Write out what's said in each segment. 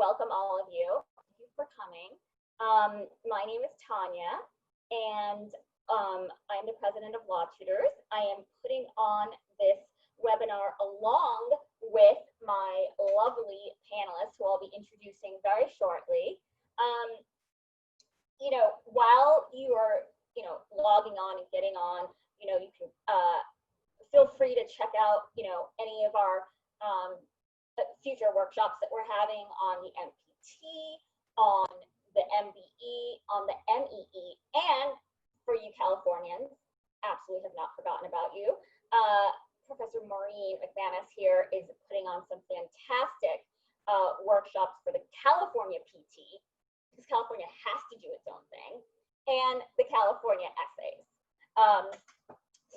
welcome all of you. Thank you for coming. My name is Tanya, and I'm the president of LawTutors. I am putting on this webinar along with my lovely panelists, who I'll be introducing very shortly. While you are, logging on and getting on, you can feel free to check out, any of our future workshops that we're having on the MPT, on the MBE, on the MEE, and for you Californians, absolutely have not forgotten about you. Professor Maureen McManus here is putting on some fantastic workshops for the California PT, because California has to do its own thing, and the California essays.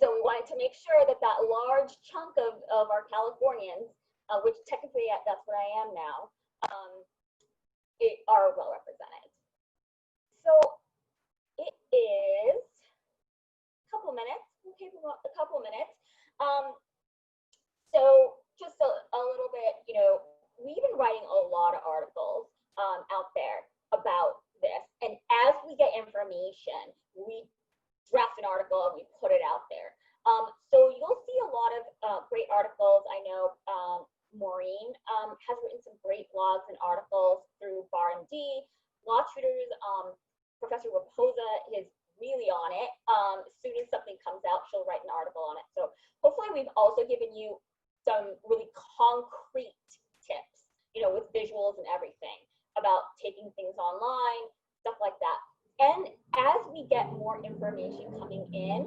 So we wanted to make sure that that large chunk of our Californians, which technically that's what I am now, are well represented. So it is a couple minutes. Okay, a couple minutes. So just a little bit, we've been writing a lot of articles out there about this, and as we get information, we draft an article and we put it out there. So you'll see a lot of great articles. I know Maureen has written some great blogs and articles through BarMD. LawTutors, Professor Raposa is really on it. As soon as something comes out, she'll write an article on it. So hopefully we've also given you some really concrete tips, with visuals and everything about taking things online, stuff like that. And as we get more information coming in,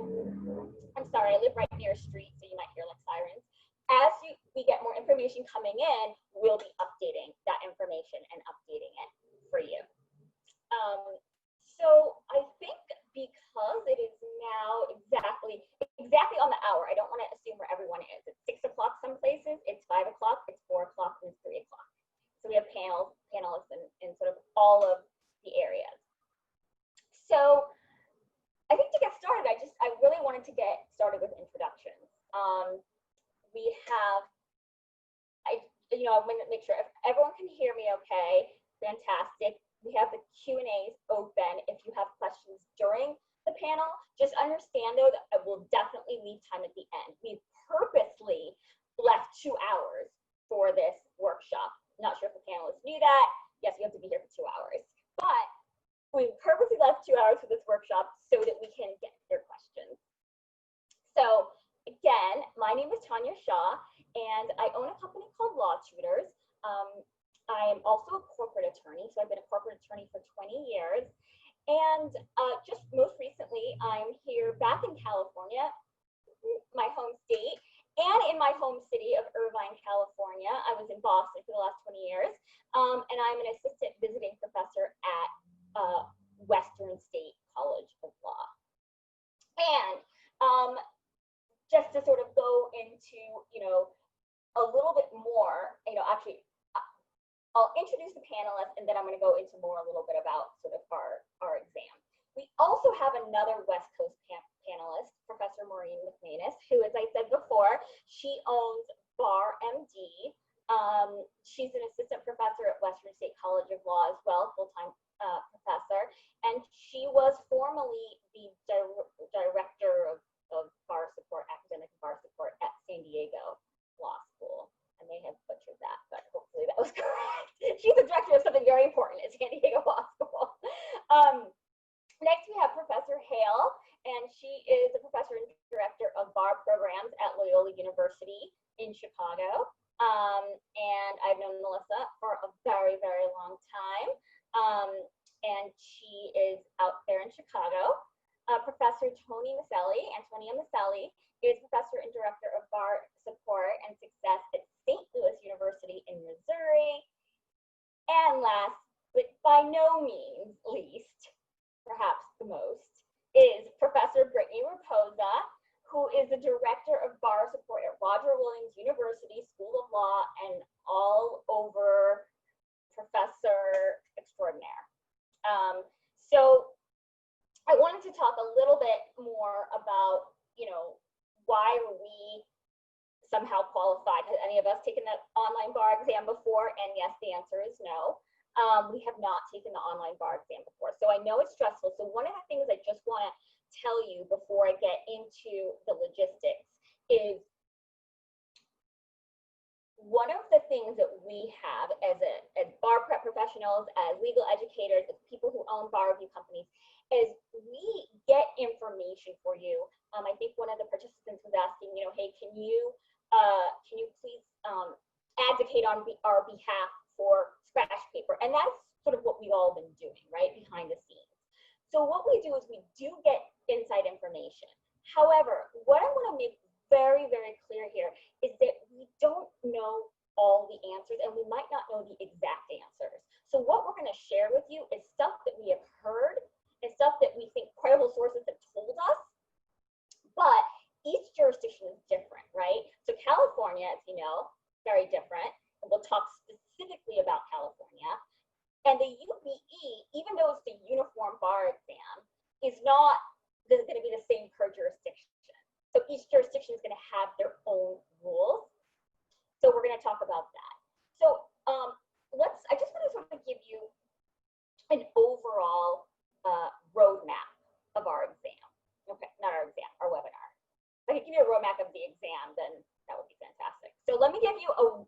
I'm sorry, I live right near a street, so you might hear like sirens. As we get more information coming in, we'll be updating that information and updating it for you. So I think because it is now exactly on the hour, I don't want to assume where everyone is. It's 6 o'clock some places, it's 5 o'clock, it's 4 o'clock, and it's 3 o'clock. So we have panelists in sort of all of the areas. So I think to get started, I really wanted to get started with introductions. We have, I'm going to make sure if everyone can hear me okay, fantastic. We have the Q&As open. If you have questions during the panel, just understand though that I will definitely leave time at the end. We purposely left 2 hours for this workshop. Not sure if the panelists knew that. Yes, you have to be here for 2 hours, but we purposely left 2 hours for this workshop so that we can get your questions. So again, my name is Tanya Shaw, and I own a company called LawTutors. I am also a corporate attorney, so I've been a corporate attorney for 20 years. And just most recently, I'm here back in California, my home state, and in my home city of Irvine, California. I was in Boston for the last 20 years, and I'm an assistant visiting professor at Western State College of Law. And just to sort of go into, a little bit more, actually, I'll introduce the panelists, and then I'm going to go into a little bit about sort of our exam. We also have another West Coast panelist, Professor Maureen McManus, who, as I said before, she owns BarMD. She's an assistant professor at Western State College of Law as well, full-time professor, and she was formerly the director of bar support, academic bar support at San Diego Law School. I may have butchered that, but hopefully that was correct. She's the director of something very important at San Diego Law School. Next, we have Professor Hale, and she is the professor and director of bar programs at Loyola University in Chicago. And I've known Melissa for a very, very long time. And she is out there in Chicago. Professor Antonia Maselli, is professor and director of bar support and success at St. Louis University in Missouri. And last, but by no means least, perhaps the most, is Professor Brittany Raposa, who is the director of bar support at Roger Williams University School of Law and all over professor extraordinaire. So I wanted to talk a little bit more about, why are we somehow qualified. Has any of us taken that online bar exam before? And yes, the answer is no. We have not taken the online bar exam before. So I know it's stressful. So one of the things I just want to tell you before I get into the logistics is one of the things that we have as bar prep professionals, as legal educators, as people who own bar review companies, is we get information for you. I think one of the participants was asking, you know, hey, can you please advocate on our behalf for scratch paper? And that's sort of what we've all been doing, right, behind the scenes. So what we do is we do get inside information. However, what I want to make very, very clear here is that we don't know all the answers, and we might not know the exact answers. So what we're going to share with you is stuff that we have heard and stuff that we think credible sources have told us, but each jurisdiction is different, right? So California, as you know, very different, and we'll talk specifically about California. And the UBE, even though it's the uniform bar exam, is not going to be the same per jurisdiction. So each jurisdiction is going to have their own rules. So we're going to talk about that. So I just want to sort of give you an overall roadmap of our exam. Okay, not our exam, our webinar. If I could give you a roadmap of the exam, then that would be fantastic. So let me give you an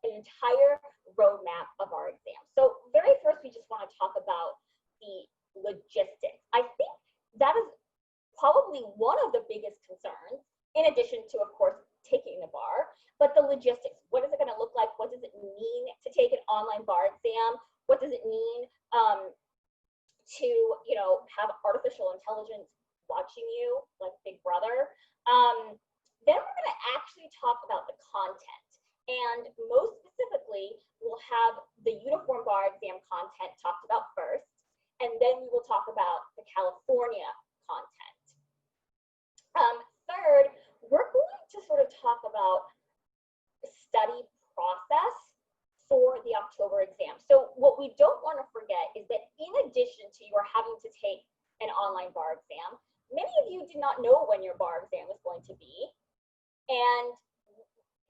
entire roadmap of our exam. So very first, we just want to talk about the logistics. I think that is probably one of the biggest concerns, in addition to, of course, taking the bar, but the logistics. What is it going to look like? What does it mean to take an online bar exam? What does it mean to, you know, have artificial intelligence watching you like Big Brother? Then we're going to actually talk about the content. And most specifically, we'll have the uniform bar exam content talked about first, and then we will talk about the California content. Third, we're going to sort of talk about the study process for the October exam. So what we don't want to forget is that in addition to your having to take an online bar exam, many of you did not know when your bar exam was going to be, and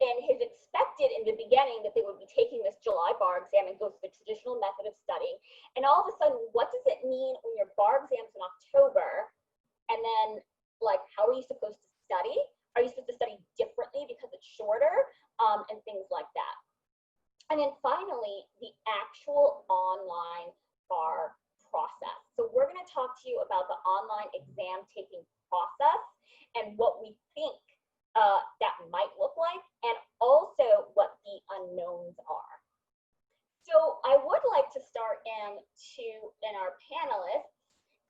has expected in the beginning that they would be taking this July bar exam and go through the traditional method of studying. And all of a sudden, what does it mean when your bar exam's in October? And then, like, how are you supposed to study? Are you supposed to study differently because it's shorter? And things like that. And then finally, the actual online bar process. So we're going to talk to you about the online exam taking process and what we think that might look like, and also what the unknowns are. So I would like to start in our panelists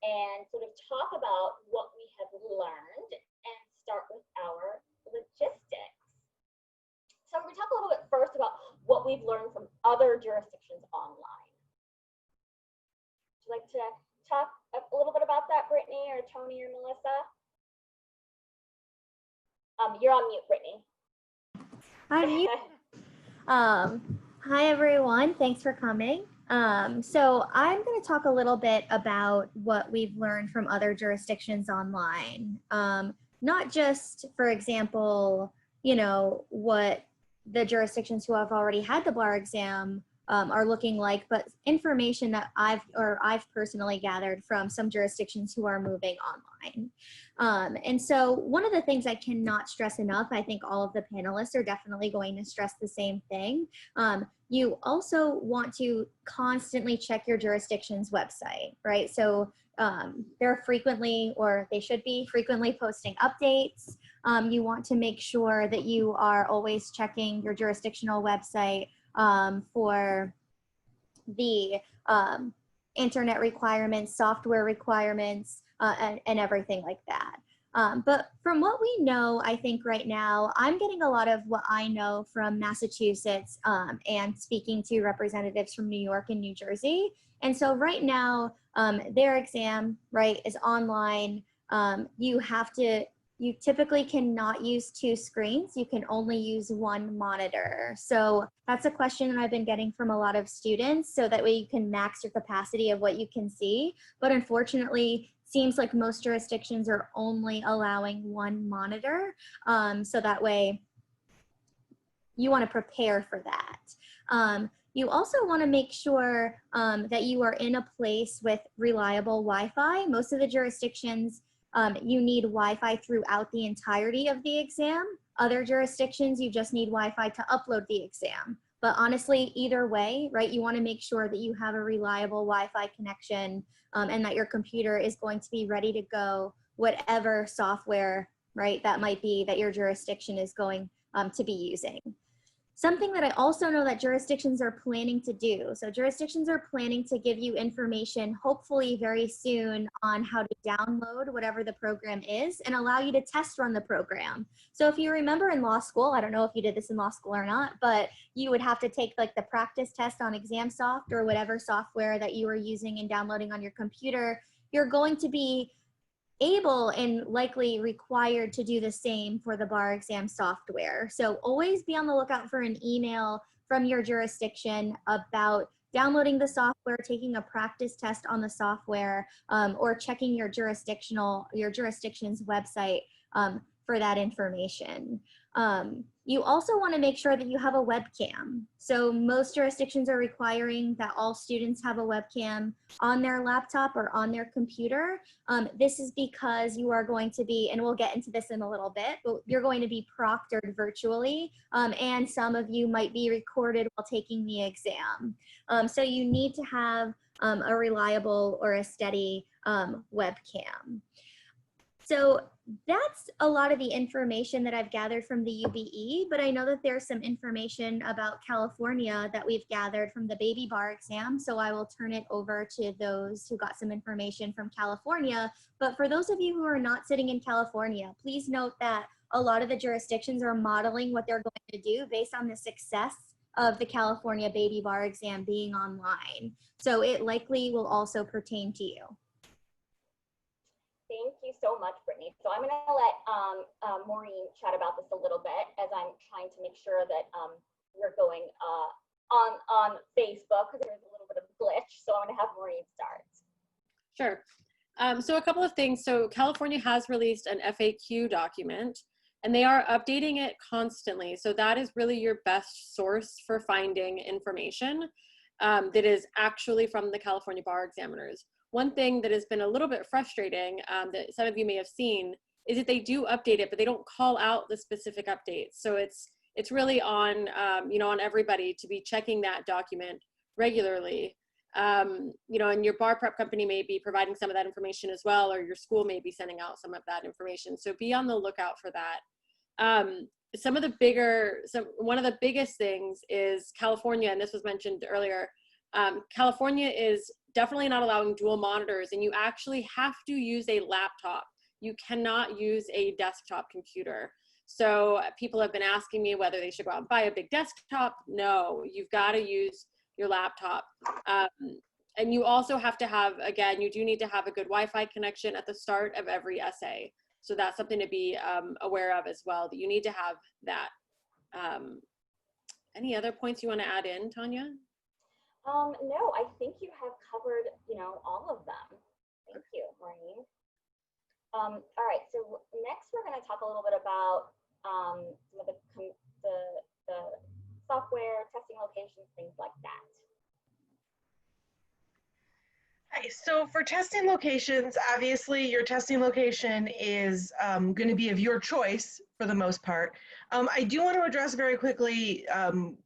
and sort of talk about what we have learned and start with our logistics. So we're going to talk a little bit first about what we've learned from other jurisdictions online. Would you like to talk a little bit about that, Brittany or Tony or Melissa? You're on mute, Brittany. I'm mute. Hi, everyone. Thanks for coming. So I'm going to talk a little bit about what we've learned from other jurisdictions online. Not just, for example, you know, what the jurisdictions who have already had the bar exam are looking like, but information that I've personally gathered from some jurisdictions who are moving online. And so one of the things I cannot stress enough, I think all of the panelists are definitely going to stress the same thing. You also want to constantly check your jurisdiction's website, right? So they're frequently, or they should be frequently posting updates. You want to make sure that you are always checking your jurisdictional website for the internet requirements, software requirements, and everything like that. But from what we know, I think right now, I'm getting a lot of what I know from Massachusetts and speaking to representatives from New York and New Jersey. And so right now, their exam, right, is online. You typically cannot use 2 screens. You can only use 1 monitor. So that's a question that I've been getting from a lot of students, so that way you can max your capacity of what you can see. But unfortunately, seems like most jurisdictions are only allowing 1 monitor. So that way you want to prepare for that. You also want to make sure that you are in a place with reliable Wi-Fi. Most of the jurisdictions, you need Wi-Fi throughout the entirety of the exam. Other jurisdictions, you just need Wi-Fi to upload the exam. But honestly, either way, right, you want to make sure that you have a reliable Wi-Fi connection and that your computer is going to be ready to go, whatever software, right, that might be that your jurisdiction is going to be using. Something that I also know that jurisdictions are planning to do. So jurisdictions are planning to give you information, hopefully very soon, on how to download whatever the program is and allow you to test run the program. So if you remember in law school, I don't know if you did this in law school or not, but you would have to take like the practice test on ExamSoft or whatever software that you were using and downloading on your computer. You're going to be able and likely required to do the same for the bar exam software. So always be on the lookout for an email from your jurisdiction about downloading the software, taking a practice test on the software, or checking your jurisdiction's website for that information. You also want to make sure that you have a webcam. So most jurisdictions are requiring that all students have a webcam on their laptop or on their computer. This is because you are going to be, and we'll get into this in a little bit, but you're going to be proctored virtually, and some of you might be recorded while taking the exam. So you need to have a reliable or a steady webcam. So that's a lot of the information that I've gathered from the UBE, but I know that there's some information about California that we've gathered from the baby bar exam, so I will turn it over to those who got some information from California. But for those of you who are not sitting in California, please note that a lot of the jurisdictions are modeling what they're going to do based on the success of the California baby bar exam being online. So it likely will also pertain to you. Thank you so much, Brittany. So I'm going to let Maureen chat about this a little bit as I'm trying to make sure that we're going on Facebook because there's a little bit of a glitch. So I'm going to have Maureen start. Sure. So a couple of things. So California has released an FAQ document and they are updating it constantly. So that is really your best source for finding information that is actually from the California bar examiners. One thing that has been a little bit frustrating that some of you may have seen is that they do update it, but they don't call out the specific updates. So it's really on on everybody to be checking that document regularly. And your bar prep company may be providing some of that information as well, or your school may be sending out some of that information. So be on the lookout for that. One of the biggest things is California, and this was mentioned earlier. California is definitely not allowing dual monitors, and you actually have to use a laptop. You cannot use a desktop computer. So people have been asking me whether they should go out and buy a big desktop. No, you've got to use your laptop. And you also have to have, again, you do need to have a good Wi-Fi connection at the start of every essay. So that's something to be aware of as well, that you need to have that. Any other points you want to add in, Tanya? No, I think you have covered, all of them. Thank you, Maureen. All right, so next we're going to talk a little bit about some of the software, testing locations, things like that. Hi, so for testing locations, obviously your testing location is going to be of your choice for the most part. I do want to address very quickly,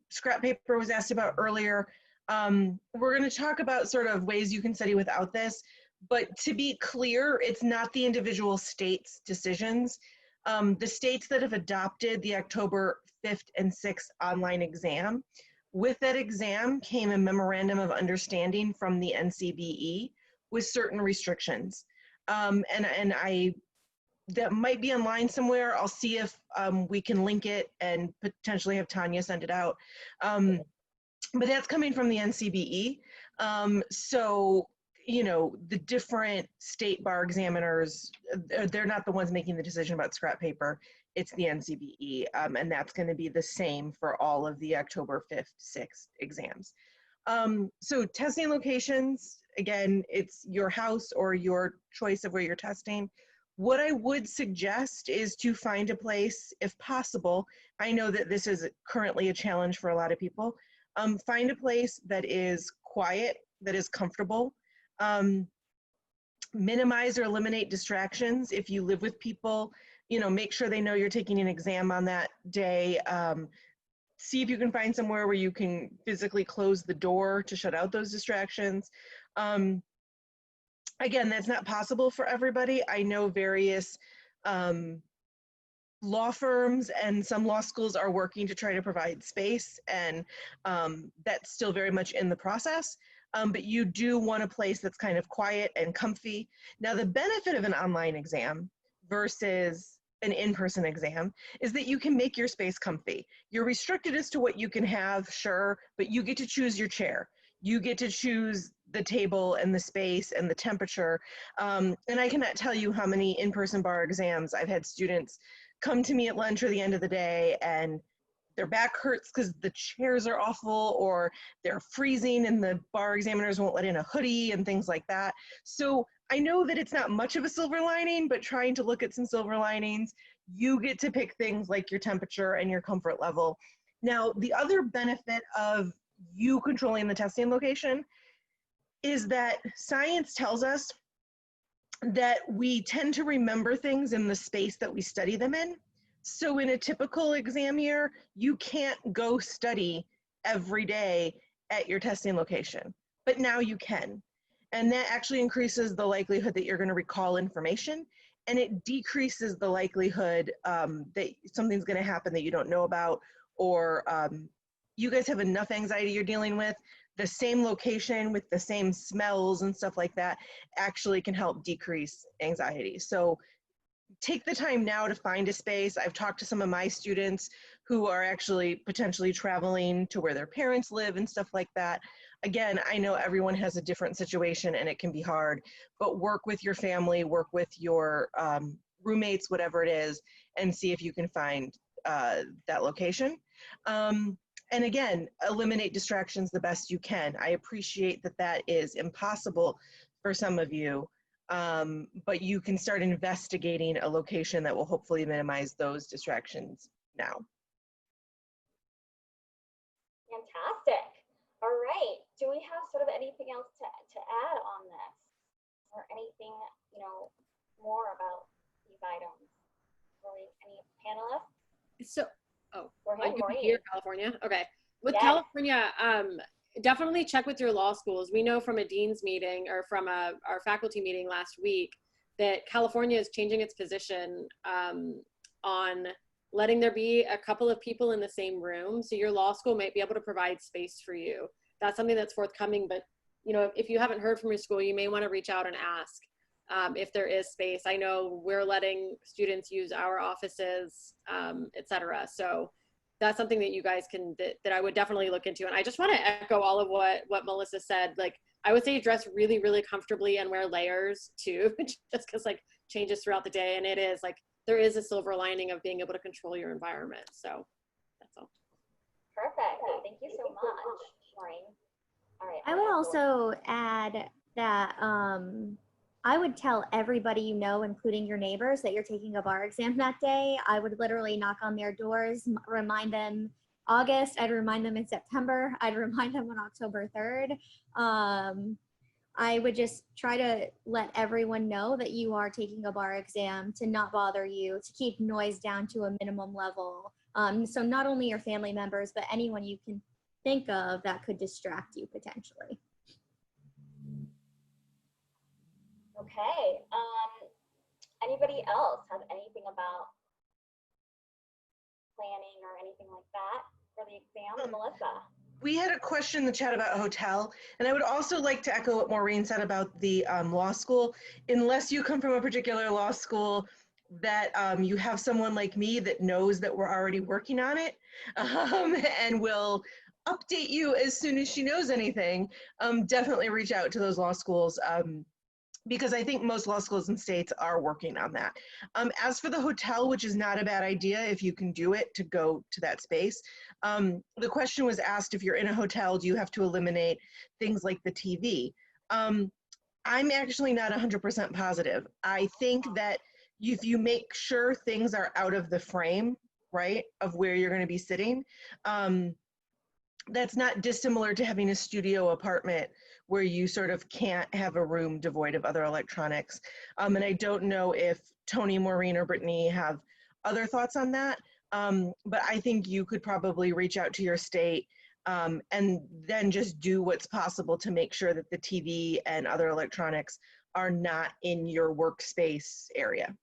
scrap paper was asked about earlier. We're going to talk about sort of ways you can study without this, but to be clear, it's not the individual states' decisions. The states that have adopted the October 5th and 6th online exam, with that exam came a memorandum of understanding from the NCBE with certain restrictions. That might be online somewhere. I'll see if we can link it and potentially have Tanya send it out. But that's coming from the NCBE. So, the different state bar examiners, they're not the ones making the decision about scrap paper. It's the NCBE, and that's going to be the same for all of the October 5th, 6th exams. So testing locations, again, it's your house or your choice of where you're testing. What I would suggest is to find a place, if possible. I know that this is currently a challenge for a lot of people. Find a place that is quiet, that is comfortable. Minimize or eliminate distractions. If you live with people, you know, make sure they know you're taking an exam on that day. See if you can find somewhere where you can physically close the door to shut out those distractions. Again, that's not possible for everybody. I know various law firms and some law schools are working to try to provide space, and that's still very much in the process. But you do want a place that's kind of quiet and comfy. Now, the benefit of an online exam versus an in-person exam is that you can make your space comfy. You're restricted as to what you can have, sure, but you get to choose your chair. You get to choose the table and the space and the temperature. And I cannot tell you how many in-person bar exams I've had students come to me at lunch or the end of the day and their back hurts because the chairs are awful, or they're freezing and the bar examiners won't let in a hoodie and things like that. So I know that it's not much of a silver lining, but trying to look at some silver linings, you get to pick things like your temperature and your comfort level. Now, the other benefit of you controlling the testing location is that science tells us that we tend to remember things in the space that we study them in. So in a typical exam year, you can't go study every day at your testing location, but now you can. And that actually increases the likelihood that you're going to recall information, and it decreases the likelihood that something's going to happen that you don't know about, or you guys have enough anxiety you're dealing with. The same location with the same smells and stuff like that actually can help decrease anxiety. So take the time now to find a space. I've talked to some of my students who are actually potentially traveling to where their parents live and stuff like that. Again, I know everyone has a different situation and it can be hard, but work with your family, work with your roommates, whatever it is, and see if you can find that location. And again, eliminate distractions the best you can. I appreciate that that is impossible for some of you, but you can start investigating a location that will hopefully minimize those distractions now. Fantastic. All right. Do we have sort of anything else to add on this, or anything, you know, more about these items? Any panelists? So, oh, Or are you Maureen? here, California? Okay. With Yes. California, definitely check with your law schools. We know from a dean's meeting or from our faculty meeting last week that California is changing its position on letting there be a couple of people in the same room. So your law school might be able to provide space for you. That's something that's forthcoming, but you know, if you haven't heard from your school, you may want to reach out and ask if there is space. I know we're letting students use our offices, et cetera. So that's something that you guys can, that I would definitely look into. And I just want to echo all of what Melissa said. Like, I would say dress really, really comfortably and wear layers too, just because like changes throughout the day. And it is like, there is a silver lining of being able to control your environment. So that's all. Perfect. Thank you so much, Maureen. All right. I would also add that I would tell everybody you know, including your neighbors, that you're taking a bar exam that day. I would literally knock on their doors, remind them August, I'd remind them in September, I'd remind them on October 3rd. I would just try to let everyone know that you are taking a bar exam, to not bother you, to keep noise down to a minimum level. So not only your family members, but anyone you can think of that could distract you potentially. Okay. Anybody else have anything about planning or anything like that for the exam? Melissa? We had a question in the chat about a hotel, and I would also like to echo what Maureen said about the law school. Unless you come from a particular law school that you have someone like me that knows that we're already working on it and will update you as soon as she knows anything, definitely reach out to those law schools. Because I think most law schools and states are working on that. As for the hotel, which is not a bad idea if you can do it, to go to that space. The question was asked, if you're in a hotel, do you have to eliminate things like the TV? I'm actually not 100% positive. I think that if you make sure things are out of the frame, right, of where you're going to be sitting, that's not dissimilar to having a studio apartment where you sort of can't have a room devoid of other electronics. And I don't know if Tony, Maureen, or Brittany have other thoughts on that, but I think you could probably reach out to your state and then just do what's possible to make sure that the TV and other electronics are not in your workspace area.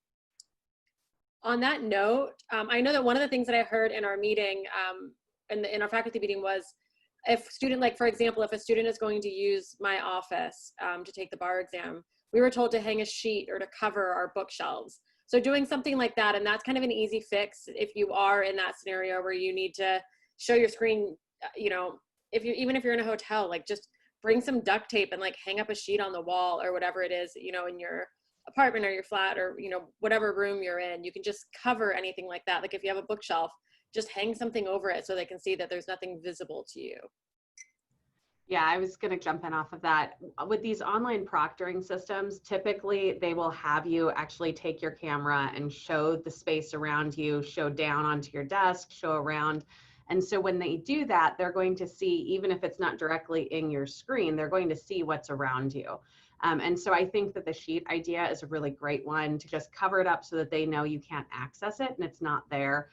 On that note, I know that one of the things that I heard in our meeting, in our faculty meeting, was if student, like for example, if a student is going to use my office to take the bar exam, we were told to hang a sheet or to cover our bookshelves. So doing something like that, and that's kind of an easy fix if you are in that scenario where you need to show your screen, you know, even if you're in a hotel, like just bring some duct tape and like hang up a sheet on the wall or whatever it is, you know, in your apartment or your flat or, you know, whatever room you're in. You can just cover anything like that. Like if you have a bookshelf, just hang something over it so they can see that there's nothing visible to you. Yeah, I was going to jump in off of that. With these online proctoring systems, typically they will have you actually take your camera and show the space around you, show down onto your desk, show around. And so when they do that, they're going to see, even if it's not directly in your screen, they're going to see what's around you. And so I think that the sheet idea is a really great one to just cover it up so that they know you can't access it and it's not there.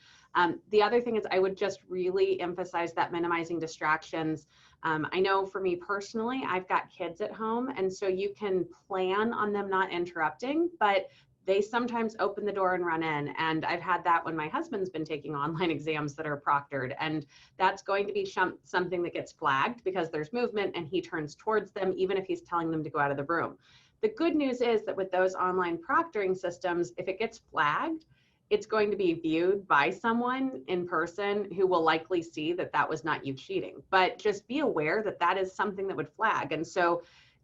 The other thing is I would just really emphasize that minimizing distractions. I know for me personally, I've got kids at home, and so you can plan on them not interrupting, but they sometimes open the door and run in. And I've had that when my husband's been taking online exams that are proctored, and that's going to be something that gets flagged because there's movement and he turns towards them, even if he's telling them to go out of the room. The good news is that with those online proctoring systems, if it gets flagged, it's going to be viewed by someone in person who will likely see that that was not you cheating. But just be aware that that is something that would flag. And so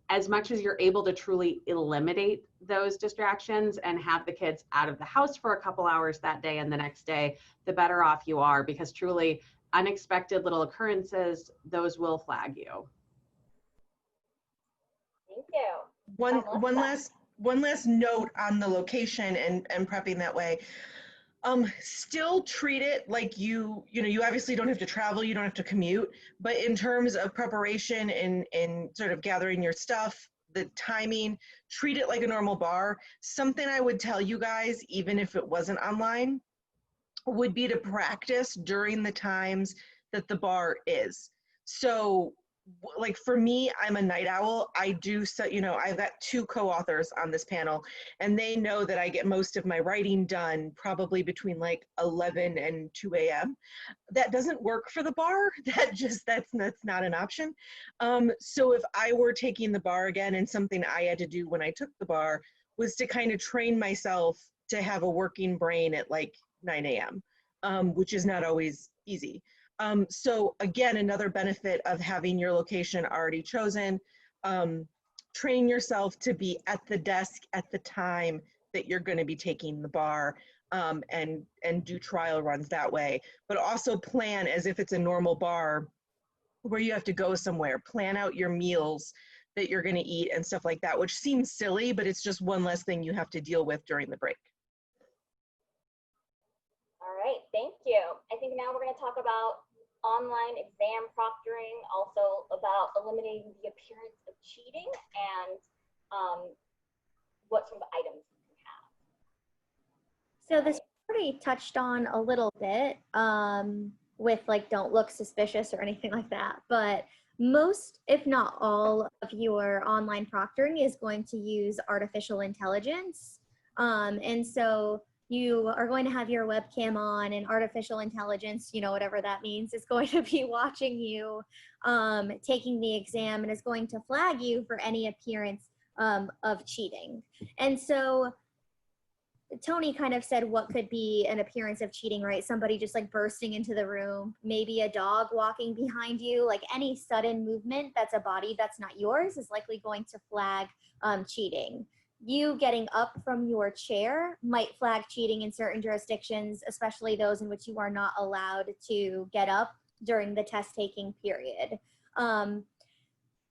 as much as you're able to truly eliminate those distractions and have the kids out of the house for a couple hours that day and the next day, the better off you are, because truly unexpected little occurrences, those will flag you. Thank you. One last note on the location and prepping that way. Still treat it like you obviously don't have to travel, you don't have to commute, but in terms of preparation and sort of gathering your stuff, the timing, treat it like a normal bar. Something I would tell you guys, even if it wasn't online, would be to practice during the times that the bar is. So like for me, I'm a night owl. I do, so, I've got 2 co-authors on this panel, and they know that I get most of my writing done probably between like 11 and 2 a.m. That doesn't work for the bar. That's not an option. So if I were taking the bar again, and something I had to do when I took the bar was to kind of train myself to have a working brain at like 9 a.m., which is not always easy. So again, another benefit of having your location already chosen, train yourself to be at the desk at the time that you're going to be taking the bar, and do trial runs that way. But also plan as if it's a normal bar where you have to go somewhere. Plan out your meals that you're going to eat and stuff like that, which seems silly, but it's just one less thing you have to deal with during the break. All right, thank you. I think now we're going to talk about online exam proctoring, also about eliminating the appearance of cheating, and what sort of items you can have. So this already touched on a little bit with like don't look suspicious or anything like that, but most, if not all, of your online proctoring is going to use artificial intelligence. And so you are going to have your webcam on, and artificial intelligence, whatever that means, is going to be watching you taking the exam and is going to flag you for any appearance of cheating. And so Tony kind of said what could be an appearance of cheating, right? Somebody just like bursting into the room, maybe a dog walking behind you, like any sudden movement that's a body that's not yours is likely going to flag cheating. You getting up from your chair might flag cheating in certain jurisdictions, especially those in which you are not allowed to get up during the test taking period.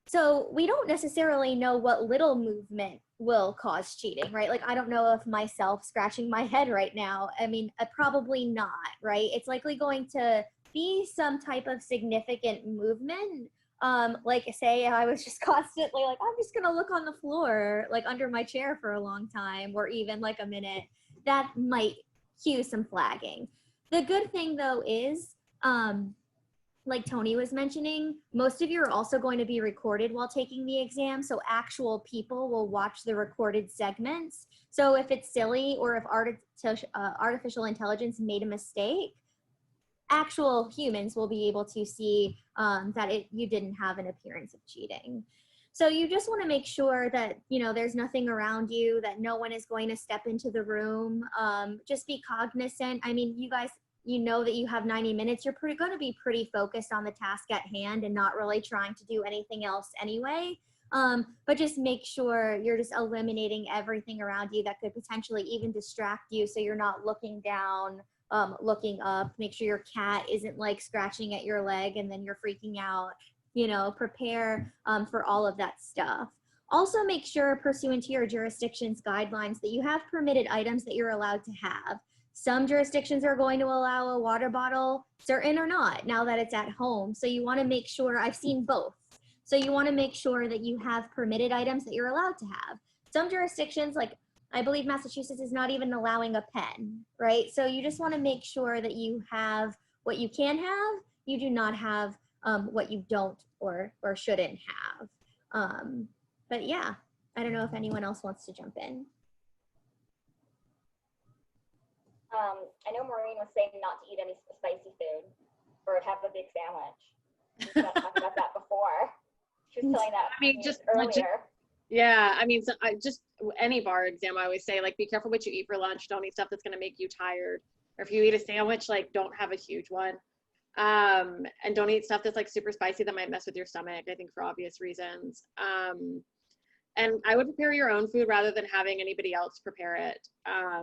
So we don't necessarily know what little movement will cause cheating, right? Like, I don't know if myself scratching my head right now, I mean, probably not, right? It's likely going to be some type of significant movement. Like say I was just constantly like, I'm just gonna look on the floor, like under my chair for a long time, or even like a minute, that might cue some flagging. The good thing though is, like Tony was mentioning, most of you are also going to be recorded while taking the exam. So actual people will watch the recorded segments. So if it's silly or if artificial intelligence made a mistake, actual humans will be able to see that you didn't have an appearance of cheating. So you just want to make sure that, you know, there's nothing around you, that no one is going to step into the room. Just be cognizant. I mean, you guys, you know that you have 90 minutes. You're going to be pretty focused on the task at hand and not really trying to do anything else anyway. But just make sure you're just eliminating everything around you that could potentially even distract you, so you're not looking down, looking up. Make sure your cat isn't like scratching at your leg and then you're freaking out. You know, prepare for all of that stuff. Also make sure, pursuant to your jurisdiction's guidelines, that you have permitted items that you're allowed to have. Some jurisdictions are going to allow a water bottle, certain or not, now that it's at home. So you want to make sure, I've seen both. So you want to make sure that you have permitted items that you're allowed to have. Some jurisdictions, like I believe Massachusetts, is not even allowing a pen, right? So you just want to make sure that you have what you can have. You do not have what you don't or shouldn't have. But yeah, I don't know if anyone else wants to jump in. I know Maureen was saying not to eat any spicy food or have a big sandwich. We talked about that before. She was telling that I mean, just earlier. Yeah, I mean, so just any bar exam, I always say, like, be careful what you eat for lunch. Don't eat stuff that's going to make you tired. Or if you eat a sandwich, like, don't have a huge one. And don't eat stuff that's like super spicy that might mess with your stomach, I think, for obvious reasons. And I would prepare your own food rather than having anybody else prepare it. I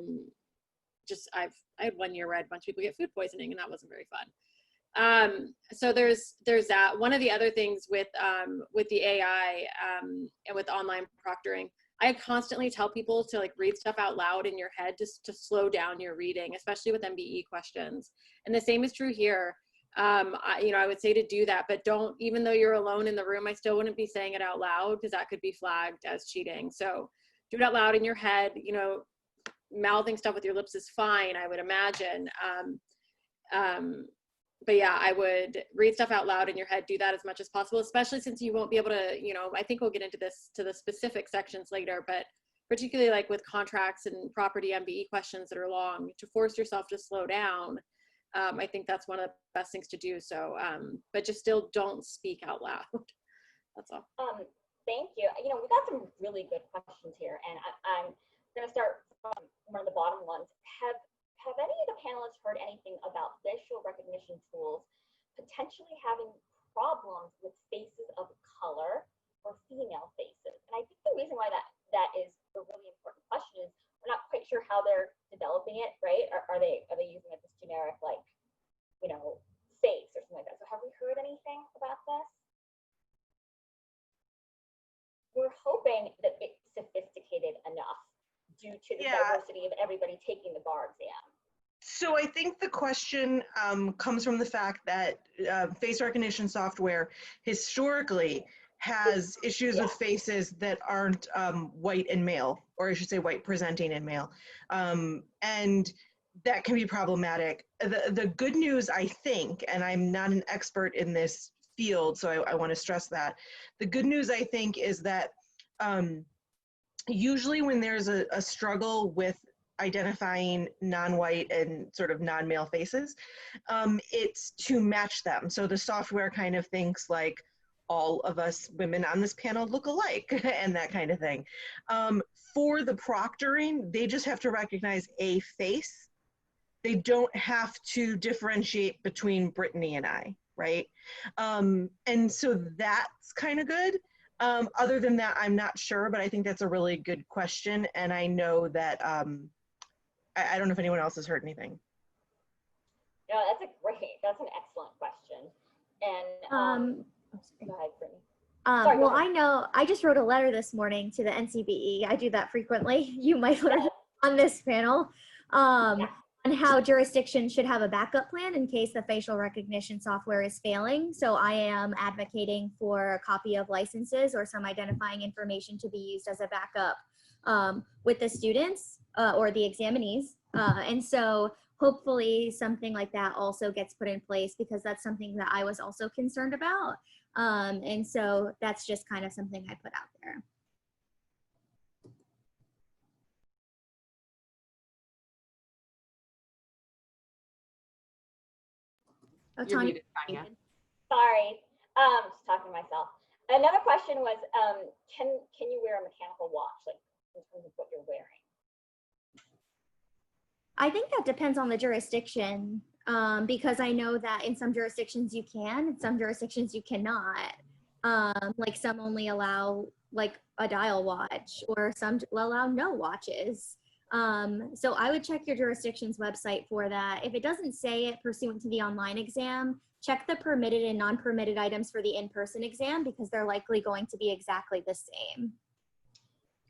had 1 year where I had a bunch of people get food poisoning, and that wasn't very fun. So there's that. One of the other things with the AI and with online proctoring, I constantly tell people to like read stuff out loud in your head just to slow down your reading, especially with MBE questions. And the same is true here. I would say to do that, but don't, even though you're alone in the room, I still wouldn't be saying it out loud because that could be flagged as cheating. So do it out loud in your head. You know, mouthing stuff with your lips is fine, I would imagine. But yeah, I would read stuff out loud in your head, do that as much as possible, especially since you won't be able to, you know, I think we'll get into this to the specific sections later, but particularly like with contracts and property MBE questions that are long, to force yourself to slow down. I think that's one of the best things to do. So, but just still don't speak out loud. That's all. Thank you. You know, we got some really good questions here, and I'm going to start from one of the bottom ones. Have any of the panelists heard anything about facial recognition tools potentially having problems with faces of color or female faces? And I think the reason why that is a really important question is we're not quite sure how they're developing it, right? Are they using it this generic, like, you know, face or something like that? So have we heard anything about this? We're hoping that it's sophisticated enough due to the diversity of everybody taking the bar exam. So I think the question comes from the fact that face recognition software historically has issues with faces that aren't white and male, or I should say white presenting and male. And that can be problematic. The good news, I think, and I'm not an expert in this field, so I want to stress that. The good news, I think, is that usually when there's a struggle with identifying non-white and sort of non-male faces, it's to match them. So the software kind of thinks like all of us women on this panel look alike and that kind of thing. For the proctoring, they just have to recognize a face. They don't have to differentiate between Brittany and I, right? And so that's kind of good. Other than that, I'm not sure, but I think that's a really good question. And I know that, I don't know if anyone else has heard anything. No, that's an excellent question. And go ahead, Brittany. Sorry, go Well, ahead. I know I just wrote a letter this morning to the NCBE. I do that frequently. You might learn on this panel on how jurisdictions should have a backup plan in case the facial recognition software is failing. So I am advocating for a copy of licenses or some identifying information to be used as a backup with the students or the examinees. And so hopefully something like that also gets put in place, because that's something that I was also concerned about. And so that's just kind of something I put out there. Oh, You're Tanya. muted, Tanya. Sorry, just talking to myself. Another question was, can you wear a mechanical watch, like in terms of what you're wearing? I think that depends on the jurisdiction, because I know that in some jurisdictions you can, in some jurisdictions you cannot. Like some only allow like a dial watch, or some allow no watches. So I would check your jurisdiction's website for that. If it doesn't say it pursuant to the online exam, check the permitted and non-permitted items for the in-person exam, because they're likely going to be exactly the same.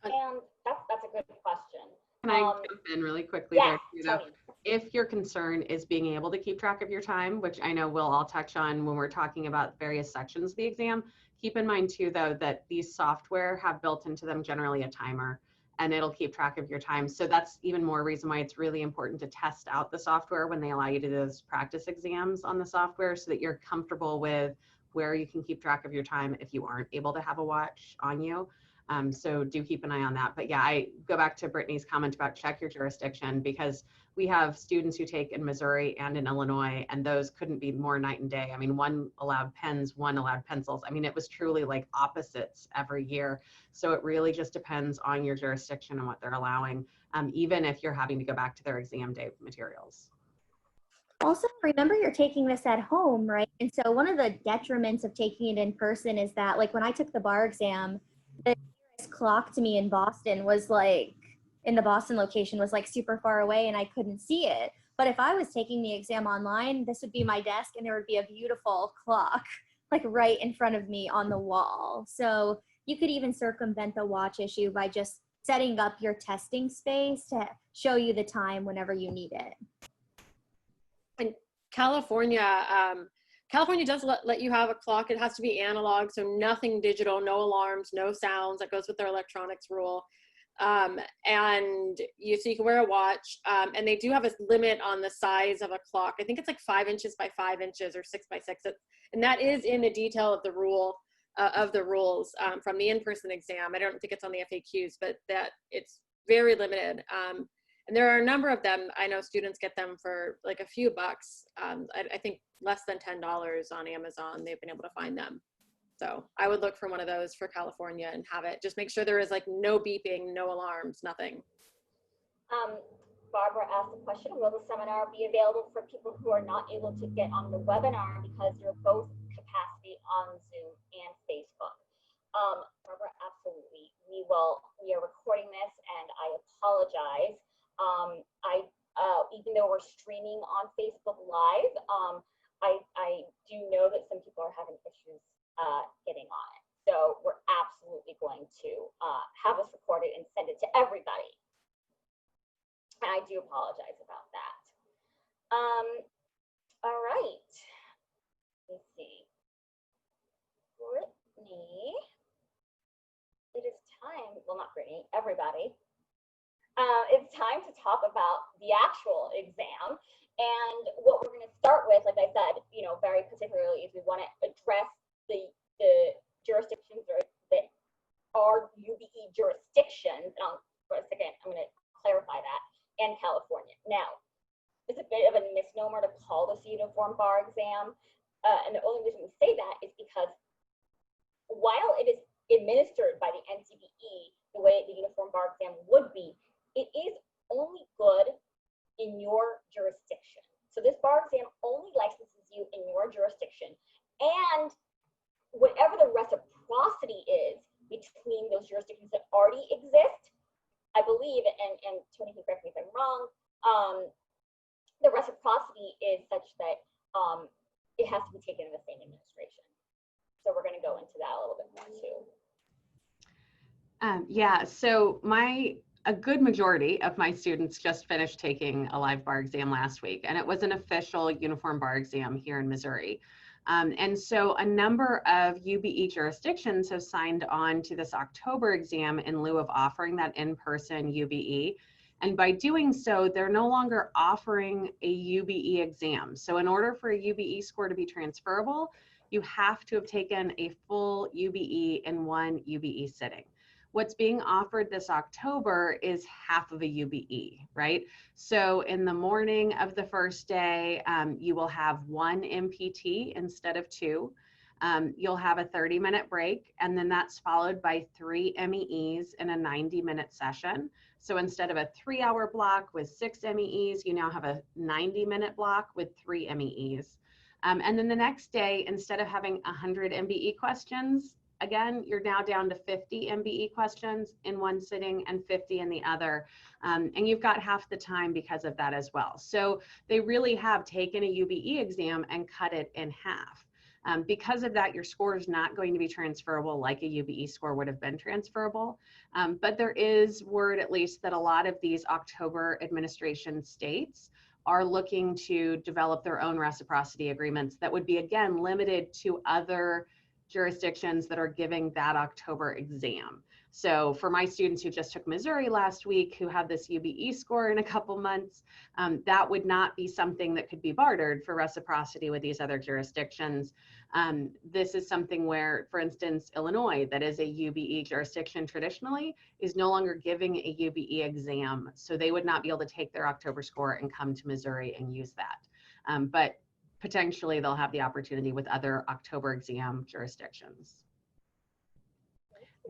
And that's a good question. Can I jump in really quickly Yeah, there, too, though? If your concern is being able to keep track of your time, which I know we'll all touch on when we're talking about various sections of the exam, keep in mind too, though, that these software have built into them generally a timer, and it'll keep track of your time. So that's even more reason why it's really important to test out the software when they allow you to do those practice exams on the software, so that you're comfortable with where you can keep track of your time if you aren't able to have a watch on you. So do keep an eye on that. But yeah, I go back to Brittany's comment about check your jurisdiction, because we have students who take in Missouri and in Illinois, and those couldn't be more night and day. I mean, one allowed pens, one allowed pencils. I mean, it was truly like opposites every year. So it really just depends on your jurisdiction and what they're allowing, even if you're having to go back to their exam day materials. Also, remember you're taking this at home, right? And so one of the detriments of taking it in person is that, like when I took the bar exam, the nearest clock to me in Boston was like, in the Boston location was like super far away, and I couldn't see it. But if I was taking the exam online, this would be my desk and there would be a beautiful clock like right in front of me on the wall. So you could even circumvent the watch issue by just setting up your testing space to show you the time whenever you need it. And California, California does let you have a clock. It has to be analog, so nothing digital, no alarms, no sounds. That goes with their electronics rule. And so you can wear a watch, and they do have a limit on the size of a clock. I think it's like 5 inches by 5 inches or 6 by 6, and that is in the detail of the rule of the rules from the in-person exam. I don't think it's on the FAQs, but that it's very limited. And there are a number of them. I know students get them for like a few bucks. I think less than $10 on Amazon. They've been able to find them. So I would look for one of those for California and have it. Just make sure there is like no beeping, no alarms, nothing. Barbara asked a question, will the seminar be available for people who are not able to get on the webinar because you're both capacity on Zoom and Facebook? Barbara, absolutely. We are recording this, and I apologize. Even though we're streaming on Facebook Live, I do know that some people are having issues getting on it. So we're absolutely going to have us recorded and send it to everybody. And I do apologize about that. All right. Let's see. Brittany, it is time. Well, not Brittany, everybody. It's time to talk about the actual exam. And what we're going to start with, like I said, very particularly, is we want to address the jurisdictions that are UBE jurisdictions. For a second, I'm going to clarify that, and California. Now, it's a bit of a misnomer to call this a uniform bar exam. And the only reason we say that is because while it is administered by the NCBE the way the uniform bar exam would be, it is only good in your jurisdiction. So this bar exam only licenses you in your jurisdiction. And whatever the reciprocity is between those jurisdictions that already exist, I believe, and Tony can correct me if I'm wrong, the reciprocity is such that it has to be taken in the same administration. So we're going to go into that a little bit more too. Yeah, so a good majority of my students just finished taking a live bar exam last week, and it was an official uniform bar exam here in Missouri. And so a number of UBE jurisdictions have signed on to this October exam in lieu of offering that in-person UBE. And by doing so, they're no longer offering a UBE exam. So in order for a UBE score to be transferable, you have to have taken a full UBE in one UBE sitting. What's being offered this October is half of a UBE, right? So in the morning of the first day, you will have one MPT instead of two. You'll have a 30-minute break, and then that's followed by 3 MEEs in a 90-minute session. So instead of a 3-hour block with 6 MEEs, you now have a 90-minute block with 3 MEEs. And then the next day, instead of having 100 MBE questions, again, you're now down to 50 MBE questions in one sitting and 50 in the other. And you've got half the time because of that as well. So they really have taken a UBE exam and cut it in half. Because of that, your score is not going to be transferable like a UBE score would have been transferable. But there is word, at least, that a lot of these October administration states are looking to develop their own reciprocity agreements that would be, again, limited to other jurisdictions that are giving that October exam. So for my students who just took Missouri last week, who have this UBE score in a couple months, that would not be something that could be bartered for reciprocity with these other jurisdictions. This is something where, for instance, Illinois, that is a UBE jurisdiction traditionally, is no longer giving a UBE exam. So they would not be able to take their October score and come to Missouri and use that. But potentially they'll have the opportunity with other October exam jurisdictions.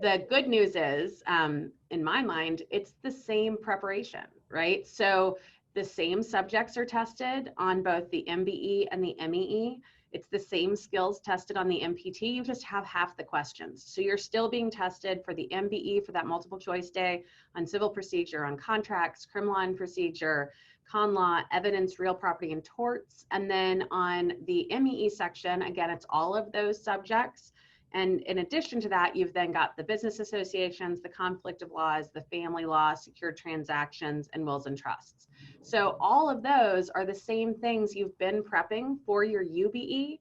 The good news is, in my mind, it's the same preparation, right? So the same subjects are tested on both the MBE and the MEE. It's the same skills tested on the MPT, you just have half the questions. So you're still being tested for the MBE for that multiple choice day, on civil procedure, on contracts, criminal law and procedure, con law, evidence, real property, and torts. And then on the MEE section, again, it's all of those subjects. And in addition to that, you've then got the business associations, the conflict of laws, the family law, secured transactions, and wills and trusts. So all of those are the same things you've been prepping for your UBE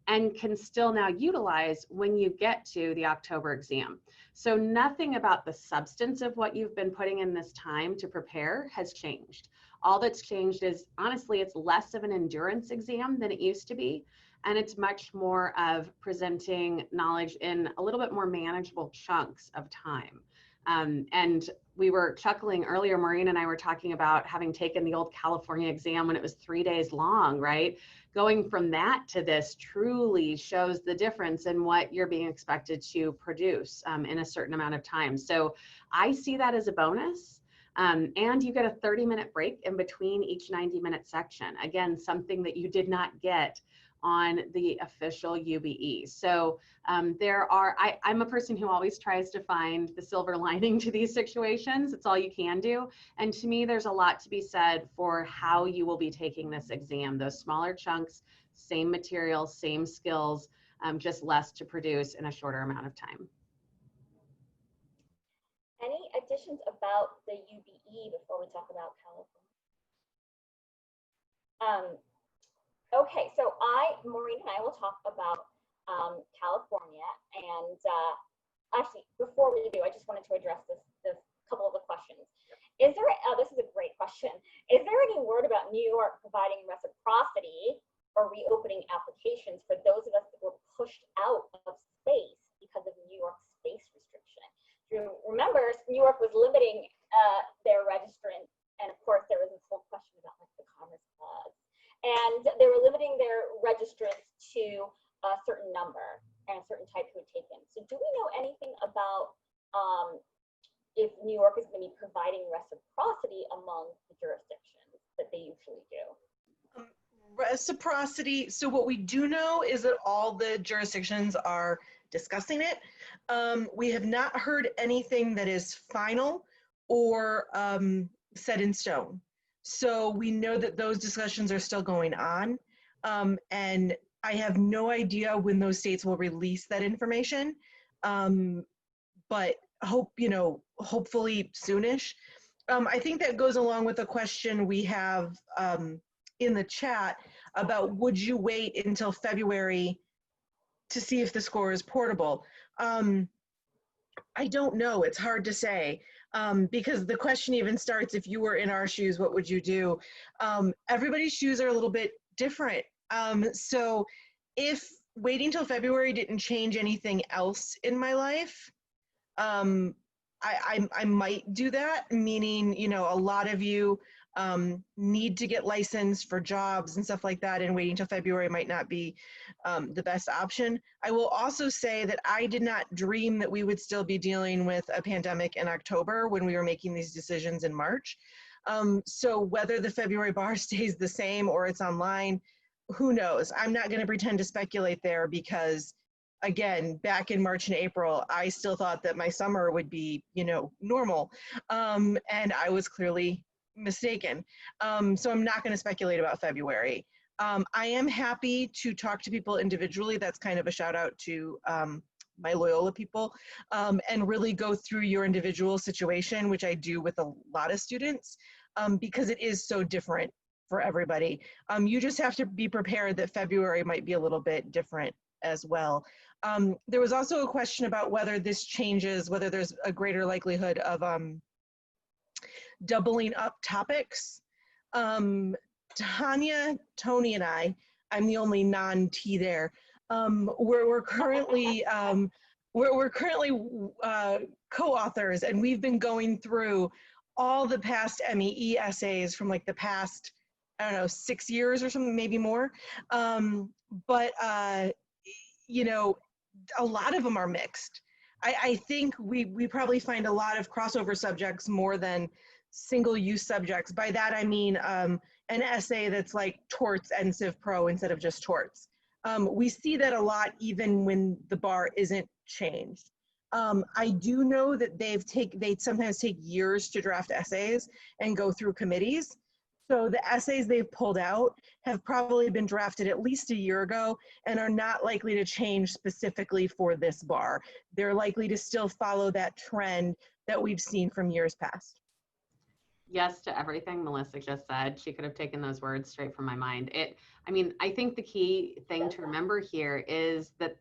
and can still now utilize when you get to the October exam. So nothing about the substance of what you've been putting in this time to prepare has changed. All that's changed is, honestly, it's less of an endurance exam than it used to be. And it's much more of presenting knowledge in a little bit more manageable chunks of time. And we were chuckling earlier, Maureen and I were talking about having taken the old California exam when it was 3 days long, right? Going from that to this truly shows the difference in what you're being expected to produce in a certain amount of time. So I see that as a bonus. And you get a 30-minute break in between each 90-minute section. Again, something that you did not get on the official UBE. So I'm a person who always tries to find the silver lining to these situations. It's all you can do. And to me, there's a lot to be said for how you will be taking this exam. Those smaller chunks, same material, same skills, just less to produce in a shorter amount of time. Any additions about the UBE before we talk about California? Okay, so Maureen and I will talk about California, and actually, before we do, I just wanted to address this couple of the questions. Is there, this is a great question, is there any word about New York providing reciprocity or reopening applications for those of us that were pushed out of space because of New York's space restriction? You remember, New York was limiting their registrants, and of course, there was this whole question about like the Commerce Clause. And they were limiting their registrants to a certain number and a certain type who would take them. So do we know anything about if New York is going to be providing reciprocity among the jurisdictions that they usually do? Reciprocity, so what we do know is that all the jurisdictions are discussing it. We have not heard anything that is final or set in stone. So we know that those discussions are still going on. And I have no idea when those states will release that information, but hopefully soonish. I think that goes along with a question we have in the chat about would you wait until February to see if the score is portable? I don't know. It's hard to say because the question even starts, if you were in our shoes, what would you do? Everybody's shoes are a little bit different. So if waiting till February didn't change anything else in my life, I might do that, meaning, a lot of you need to get licensed for jobs and stuff like that, and waiting till February might not be the best option. I will also say that I did not dream that we would still be dealing with a pandemic in October when we were making these decisions in March. So whether the February bar stays the same or it's online, who knows? I'm not going to pretend to speculate there because, again, back in March and April, I still thought that my summer would be, normal. And I was clearly mistaken. So I'm not going to speculate about February. I am happy to talk to people individually. That's kind of a shout out to my Loyola people, and really go through your individual situation, which I do with a lot of students, because it is so different for everybody. You just have to be prepared that February might be a little bit different as well. There was also a question about whether this changes, whether there's a greater likelihood of doubling up topics. Tanya, Tony, and I'm the only non-T there. We're currently co-authors, and we've been going through all the past MEE essays from like the past, 6 years or something, maybe more. But a lot of them are mixed. I think we probably find a lot of crossover subjects more than single-use subjects. By that I mean an essay that's like torts and Civ Pro instead of just torts. We see that a lot even when the bar isn't changed. I do know that they sometimes take years to draft essays and go through committees. So the essays they've pulled out have probably been drafted at least a year ago and are not likely to change specifically for this bar. They're likely to still follow that trend that we've seen from years past. Yes to everything Melissa just said. She could have taken those words straight from my mind. I think the key thing to remember here is that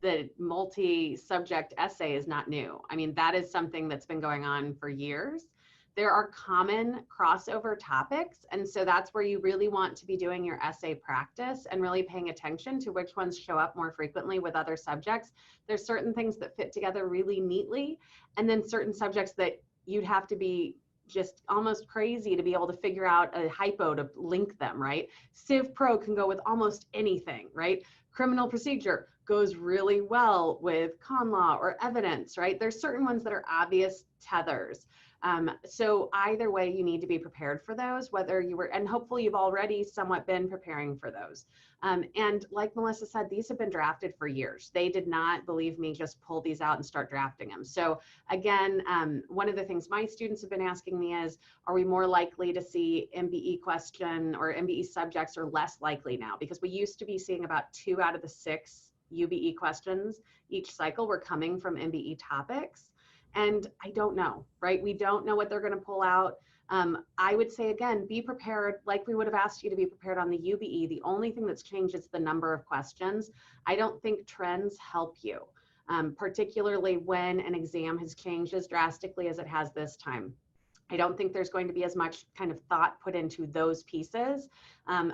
the multi-subject essay is not new. That is something that's been going on for years. There are common crossover topics, and so that's where you really want to be doing your essay practice and really paying attention to which ones show up more frequently with other subjects. There's certain things that fit together really neatly, and then certain subjects that you'd have to be just almost crazy to be able to figure out a hypo to link them, right? Civ Pro can go with almost anything, right? Criminal procedure goes really well with con law or evidence, right? There's certain ones that are obvious tethers. So either way, you need to be prepared for those, and hopefully you've already somewhat been preparing for those. And like Melissa said, these have been drafted for years. They did not, believe me, just pull these out and start drafting them. So again, one of the things my students have been asking me is, are we more likely to see MBE question or MBE subjects, or less likely now? Because we used to be seeing about 2 out of the 6 UBE questions each cycle were coming from MBE topics. And I don't know, right? We don't know what they're going to pull out. I would say, again, be prepared like we would have asked you to be prepared on the UBE. The only thing that's changed is the number of questions. I don't think trends help you, particularly when an exam has changed as drastically as it has this time. I don't think there's going to be as much kind of thought put into those pieces.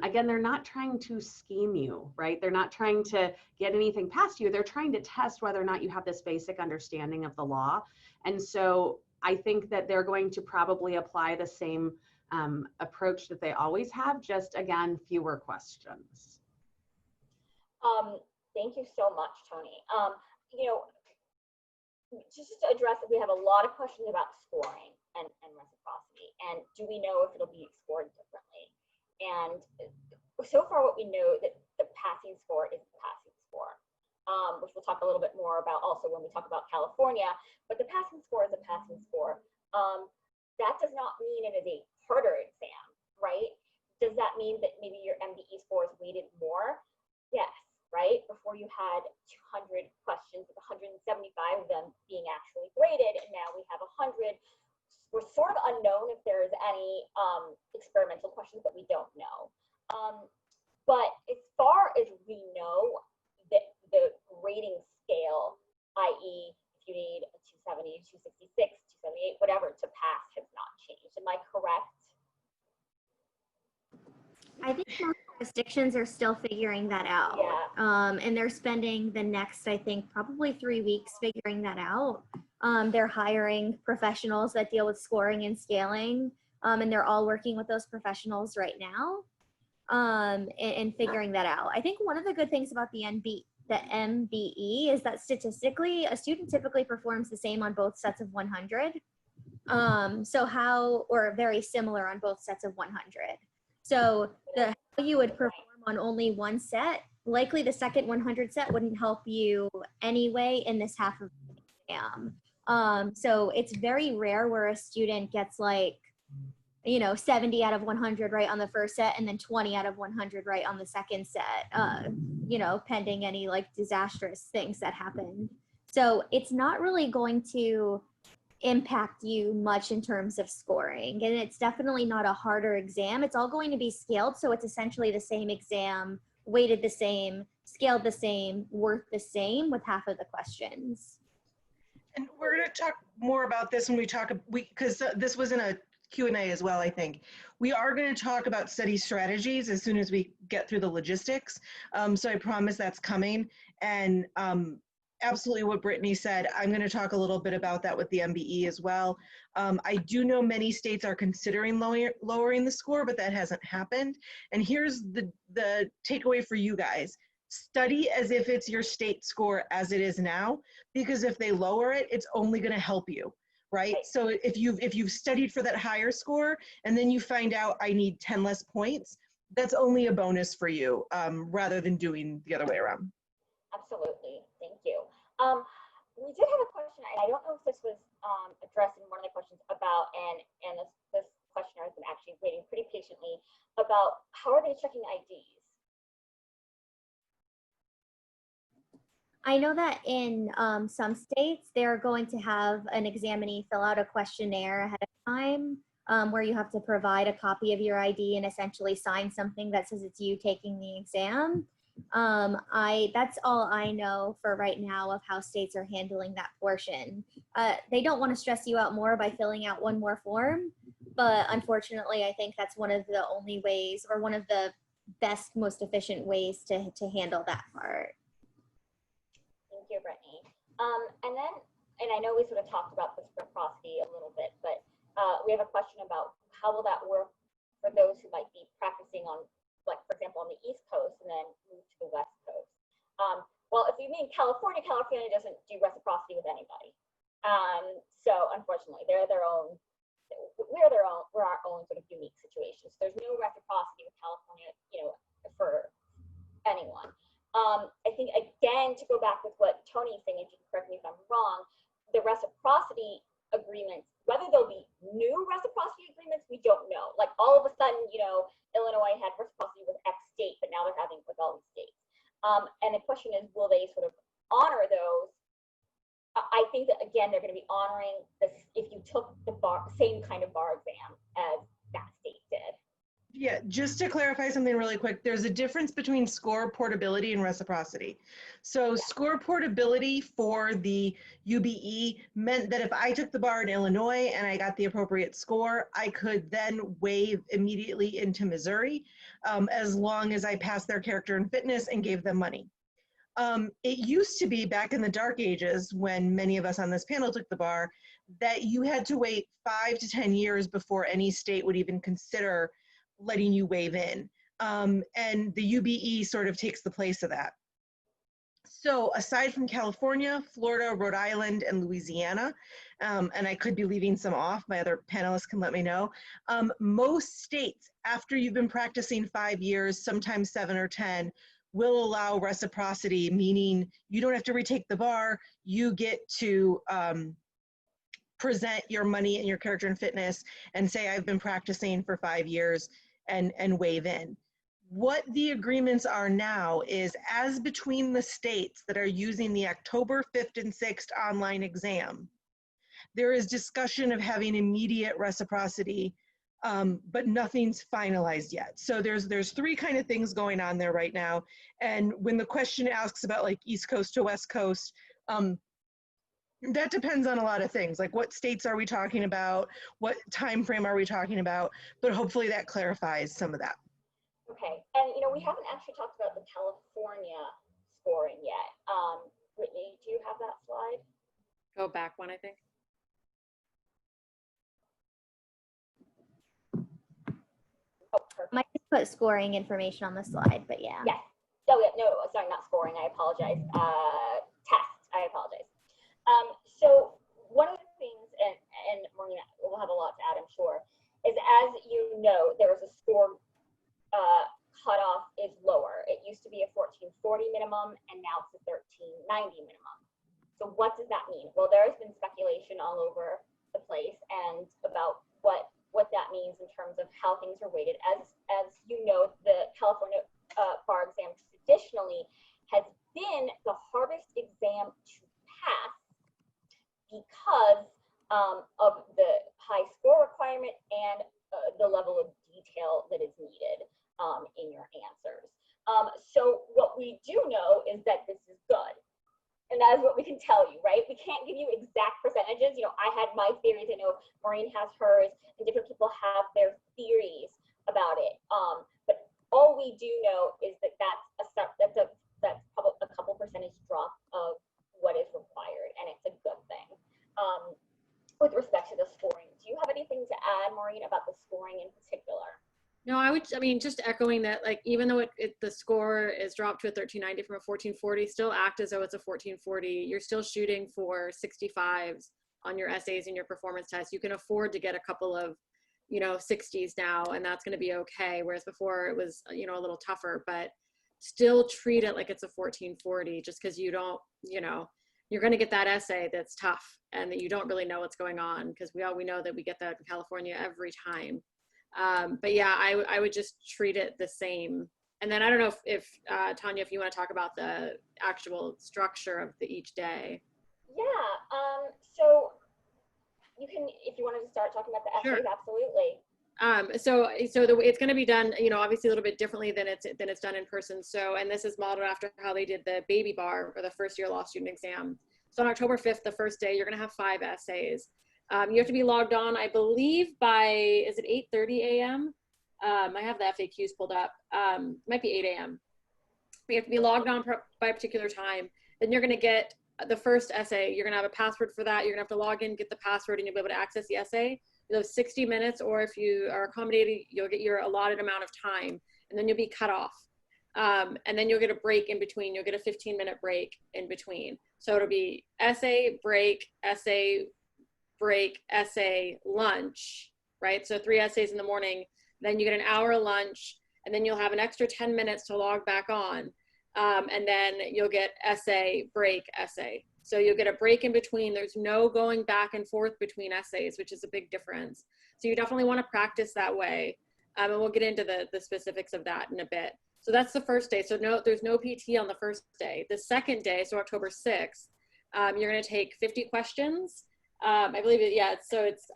Again, they're not trying to scheme you, right? They're not trying to get anything past you. They're trying to test whether or not you have this basic understanding of the law. And so I think that they're going to probably apply the same approach that they always have, just again, fewer questions. Thank you so much, Tony. Just to address it, we have a lot of questions about scoring and reciprocity, and do we know if it'll be scored differently? And so far what we know that the passing score is the passing score, which we'll talk a little bit more about also when we talk about California, but the passing score is a passing score. That does not mean it is a harder exam, right? Does that mean that maybe your MBE score is weighted more? Yes, had 200 questions with 175 of them being actually graded, and now we have 100. We're sort of unknown if there's any experimental questions, but we don't know. But as far as we know, the grading scale, i.e. if you need a 270, 266, 278, whatever to pass, has not changed. Am I correct? I think most jurisdictions are still figuring that out. Yeah. And they're spending the next, I think, probably 3 weeks figuring that out. They're hiring professionals that deal with scoring and scaling, and they're all working with those professionals right now, and figuring that out. I think one of the good things about the MBE is that statistically, a student typically performs the same on both sets of 100. Or very similar on both sets of 100. So how you would perform on only one set, likely the second 100 set wouldn't help you anyway in this half of the exam. So it's very rare where a student gets like, 70 out of 100 right on the first set and then 20 out of 100 right on the second set, pending any like disastrous things that happened. So it's not really going to impact you much in terms of scoring, and it's definitely not a harder exam. It's all going to be scaled, so it's essentially the same exam, weighted the same, scaled the same, worth the same with half of the questions. And we're going to talk more about this when we talk, because this was in a Q&A as well, I think. We are going to talk about study strategies as soon as we get through the logistics. So I promise that's coming. And absolutely what Brittany said, I'm going to talk a little bit about that with the MBE as well. I do know many states are considering lowering the score, but that hasn't happened. And here's the takeaway for you guys. Study as if it's your state score as it is now, because if they lower it, it's only going to help you, right? So if you've studied for that higher score and then you find out I need 10 less points, that's only a bonus for you, rather than doing the other way around. Absolutely. Thank you. We did have a question, and I don't know if this was addressed in one of the questions about, and this questioner has been actually waiting pretty patiently about how are they checking IDs? I know that in some states, they're going to have an examinee fill out a questionnaire ahead of time, where you have to provide a copy of your ID and essentially sign something that says it's you taking the exam. That's all I know for right now of how states are handling that portion. They don't want to stress you out more by filling out one more form, but unfortunately, I think that's one of the only ways, or one of the best, most efficient ways to handle that part. Thank you, Brittany. And I know we sort of talked about this reciprocity a little bit, but we have a question about how will that work for those who might be practicing on, like, for example, on the East Coast and then move to the West Coast. Well, if you mean California doesn't do reciprocity with anybody. So unfortunately, we're our own sort of unique situation. So there's no reciprocity with California, for anyone. I think, again, to go back with what Tony's saying, if you can correct me if I'm wrong, the reciprocity agreements, whether there'll be new reciprocity agreements, we don't know. Like all of a sudden, Illinois had reciprocity with X state, but now they're having it with all these states. And the question is, will they sort of honor those? I think that, again, they're going to be honoring this if you took the same kind of bar exam as that state did. Yeah, just to clarify something really quick, there's a difference between score portability and reciprocity. So score portability for the UBE meant that if I took the bar in Illinois and I got the appropriate score, I could then waive immediately into Missouri, as long as I passed their character and fitness and gave them money. It used to be back in the dark ages, when many of us on this panel took the bar, that you had to wait 5 to 10 years before any state would even consider letting you waive in. And the UBE sort of takes the place of that. So aside from California, Florida, Rhode Island, and Louisiana, and I could be leaving some off, my other panelists can let me know, most states, after you've been practicing 5 years, sometimes 7 or 10, will allow reciprocity, meaning you don't have to retake the bar, you get to present your money and your character and fitness and say, I've been practicing for 5 years, and waive in. what the agreements are now is, as between the states that are using the October 5th and 6th online exam, there is discussion of having immediate reciprocity, but nothing's finalized yet. So there's three kind of things going on there right now. And when the question asks about like East Coast to West Coast, that depends on a lot of things, like what states are we talking about, what time frame are we talking about, but hopefully that clarifies some of that. Okay, and you know, we haven't actually talked about the California scoring yet. Whitney, do you have that slide? Go back one, I think. Oh, perfect. Might just put scoring information on the slide, but yeah. Yes. Oh, yeah, no, sorry, not scoring. I apologize. Test. I apologize. So one of the things, and Marina will have a lot to add, I'm sure, is, as you know, there was a score cutoff is lower. It used to be a 1440 minimum, and now it's a 1390 minimum. So what does that mean? Well, there has been speculation all over the place and about what that means in terms of how things are weighted. As you know, the California bar exam traditionally has been the hardest exam to pass because of the high score requirement and the level of detail that is needed in your answers. So what we do know is that this is good. And that is what we can tell you, right? We can't give you exact percentages. You know, I had my theories. I know Maureen has hers, and different people have their theories about it. But all we do know is that that's probably a couple percentage drop of what is required, and it's a good thing. With respect to the scoring, do you have anything to add, Maureen, about the scoring in particular? No, I mean, just echoing that, like, even though the score is dropped to a 1390 from a 1440, still act as though it's a 1440. You're still shooting for 65s on your essays and your performance tests. You can afford to get a couple of, you know, 60s now, and that's going to be okay. Whereas before it was, you know, a little tougher, but still treat it like it's a 1440, just because you don't, you know, you're going to get that essay that's tough and that you don't really know what's going on, because we know that we get that in California every time. But yeah, I would just treat it the same. And then I don't know if Tanya, if you want to talk about the actual structure of each day. Yeah, so you can, if you wanted to start talking about the essays, Sure. absolutely. So it's going to be done, you know, obviously a little bit differently than it's done in person. So, and this is modeled after how they did the baby bar or the first year law student exam. So on October 5th, the first day, you're going to have 5 essays. You have to be logged on, I believe, by, is it 8:30 a.m.? I have the FAQs pulled up. Might be 8 a.m. You have to be logged on by a particular time. Then you're going to get the first essay. You're going to have a password for that. You're going to have to log in, get the password, and you'll be able to access the essay. You'll have 60 minutes, or if you are accommodated, you'll get your allotted amount of time, and then you'll be cut off. And then you'll get a break in between. You'll get a 15-minute break in between. So it'll be essay, break, essay, lunch, right? So 3 essays in the morning, then you get an hour lunch, and then you'll have an extra 10 minutes to log back on. And then you'll get essay, break, essay. So you'll get a break in between. There's no going back and forth between essays, which is a big difference. So you definitely want to practice that way. And we'll get into the specifics of that in a bit. So that's the first day. So no, there's no PT on the first day. The second day, so October 6th, you're going to take 50 questions. I believe it, yeah, so it's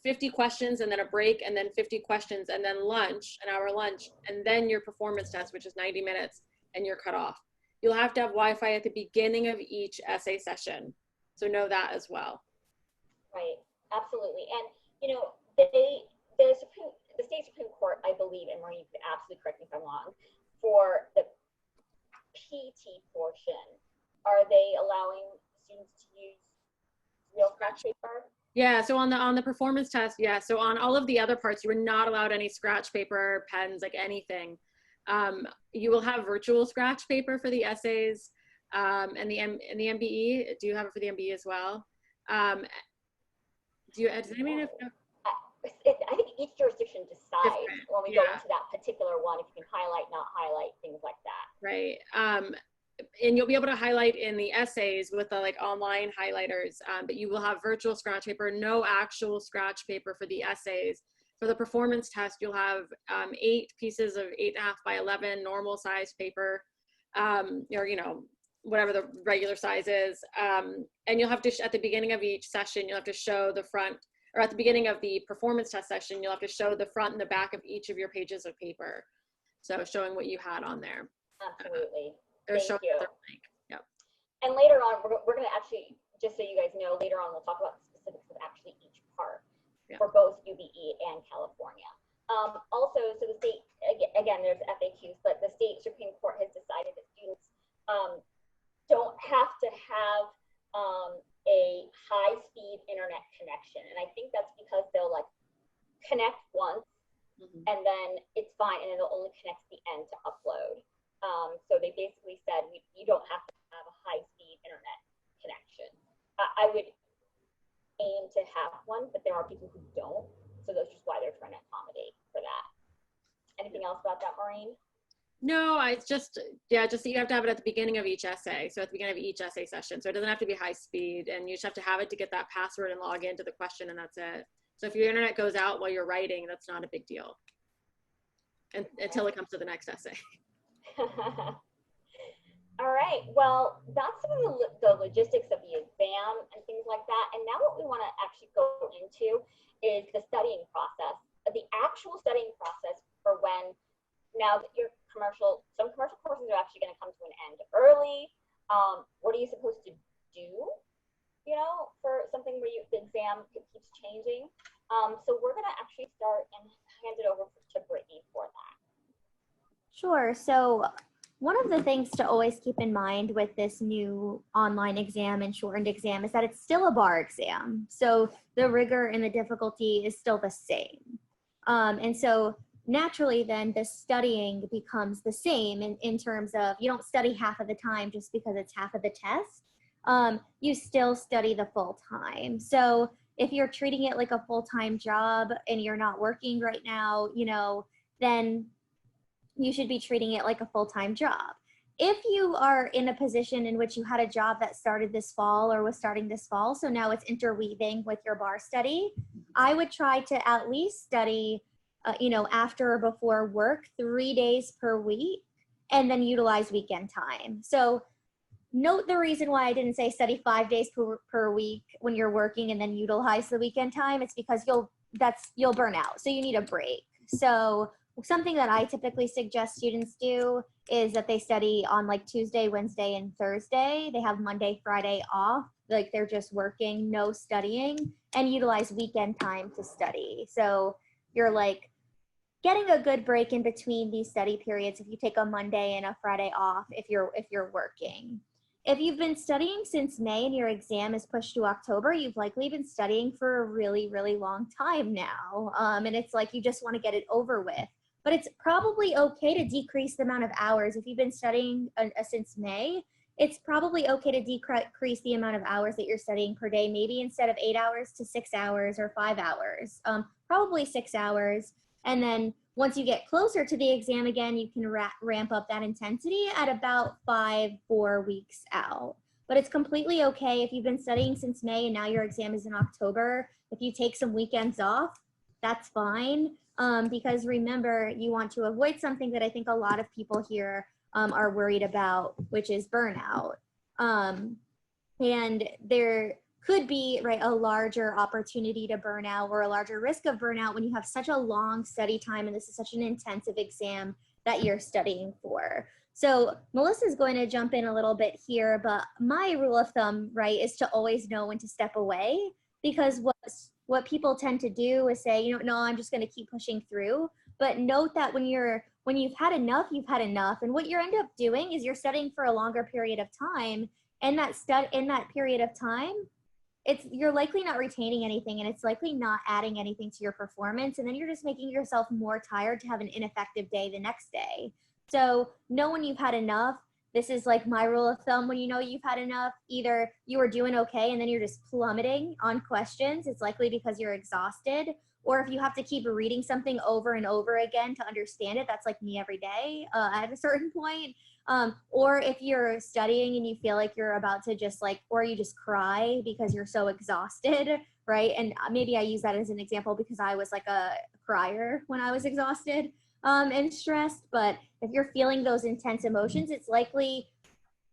50 questions and then a break, and then 50 questions and then lunch, an hour lunch, and then your performance test, which is 90 minutes, and you're cut off. You'll have to have Wi-Fi at the beginning of each essay session. So know that as well. Right, absolutely. And, you know, the state Supreme Court, I believe, and Maureen, you can absolutely correct me if I'm wrong, for the PT portion, are they allowing students to use real scratch paper? Yeah, so on the performance test, yeah. So on all of the other parts, you were not allowed any scratch paper, pens, like anything. You will have virtual scratch paper for the essays and the MBE. Do you have it for the MBE as well? Does anybody know? I think each jurisdiction decides when we go Yeah. into that particular one, if you can highlight, not highlight, things like that. Right. And you'll be able to highlight in the essays with the like online highlighters, but you will have virtual scratch paper, no actual scratch paper for the essays. For the performance test, you'll have 8 pieces of 8.5 by 11 normal size paper, or, you know, whatever the regular size is. And you'll have to, at the beginning of each session, you'll have to show the front, or at the beginning of the performance test session, you'll have to show the front and the back of each of your pages of paper. So showing what you had on there. Absolutely. Or Thank showing you. their blank. Yep. And later on, we're going to actually, just so you guys know, later on we'll talk about the specifics of actually each part for both UBE and California. Also, so the state, again, there's FAQs, but the state Supreme Court has decided that students don't have to have a high-speed internet connection. And I think that's because they'll like connect once and then it's fine, and then they'll only connect to the end to upload. So they basically said you don't have to have a high-speed internet connection. I would aim to have one, but there are people who don't. So that's just why they're trying to accommodate for that. Anything else about that, Maureen? No, I just, yeah, just you have to have it at the beginning of each essay. So at the beginning of each essay session. So it doesn't have to be high speed, and you just have to have it to get that password and log into the question, and that's it. So if your internet goes out while you're writing, that's not a big deal. And until it comes to the next essay. All right, well, that's some of the logistics of the exam and things like that. And now what we want to actually go into is the studying process, the actual studying process for when, now that your some commercial courses are actually going to come to an end early. What are you supposed to do, you know, for something where the exam keeps changing? So we're going to actually start and hand it over to Brittany for that. Sure. So one of the things to always keep in mind with this new online exam and shortened exam is that it's still a bar exam. So the rigor and the difficulty is still the same. And so naturally then the studying becomes the same in terms of you don't study half of the time just because it's half of the test. You still study the full time. So if you're treating it like a full-time job and you're not working right now, you know, then you should be treating it like a full-time job. If you are in a position in which you had a job that started this fall or was starting this fall, so now it's interweaving with your bar study, I would try to at least study, you know, after or before work 3 days per week, and then utilize weekend time. So note the reason why I didn't say study 5 days per week when you're working and then utilize the weekend time. It's because you'll burn out. So you need a break. So something that I typically suggest students do is that they study on like Tuesday, Wednesday, and Thursday. They have Monday, Friday off. Like they're just working, no studying, and utilize weekend time to study. So you're like getting a good break in between these study periods if you take a Monday and a Friday off if you're working. If you've been studying since May and your exam is pushed to October, you've likely been studying for a really, really long time now. And it's like you just want to get it over with. But it's probably okay to decrease the amount of hours. If you've been studying since May, it's probably okay to decrease the amount of hours that you're studying per day, maybe instead of 8 hours to 6 hours or 5 hours, probably 6 hours. And then once you get closer to the exam again, you can ramp up that intensity at about 4 weeks out. But it's completely okay if you've been studying since May and now your exam is in October. If you take some weekends off, that's fine. Because remember, you want to avoid something that I think a lot of people here are worried about, which is burnout. And there could be, right, a larger opportunity to burn out or a larger risk of burnout when you have such a long study time and this is such an intensive exam that you're studying for. So Melissa's going to jump in a little bit here, but my rule of thumb, right, is to always know when to step away, because what people tend to do is say, you know, no, I'm just going to keep pushing through. But note that when you've had enough, you've had enough. And what you end up doing is you're studying for a longer period of time. And in that period of time, you're likely not retaining anything, and it's likely not adding anything to your performance. And then you're just making yourself more tired to have an ineffective day the next day. So know when you've had enough. This is like my rule of thumb. When you know you've had enough, either you are doing okay and then you're just plummeting on questions. It's likely because you're exhausted. Or if you have to keep reading something over and over again to understand it, that's like me every day at a certain point. Or if you're studying and you feel like you're about to just or you just cry because you're so exhausted, right? And maybe I use that as an example because I was like a prior when I was exhausted and stressed. But if you're feeling those intense emotions, it's likely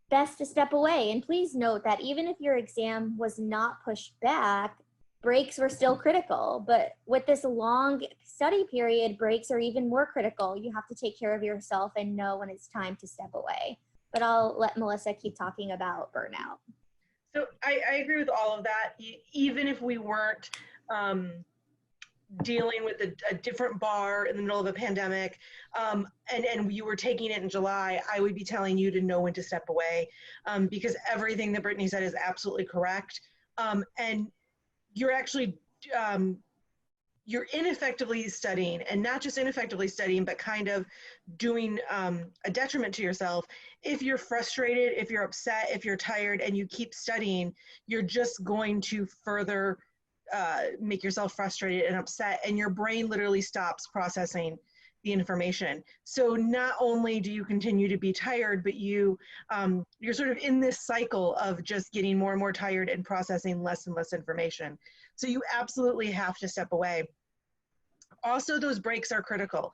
best to step away. And please note that even if your exam was not pushed back, breaks were still critical. But with this long study period, breaks are even more critical. You have to take care of yourself and know when it's time to step away. But I'll let Melissa keep talking about burnout. So I agree with all of that. Even if we weren't dealing with a different bar in the middle of a pandemic, and you were taking it in July, I would be telling you to know when to step away, because everything that Brittany said is absolutely correct. And you're actually, you're ineffectively studying, and not just ineffectively studying, but kind of doing a detriment to yourself. If you're frustrated, if you're upset, if you're tired, and you keep studying, you're just going to further make yourself frustrated and upset, and your brain literally stops processing the information. So not only do you continue to be tired, but you're sort of in this cycle of just getting more and more tired and processing less and less information. So you absolutely have to step away. Also, those breaks are critical.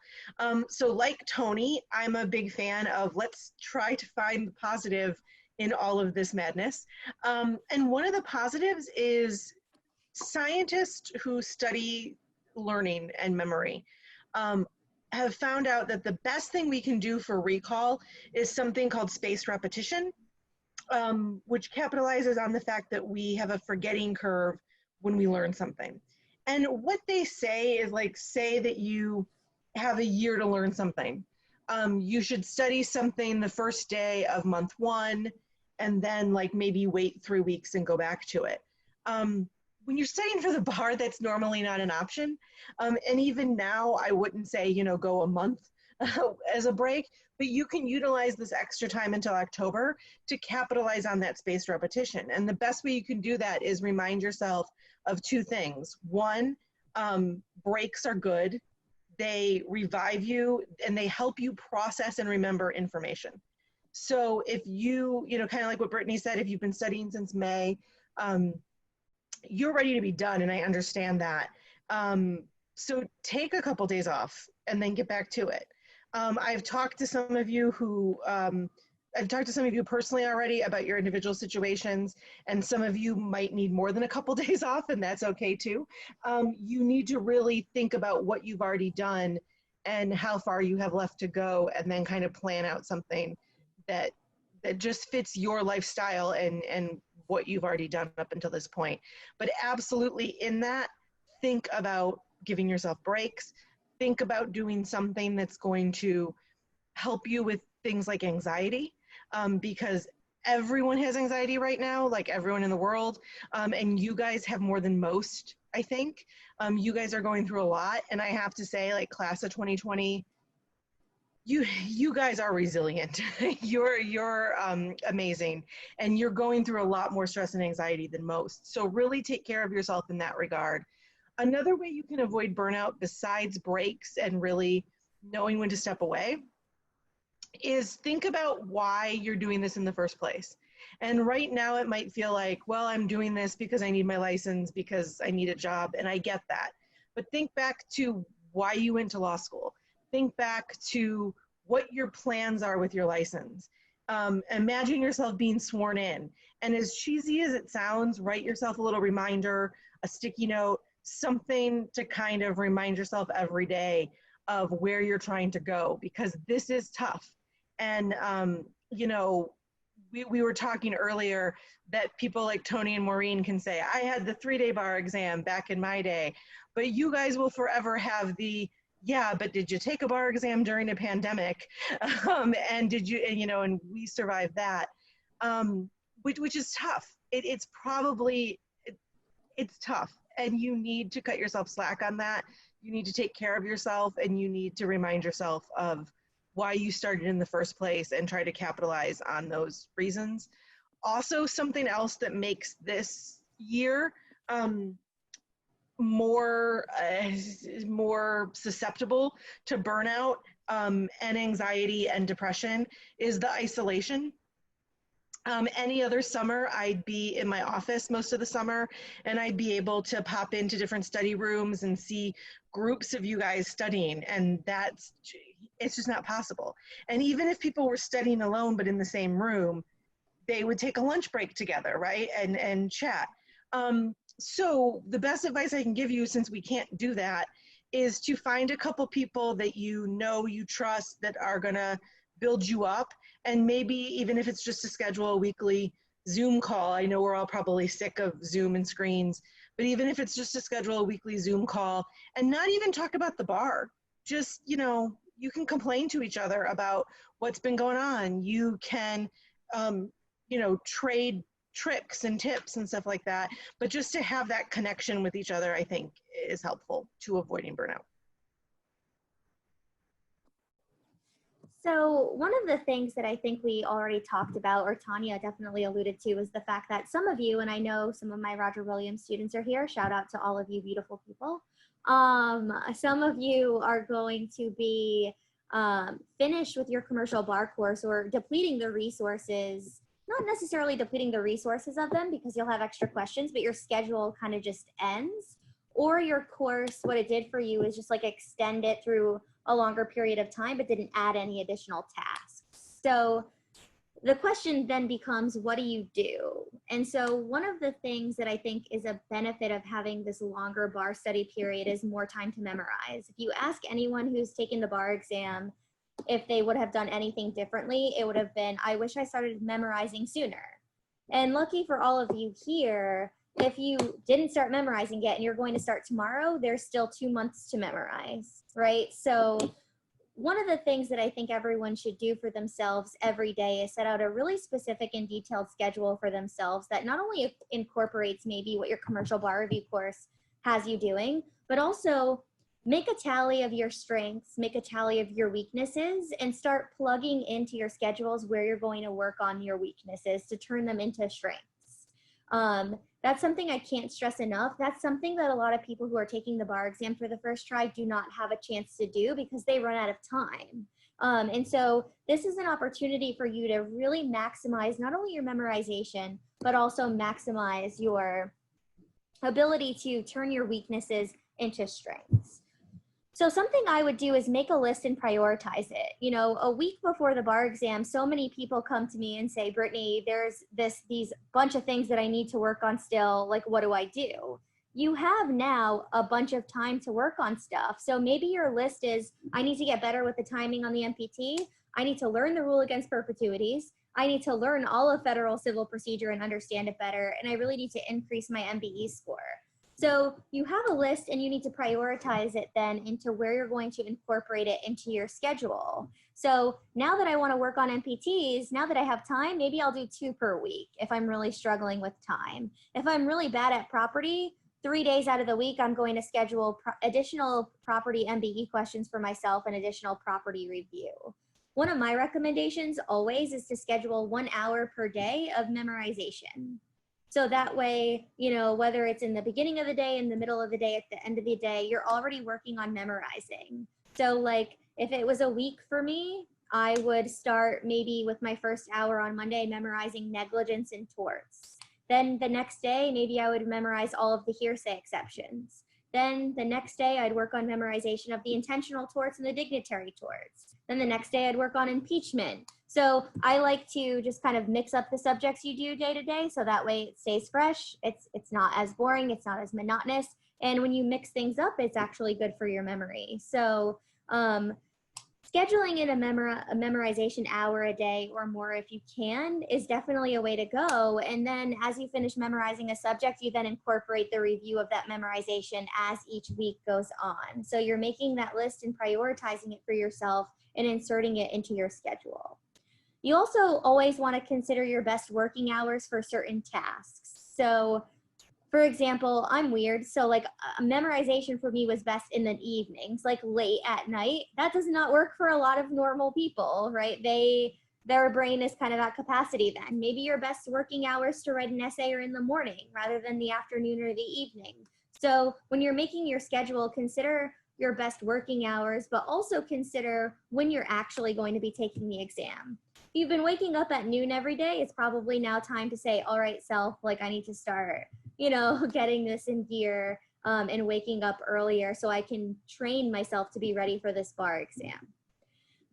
So like Tony, I'm a big fan of let's try to find the positive in all of this madness. And one of the positives is scientists who study learning and memory have found out that the best thing we can do for recall is something called spaced repetition, which capitalizes on the fact that we have a forgetting curve when we learn something. And what they say is, like, say that you have a year to learn something. You should study something the first day of month 1, and then like maybe wait 3 weeks and go back to it. When you're studying for the bar, that's normally not an option. And even now, I wouldn't say, go a month as a break, but you can utilize this extra time until October to capitalize on that spaced repetition. And the best way you can do that is remind yourself of 2 things. One, breaks are good. They revive you and they help you process and remember information. So if you, kind of like what Brittany said, if you've been studying since May, you're ready to be done, and I understand that. So take a couple days off and then get back to it. I've talked to some of you personally already about your individual situations, and some of you might need more than a couple days off, and that's okay too. You need to really think about what you've already done and how far you have left to go, and then kind of plan out something that just fits your lifestyle and what you've already done up until this point. But absolutely in that, think about giving yourself breaks. Think about doing something that's going to help you with things like anxiety, because everyone has anxiety right now, like everyone in the world, and you guys have more than most, I think. You guys are going through a lot, and I have to say, like, class of 2020, you guys are resilient. You're amazing, and you're going through a lot more stress and anxiety than most. So really take care of yourself in that regard. Another way you can avoid burnout, besides breaks and really knowing when to step away, is think about why you're doing this in the first place. And right now it might feel like, well, I'm doing this because I need my license, because I need a job, and I get that. But think back to why you went to law school. Think back to what your plans are with your license. Imagine yourself being sworn in. And as cheesy as it sounds, write yourself a little reminder, a sticky note, something to kind of remind yourself every day of where you're trying to go, because this is tough. And, we were talking earlier that people like Tony and Maureen can say, I had the 3-day bar exam back in my day, but you guys will forever have the, yeah, but did you take a bar exam during a pandemic? And did you, and we survived that, which is tough. It's tough, and you need to cut yourself slack on that. You need to take care of yourself, and you need to remind yourself of why you started in the first place and try to capitalize on those reasons. Also, something else that makes this year more susceptible to burnout and anxiety and depression is the isolation. Any other summer, I'd be in my office most of the summer, and I'd be able to pop into different study rooms and see groups of you guys studying, and it's just not possible. And even if people were studying alone but in the same room, they would take a lunch break together, right, and chat. So the best advice I can give you, since we can't do that, is to find a couple people that you know you trust that are gonna build you up, and maybe even if it's just to schedule a weekly Zoom call. I know we're all probably sick of Zoom and screens, but even if it's just to schedule a weekly Zoom call and not even talk about the bar, just, you know, you can complain to each other about what's been going on. You can, you know, trade tricks and tips and stuff like that. But just to have that connection with each other, I think is helpful to avoiding burnout. So one of the things that I think we already talked about, or Tanya definitely alluded to, is the fact that some of you, and I know some of my Roger Williams students are here, shout out to all of you beautiful people. Some of you are going to be finished with your commercial bar course or depleting the resources, not necessarily depleting the resources of them because you'll have extra questions, but your schedule kind of just ends. Or your course, what it did for you is just like extend it through a longer period of time, but didn't add any additional tasks. So the question then becomes, what do you do? And so one of the things that I think is a benefit of having this longer bar study period is more time to memorize. If you ask anyone who's taken the bar exam if they would have done anything differently, it would have been, I wish I started memorizing sooner. And lucky for all of you here, if you didn't start memorizing yet and you're going to start tomorrow, there's still 2 months to memorize, right? So one of the things that I think everyone should do for themselves every day is set out a really specific and detailed schedule for themselves that not only incorporates maybe what your commercial bar review course has you doing, but also make a tally of your strengths, make a tally of your weaknesses, and start plugging into your schedules where you're going to work on your weaknesses to turn them into strengths. That's something I can't stress enough. That's something that a lot of people who are taking the bar exam for the first try do not have a chance to do because they run out of time. And so this is an opportunity for you to really maximize not only your memorization, but also maximize your ability to turn your weaknesses into strengths. So something I would do is make a list and prioritize it. You know, a week before the bar exam, so many people come to me and say, Brittany, there's these bunch of things that I need to work on still. Like, what do I do? You have now a bunch of time to work on stuff. So maybe your list is, I need to get better with the timing on the MPT. I need to learn the rule against perpetuities. I need to learn all of federal civil procedure and understand it better. And I really need to increase my MBE score. So you have a list and you need to prioritize it then into where you're going to incorporate it into your schedule. So now that I want to work on MPTs, now that I have time, maybe I'll do 2 per week if I'm really struggling with time. If I'm really bad at property, 3 days out of the week, I'm going to schedule additional property MBE questions for myself and additional property review. One of my recommendations always is to schedule 1 hour per day of memorization. So that way, you know, whether it's in the beginning of the day, in the middle of the day, at the end of the day, you're already working on memorizing. So like if it was a week for me, I would start maybe with my first hour on Monday memorizing negligence and torts. Then the next day, maybe I would memorize all of the hearsay exceptions. Then the next day I'd work on memorization of the intentional torts and the dignitary torts. Then the next day I'd work on impeachment. So I like to just kind of mix up the subjects you do day to day so that way it stays fresh. It's not as boring, it's not as monotonous. And when you mix things up, it's actually good for your memory. So scheduling in a memorization hour a day or more if you can is definitely a way to go. And then as you finish memorizing a subject, you then incorporate the review of that memorization as each week goes on. So you're making that list and prioritizing it for yourself and inserting it into your schedule. You also always want to consider your best working hours for certain tasks. So for example, I'm weird, so like memorization for me was best in the evenings, like late at night. That does not work for a lot of normal people, right? Their brain is kind of at capacity then. Maybe your best working hours to write an essay are in the morning rather than the afternoon or the evening. So when you're making your schedule, consider your best working hours, but also consider when you're actually going to be taking the exam. you've been waking up at noon every day, it's probably now time to say, all right, self, like I need to start, you know, getting this in gear and waking up earlier so I can train myself to be ready for this bar exam.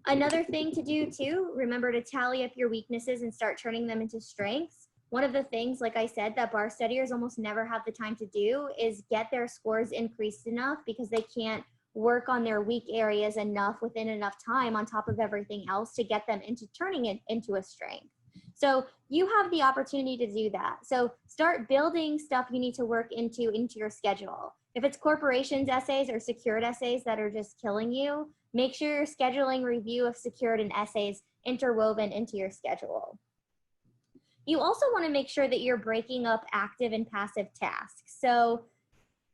Another thing to do too, remember to tally up your weaknesses and start turning them into strengths. One of the things, like I said, that bar studiers almost never have the time to do is get their scores increased enough because they can't work on their weak areas enough within enough time on top of everything else to get them into turning it into a strength. So you have the opportunity to do that. So start building stuff you need to work into your schedule. If it's corporations essays or secured essays that are just killing you, make sure you're scheduling review of secured and essays interwoven into your schedule. You also want to make sure that you're breaking up active and passive tasks. So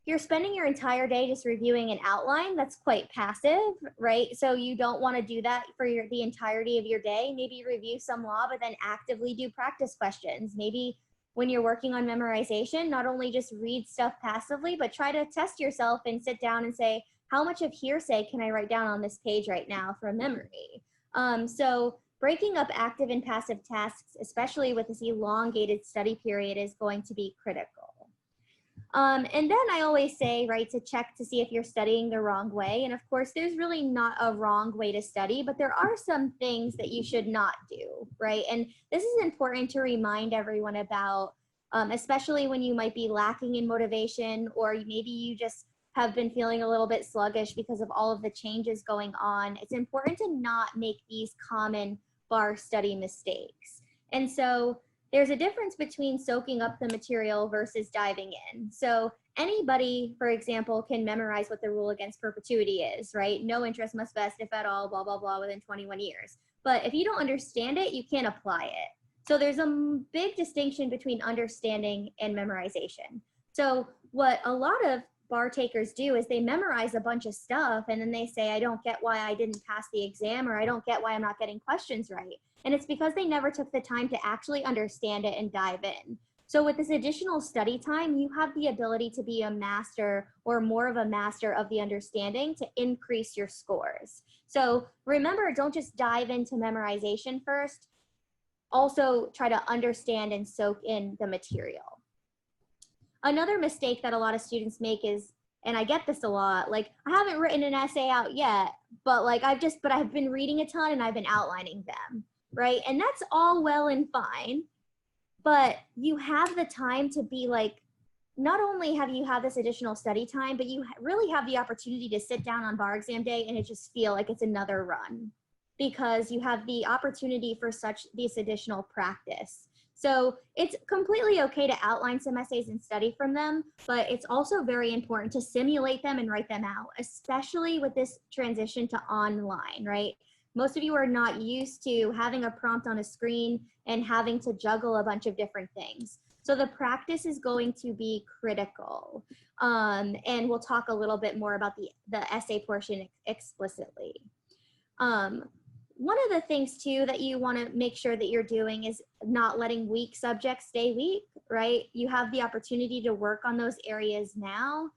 if you're spending your entire day just reviewing an outline, that's quite passive, right? So you don't want to do that for the entirety of your day. Maybe review some law, but then actively do practice questions. Maybe when you're working on memorization, not only just read stuff passively, but try to test yourself and sit down and say, how much of hearsay can I write down on this page right now from memory? So breaking up active and passive tasks, especially with this elongated study period, is going to be critical. And then I always say, right, to check to see if you're studying the wrong way. And of course, there's really not a wrong way to study, but there are some things that you should not do, right? And this is important to remind everyone about, especially when you might be lacking in motivation, or maybe you just have been feeling a little bit sluggish because of all of the changes going on. It's important to not make these common bar study mistakes. And so there's a difference between soaking up the material versus diving in. So anybody, for example, can memorize what the rule against perpetuity is, right? No interest must vest, if at all, blah, blah, blah, within 21 years. But if you don't understand it, you can't apply it. So there's a big distinction between understanding and memorization. So what a lot of bar takers do is they memorize a bunch of stuff and then they say, I don't get why I didn't pass the exam, or I don't get why I'm not getting questions right. And it's because they never took the time to actually understand it and dive in. So with this additional study time, you have the ability to be a master or more of a master of the understanding to increase your scores. So remember, don't just dive into memorization first. Also try to understand and soak in the material. Another mistake that a lot of students make is, and I get this a lot, like, I haven't written an essay out yet, but like I've been reading a ton and I've been outlining them, right? And that's all well and fine, but you have the time to be like, not only have you had this additional study time, but you really have the opportunity to sit down on bar exam day and it just feel like it's another run, because you have the opportunity for this additional practice. So it's completely okay to outline some essays and study from them, but it's also very important to simulate them and write them out, especially with this transition to online, right? Most of you are not used to having a prompt on a screen and having to juggle a bunch of different things. So the practice is going to be critical. And we'll talk a little bit more about the essay portion explicitly. One of the things too that you want to make sure that you're doing is not letting weak subjects stay weak, right? You have the opportunity to work on those areas now.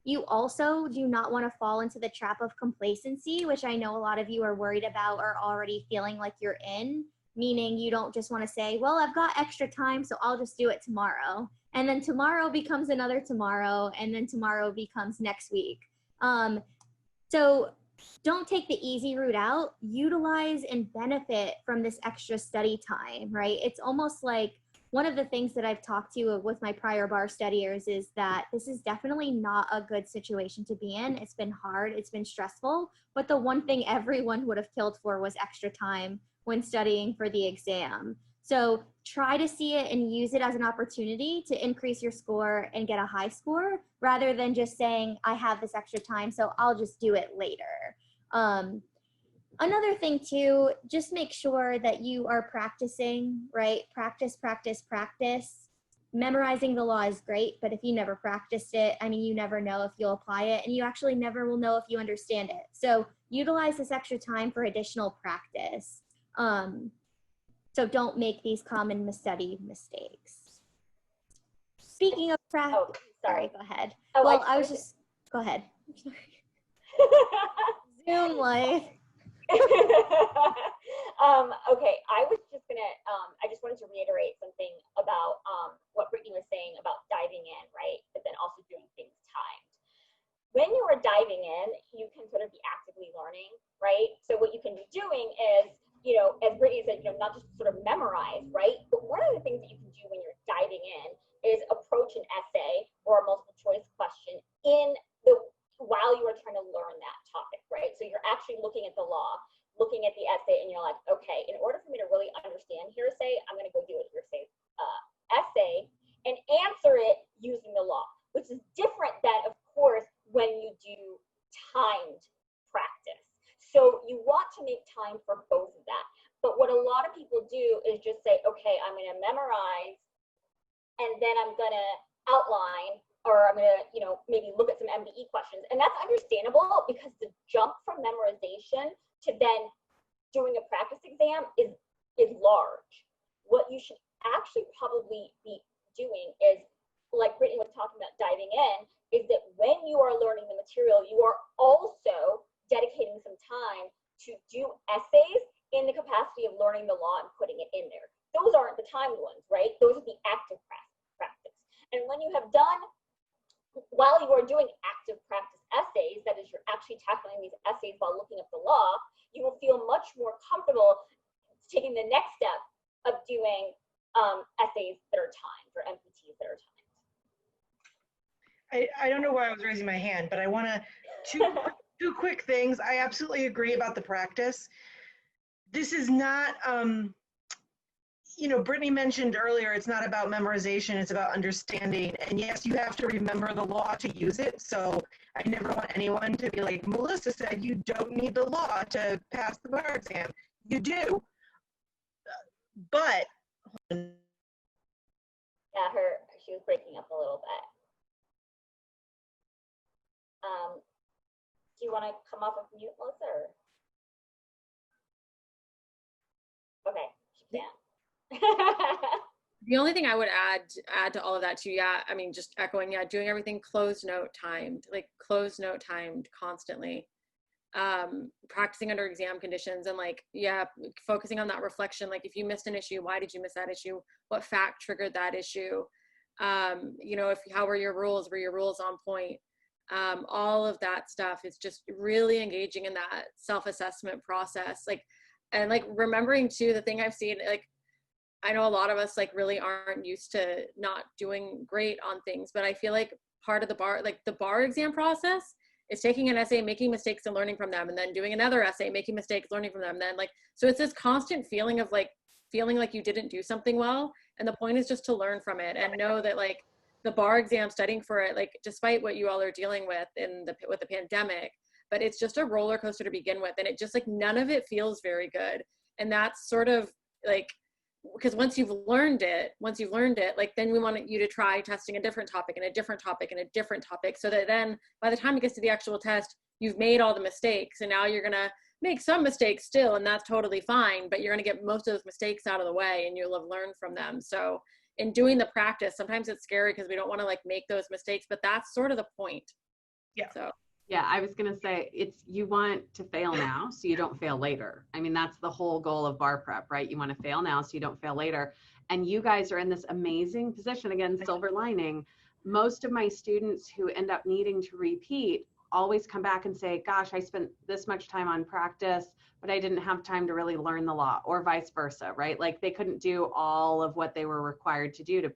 You also do not want to fall into the trap of complacency, which I know a lot of you are worried about or already feeling like you're in, meaning you don't just want to say, well, I've got extra time, so I'll just do it tomorrow. And then tomorrow becomes another tomorrow, and then tomorrow becomes next week. So don't take the easy route out. Utilize and benefit from this extra study time, right? It's almost like one of the things that I've talked to with my prior bar studiers is that this is definitely not a good situation to be in. It's been hard, it's been stressful, but the one thing everyone would have killed for was extra time when studying for the exam. So try to see it and use it as an opportunity to increase your score and get a high score, rather than just saying, I have this extra time, so I'll just do it later. Another thing too, just make sure that you are practicing, right? Practice, practice, practice. Memorizing the law is great, but if you never practiced it, I mean, you never know if you'll apply it, and you actually never will know if you understand it. So utilize this extra time for additional practice. So don't make these common study mistakes. Speaking of practice, Oh, sorry. go ahead. Oh, Well, I was just, go ahead. Zoom life. Okay, I was just gonna, I just wanted to reiterate something about what Brittany was saying about diving in, right? But then also doing things timed. When you are diving in, you can sort of be actively learning, right? So what you can be doing is, you know, as Brittany said, you know, not just sort of memorize, right? But one of the things that you can do when you're diving in is approach an essay or a multiple choice question in the while you are trying to learn that topic, right? So you're actually looking at the law, looking at the essay, and you're like, okay, in order for me to really understand hearsay, I'm going to go do a hearsay essay and answer it using the law, which is different than, of course, when you do timed practice. So you want to make time for both of that. But what a lot of people do is just say, okay, I'm going to memorize, and then I'm going to outline, or I'm going to, you know, maybe look at some MBE questions. And that's understandable because the jump from memorization to then doing a practice exam is large. What you should actually probably be doing is, like Brittany was talking about diving in, is that when you are learning the material, you are also dedicating some time to do essays in the capacity of learning the law and putting it in there. Those aren't the timed ones, right? Those are the active practice. And when you have done, while you are doing active practice essays, that is, you're actually tackling these essays while looking up the law, you will feel much more comfortable taking the next step of doing essays that are timed or MPTs that are timed. I don't know why I was raising my hand, but I want to, two quick things. I absolutely agree about the practice. This is not, you know, Brittany mentioned earlier, it's not about memorization, it's about understanding. And yes, you have to remember the law to use it. So I never want anyone to be like, Melissa said you don't need the law to pass the bar exam. You do. But Yeah, she was breaking up a little bit. Do you want to come off of mute, Melissa? Or? Okay, she can. The only thing I would add to all of that too, yeah, I mean, just echoing, yeah, doing everything closed note timed, like closed note timed constantly, practicing under exam conditions, and like, yeah, focusing on that reflection. Like if you missed an issue, why did you miss that issue? What fact triggered that issue? You know, how were your rules? Were your rules on point? All of that stuff is just really engaging in that self-assessment process. Like, and like remembering too, the thing I've seen, like, I know a lot of us like really aren't used to not doing great on things, but I feel like part of the bar, like the bar exam process is taking an essay, making mistakes and learning from them, and then doing another essay, making mistakes, learning from them. Then like, so it's this constant feeling of like, feeling like you didn't do something well. And the point is just to learn from it and know that like the bar exam, studying for it, like despite what you all are dealing with with the pandemic, but it's just a roller coaster to begin with. And it just like, none of it feels very good. And that's sort of like, because once you've learned it, like then we want you to try testing a different topic and a different topic and a different topic, so that then by the time it gets to the actual test, you've made all the mistakes, and now you're gonna make some mistakes still, and that's totally fine, but you're gonna get most of those mistakes out of the way and you'll have learned from them. So in doing the practice, sometimes it's scary because we don't want to like make those mistakes, but that's sort of the point. Yeah. So yeah, I was going to say, it's, you want to fail now so you don't fail later. I mean, that's the whole goal of bar prep, right? You want to fail now so you don't fail later. And you guys are in this amazing position, again, silver lining. Most of my students who end up needing to repeat always come back and say, gosh, I spent this much time on practice, but I didn't have time to really learn the law, or vice versa, right? Like they couldn't do all of what they were required to do to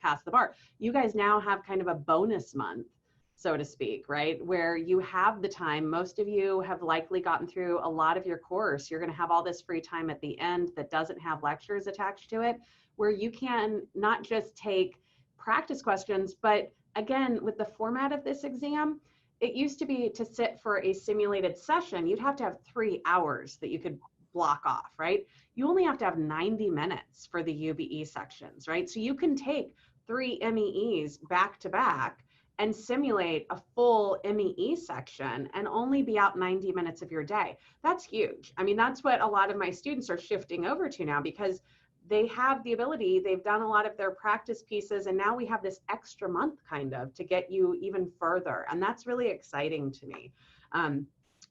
pass the bar. You guys now have kind of a bonus month, so to speak, right? Where you have the time. Most of you have likely gotten through a lot of your course. You're going to have all this free time at the end that doesn't have lectures attached to it, where you can not just take practice questions, but again, with the format of this exam, it used to be to sit for a simulated session, you'd have to have 3 hours that you could block off, right? You only have to have 90 minutes for the UBE sections, right? So you can take 3 MEEs back to back and simulate a full MEE section and only be out 90 minutes of your day. That's huge. I mean, that's what a lot of my students are shifting over to now, because they have the ability, they've done a lot of their practice pieces, and now we have this extra month kind of to get you even further. And that's really exciting to me.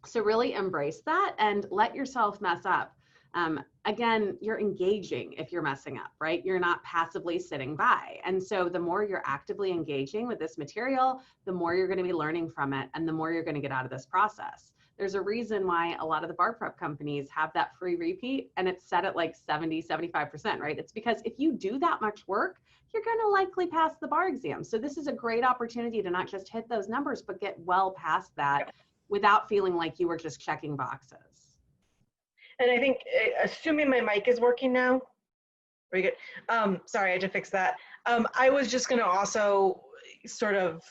So really embrace that and let yourself mess up. Again, you're engaging if you're messing up, right? You're not passively sitting by. And so the more you're actively engaging with this material, the more you're going to be learning from it and the more you're going to get out of this process. There's a reason why a lot of the bar prep companies have that free repeat and it's set at like 70, 75%, right? It's because if you do that much work, you're going to likely pass the bar exam. So this is a great opportunity to not just hit those numbers, but get well past that without feeling like you were just checking boxes. And I think, assuming my mic is working now, very good. Sorry, I had to fix that. I was just going to also sort of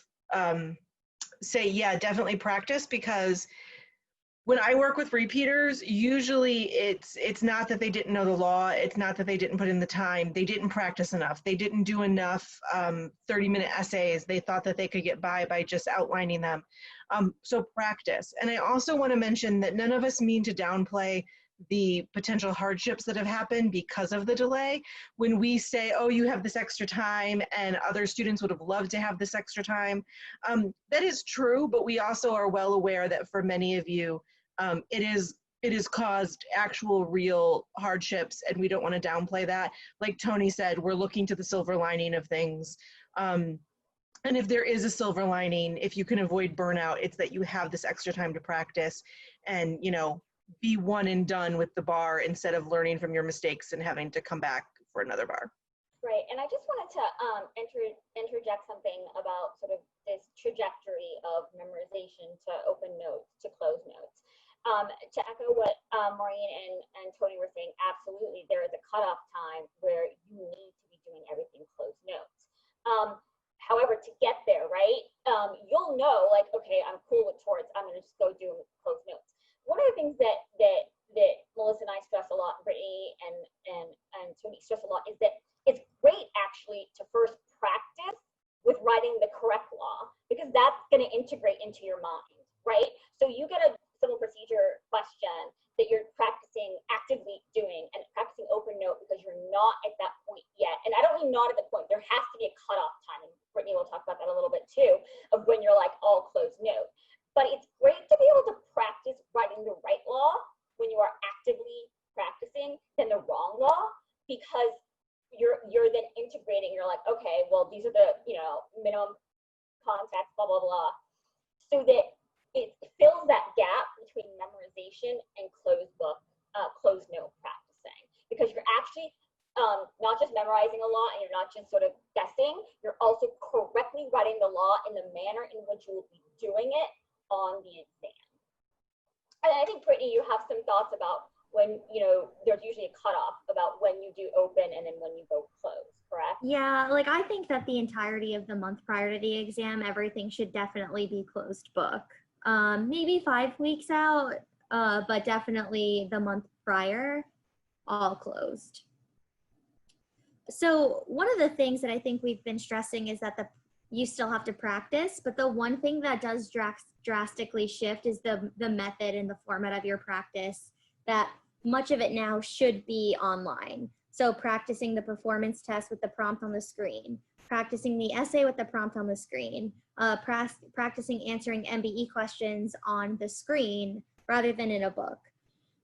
say, yeah, definitely practice, because when I work with repeaters, usually it's not that they didn't know the law. It's not that they didn't put in the time. They didn't practice enough. They didn't do enough 30-minute essays. They thought that they could get by just outlining them. So practice. And I also want to mention that none of us mean to downplay the potential hardships that have happened because of the delay. When we say, oh, you have this extra time and other students would have loved to have this extra time, that is true, but we also are well aware that for many of you, it has caused actual real hardships, and we don't want to downplay that. Like Tony said, we're looking to the silver lining of things. And if there is a silver lining, if you can avoid burnout, it's that you have this extra time to practice and, you know, be one and done with the bar instead of learning from your mistakes and having to come back for another bar. Right, and I just wanted to interject something about sort of this trajectory of memorization to open notes to close notes. To echo what Maureen and Tony were saying, absolutely, there is a cutoff time where you need to be doing everything closed notes. However, to get there, right, you'll know, like, okay, I'm cool with torts, I'm going to just go do closed notes. One of the things that Melissa and I stress a lot, Brittany and Tony stress a lot, is that it's great actually to first practice with writing the correct law, because that's going to integrate into your mind, right? So you get a civil procedure question that you're practicing actively doing and practicing open note because you're not at that point yet. And I don't mean not at the point, there has to be a cutoff time, and Brittany will talk about that a little bit too, of when you're like all closed note. But it's great to be able to practice writing the right law when you are actively practicing than the wrong law, because you're then integrating. You're like, okay, well, these are the, you know, minimum contacts, blah blah blah, so that it fills that gap between memorization and closed note practicing, because you're actually not just memorizing a law and you're not just sort of guessing. You're also correctly writing the law in the manner in which you will be doing it on the exam. And I think, Brittany, you have some thoughts about when, you know, there's usually a cutoff about when you do open and then when you go close, correct? Yeah, like I think that the entirety of the month prior to the exam, everything should definitely be closed book. Maybe 5 weeks out, but definitely the month prior, all closed. So one of the things that I think we've been stressing is that you still have to practice, but the one thing that does drastically shift is the method and the format of your practice, that much of it now should be online. So practicing the performance test with the prompt on the screen, practicing the essay with the prompt on the screen, practicing answering MBE questions on the screen rather than in a book.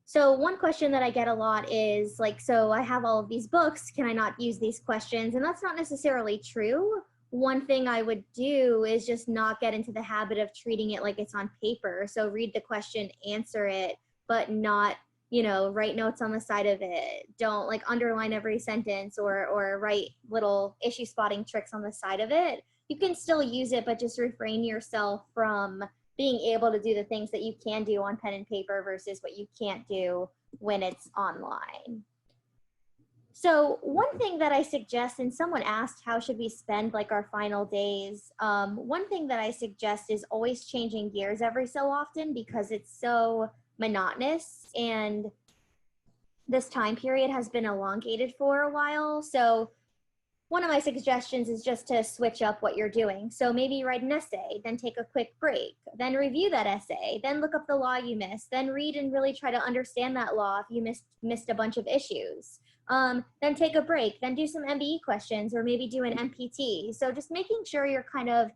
So one question that I get a lot is like, so I have all of these books, can I not use these questions? And that's not necessarily true. One thing I would do is just not get into the habit of treating it like it's on paper. So read the question, answer it, but not, you know, write notes on the side of it. Don't like underline every sentence or write little issue spotting tricks on the side of it. You can still use it, but just refrain yourself from being able to do the things that you can do on pen and paper versus what you can't do when it's online. So one thing that I suggest, and someone asked how should we spend like our final days, one thing that I suggest is always changing gears every so often, because it's so monotonous and this time period has been elongated for a while. So one of my suggestions is just to switch up what you're doing. So maybe write an essay, then take a quick break, then review that essay, then look up the law you missed, then read and really try to understand that law if you missed a bunch of issues. Then take a break, then do some MBE questions, or maybe do an MPT. So just making sure you're kind of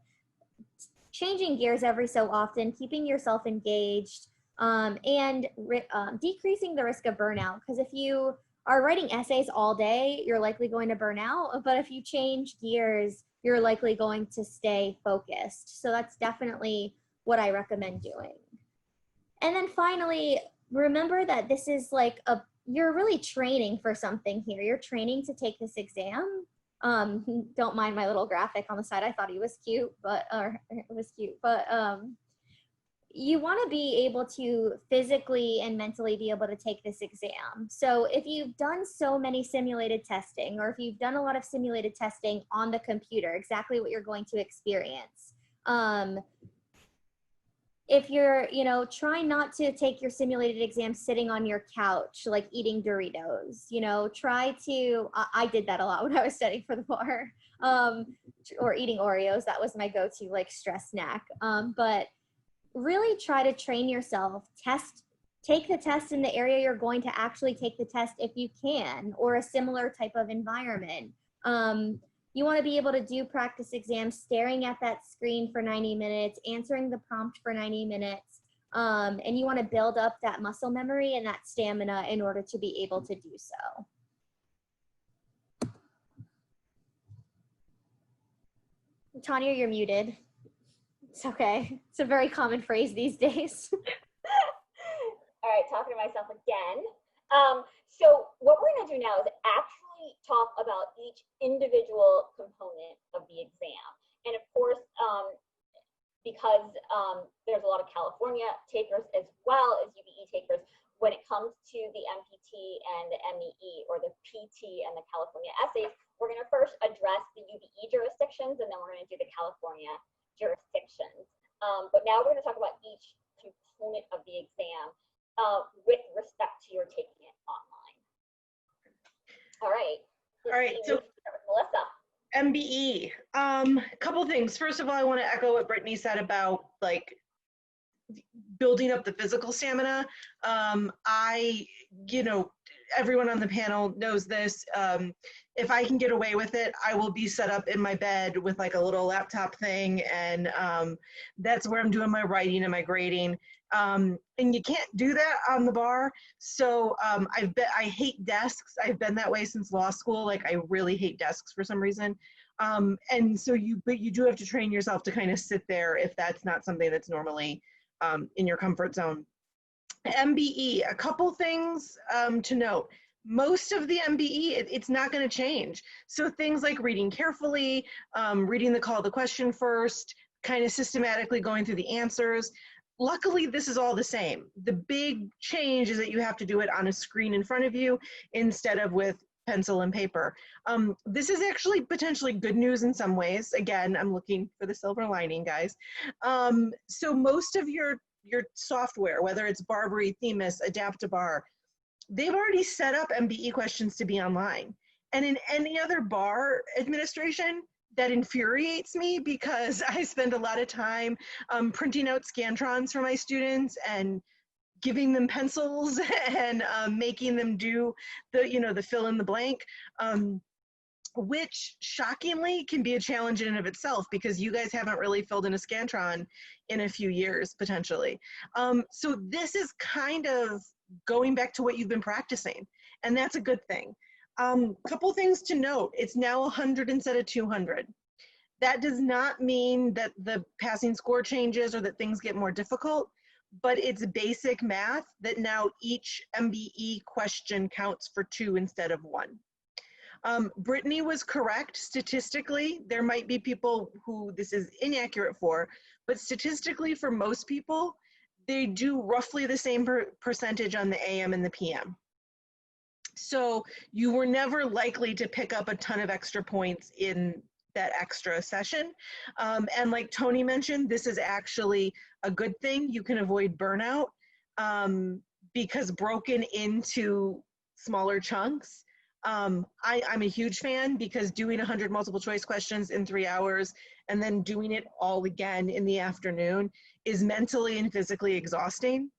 changing gears every so often, keeping yourself engaged, decreasing the risk of burnout. Because if you are writing essays all day, you're likely going to burn out. But if you change gears, you're likely going to stay focused. So that's definitely what I recommend doing. And then finally, remember that this is like you're really training for something here. You're training to take this exam. Don't mind my little graphic on the side. I thought he was cute, but you want to be able to physically and mentally be able to take this exam. So if you've done so many simulated testing, or if you've done a lot of simulated testing on the computer, exactly what you're going to experience. If you're, try not to take your simulated exam sitting on your couch, like eating Doritos, try to, I did that a lot when I was studying for the bar, or eating Oreos. That was my go-to like stress snack. But really try to train yourself, take the test in the area you're going to actually take the test if you can, or a similar type of environment. You want to be able to do practice exams staring at that screen for 90 minutes, answering the prompt for 90 minutes, and you want to build up that muscle memory and that stamina in order to be able to do so. Tanya, you're muted. It's okay. It's a very common phrase these days. All right, talking to myself again. So what we're going to do now is actually talk about each individual component of the exam. And of course, because there's a lot of California takers as well as UBE takers, when it comes to the MPT and the MEE, or the PT and the California essays, we're going to first address the UBE jurisdictions, and then we're going to do the California jurisdictions. But now we're going to talk about each component of the exam with respect to your taking it online. All right. So Melissa. MBE. A couple things. First of all, I want to echo what Brittany said about like building up the physical stamina. Everyone on the panel knows this. If I can get away with it, I will be set up in my bed with like a little laptop thing, and that's where I'm doing my writing and my grading. And you can't do that on the bar. So I hate desks. I've been that way since law school. Like I really hate desks for some reason. And so you do have to train yourself to kind of sit there if that's not something that's normally in your comfort zone. MBE, a couple things to note. Most of the MBE, it's not going to change. So things like reading carefully, reading the call to question first, kind of systematically going through the answers. Luckily, this is all the same. The big change is that you have to do it on a screen in front of you instead of with pencil and paper. This is actually potentially good news in some ways. Again, I'm looking for the silver lining, guys. So most of your software, whether it's Barbary, Themis, Adaptabar, they've already set up MBE questions to be online. And in any other bar administration, that infuriates me because I spend a lot of time printing out Scantrons for my students and giving them pencils and making them do the fill in the blank, which shockingly can be a challenge in and of itself because you guys haven't really filled in a Scantron in a few years potentially. So this is kind of going back to what you've been practicing, and that's a good thing. Couple things to note, it's now 100 instead of 200. That does not mean that the passing score changes or that things get more difficult, but it's basic math that now each MBE question counts for 2 instead of 1. Brittany was correct. Statistically, there might be people who this is inaccurate for, but statistically for most people, they do roughly the same percentage on the AM and the PM. So you were never likely to pick up a ton of extra points in that extra session. And like Tony mentioned, this is actually a good thing. You can avoid burnout because broken into smaller chunks. I'm a huge fan because doing 100 multiple choice questions in 3 hours and then doing it all again in the afternoon is mentally and physically exhausting.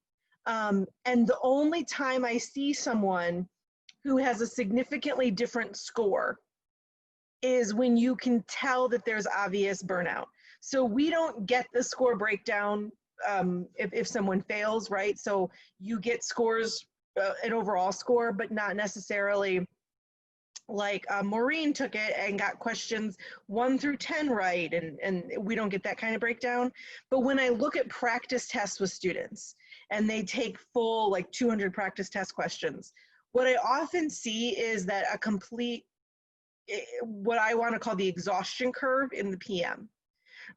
And the only time I see someone who has a significantly different score is when you can tell that there's obvious burnout. So we don't get the score breakdown if someone fails, right? So you get scores, an overall score, but not necessarily like Maureen took it and got questions 1 through 10 right, and we don't get that kind of breakdown. But when I look at practice tests with students and they take full like 200 practice test questions, what I often see is that a complete, what I want to call the exhaustion curve in the PM,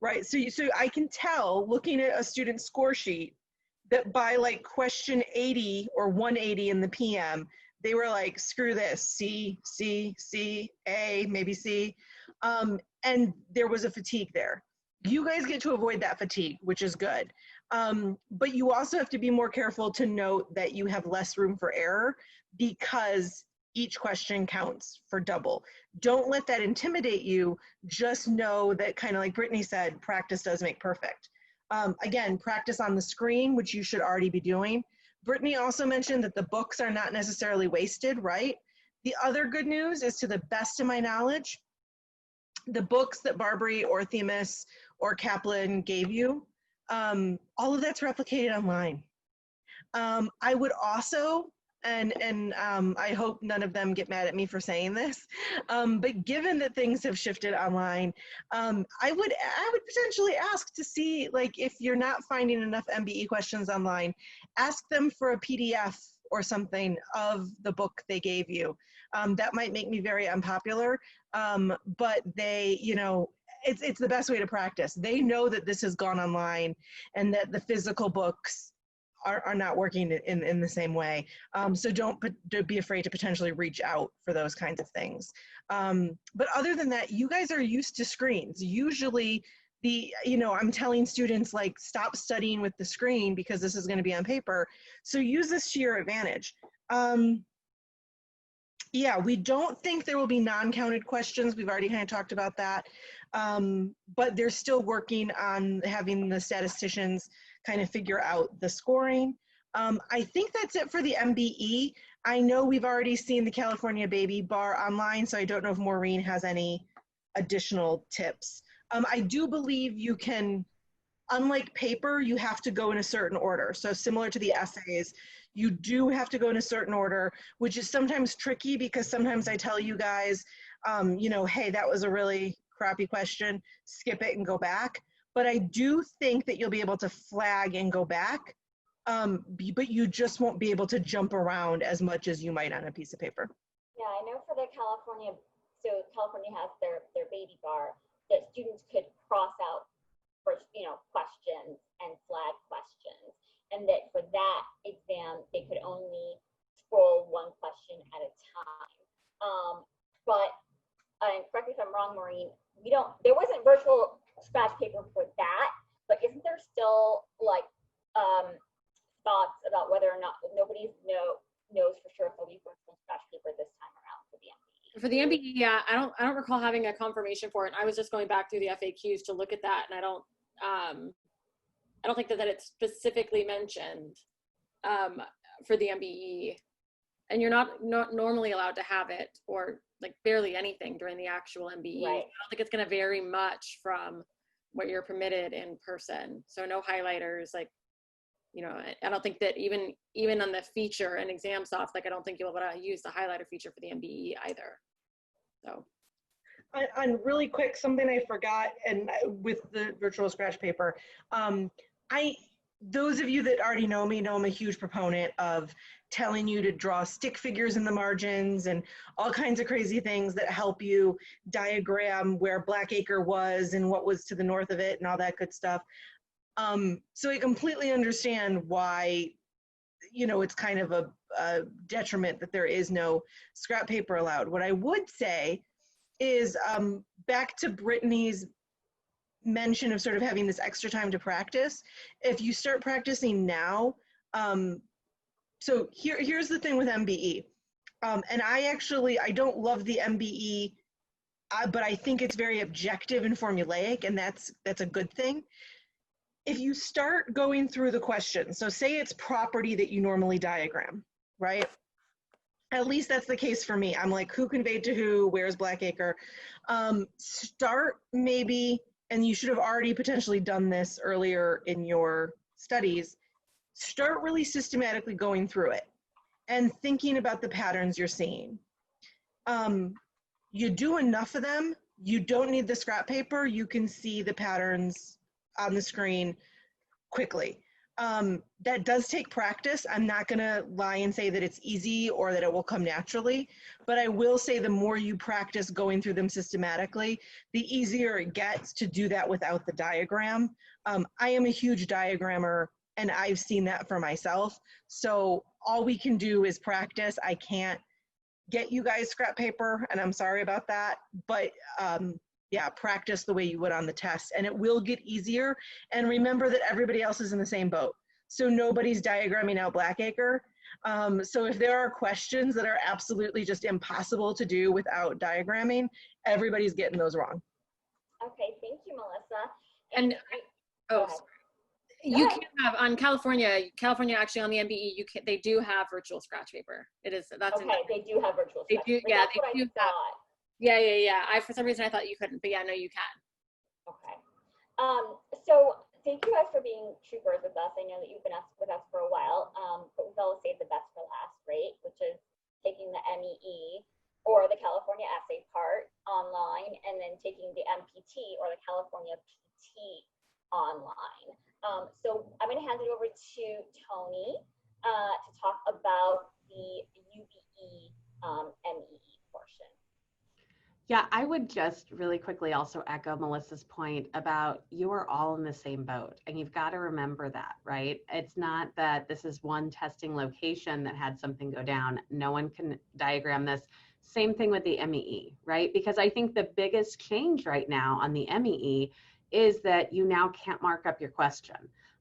right? So I can tell looking at a student's score sheet that by like question 80 or 180 in the PM, they were like, screw this, C, C, C, A, maybe C. And there was a fatigue there. You guys get to avoid that fatigue, which is good. But you also have to be more careful to note that you have less room for error because each question counts for double. Don't let that intimidate you. Just know that, kind of like Brittany said, practice does make perfect. Again, practice on the screen, which you should already be doing. Brittany also mentioned that the books are not necessarily wasted, right? The other good news is, to the best of my knowledge, the books that Barbary or Themis or Kaplan gave you, all of that's replicated online. I would also, and I hope none of them get mad at me for saying this, but given that things have shifted online, I would potentially ask to see, like, if you're not finding enough MBE questions online, ask them for a PDF or something of the book they gave you. That might make me very unpopular, but they, you know, it's the best way to practice. They know that this has gone online and that the physical books are not working in the same way. So don't be afraid to potentially reach out for those kinds of things. But other than that, you guys are used to screens. Usually I'm telling students, like, stop studying with the screen because this is going to be on paper. So use this to your advantage. Yeah, we don't think there will be non-counted questions. We've already kind of talked about that. But they're still working on having the statisticians kind of figure out the scoring. I think that's it for the MBE. I know we've already seen the California Baby Bar online, so I don't know if Maureen has any additional tips. I do believe you can, unlike paper, you have to go in a certain order. So similar to the essays, you do have to go in a certain order, which is sometimes tricky because sometimes I tell you guys, hey, that was a really crappy question, skip it and go back. But I do think that you'll be able to flag and go back, but you just won't be able to jump around as much as you might on a piece of paper. Yeah, I know for the California, so California has their baby bar, that students could cross out for, questions and flag questions. And that for that exam, they could only scroll one question at a time. But correct me if I'm wrong, Maureen, there wasn't virtual scratch paper for that, but isn't there still like thoughts about whether or not nobody knows for sure if there'll be virtual scratch paper this time around for the MBE? For the MBE, yeah, I don't recall having a confirmation for it. I was just going back through the FAQs to look at that, and I don't think that it's specifically mentioned for the MBE, and you're not normally allowed to have it, or like barely anything during the actual MBE. Right. I don't think it's going to vary much from what you're permitted in person. So no highlighters, like, I don't think that even on the feature and ExamSoft, like, I don't think you'll be able to use the highlighter feature for the MBE either. So. On really quick, something I forgot, and with the virtual scratch paper, those of you that already know me know I'm a huge proponent of telling you to draw stick figures in the margins and all kinds of crazy things that help you diagram where Blackacre was and what was to the north of it and all that good stuff. So I completely understand why, it's kind of a detriment that there is no scrap paper allowed. What I would say is, back to Brittany's mention of sort of having this extra time to practice, if you start practicing now, so here's the thing with MBE, and I don't love the MBE, but I think it's very objective and formulaic, and that's a good thing. If you start going through the questions, so say it's property that you normally diagram, right? At least that's the case for me. I'm like, who conveyed to who? Where's Blackacre? Start maybe, and you should have already potentially done this earlier in your studies, start really systematically going through it and thinking about the patterns you're seeing. You do enough of them, you don't need the scrap paper, you can see the patterns on the screen quickly. That does take practice. I'm not gonna lie and say that it's easy or that it will come naturally, but I will say the more you practice going through them systematically, the easier it gets to do that without the diagram. I am a huge diagrammer and I've seen that for myself. So all we can do is practice. I can't get you guys scrap paper and I'm sorry about that, but yeah, practice the way you would on the test and it will get easier. And remember that everybody else is in the same boat. So nobody's diagramming out Blackacre. So if there are questions that are absolutely just impossible to do without diagramming, everybody's getting those wrong. Okay, thank you, Melissa. And Go oh, ahead. you can have on California actually on the MBE, they do have virtual scratch paper. That's Okay, they do have virtual They scratch. do, Like, yeah, that's they what do I thought. Yeah. For some reason I thought you couldn't, but yeah, no, you can. Okay. So thank you guys for being troopers with us. I know that you've been with us for a while, but we've always saved the best for last, right? Which is taking the MEE or the California essay part online and then taking the MPT or the California PT online. So I'm going to hand it over to Tony to talk about the UBE MEE portion. Yeah, I would just really quickly also echo Melissa's point about you are all in the same boat and you've got to remember that, right? It's not that this is one testing location that had something go down. No one can diagram this. Same thing with the MEE, right? Because I think the biggest change right now on the MEE is that you now can't mark up your question.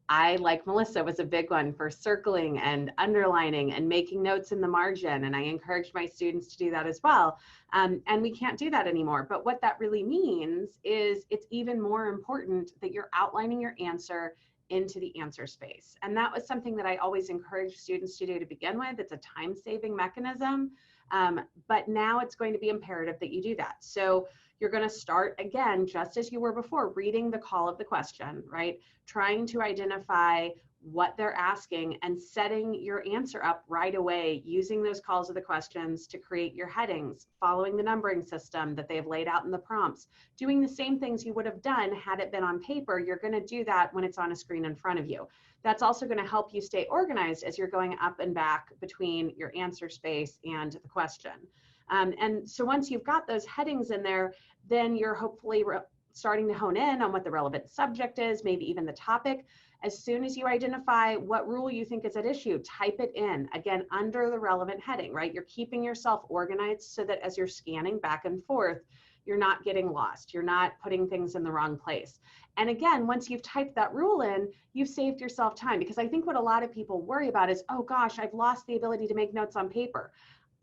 I, like Melissa, was a big one for circling and underlining and making notes in the margin. And I encouraged my students to do that as well. And we can't do that anymore. But what that really means is it's even more important that you're outlining your answer into the answer space. And that was something that I always encourage students to do to begin with. It's a time-saving mechanism. But now it's going to be imperative that you do that. So you're going to start again, just as you were before, reading the call of the question, right? Trying to identify what they're asking and setting your answer up right away, using those calls of the questions to create your headings, following the numbering system that they've laid out in the prompts, doing the same things you would have done had it been on paper. You're going to do that when it's on a screen in front of you. That's also going to help you stay organized as you're going up and back between your answer space and the question. And so once you've got those headings in there, then you're hopefully starting to hone in on what the relevant subject is, maybe even the topic. As soon as you identify what rule you think is at issue, type it in, again, under the relevant heading, right? You're keeping yourself organized so that as you're scanning back and forth, you're not getting lost. You're not putting things in the wrong place. And again, once you've typed that rule in, you've saved yourself time, because I think what a lot of people worry about is, oh gosh, I've lost the ability to make notes on paper.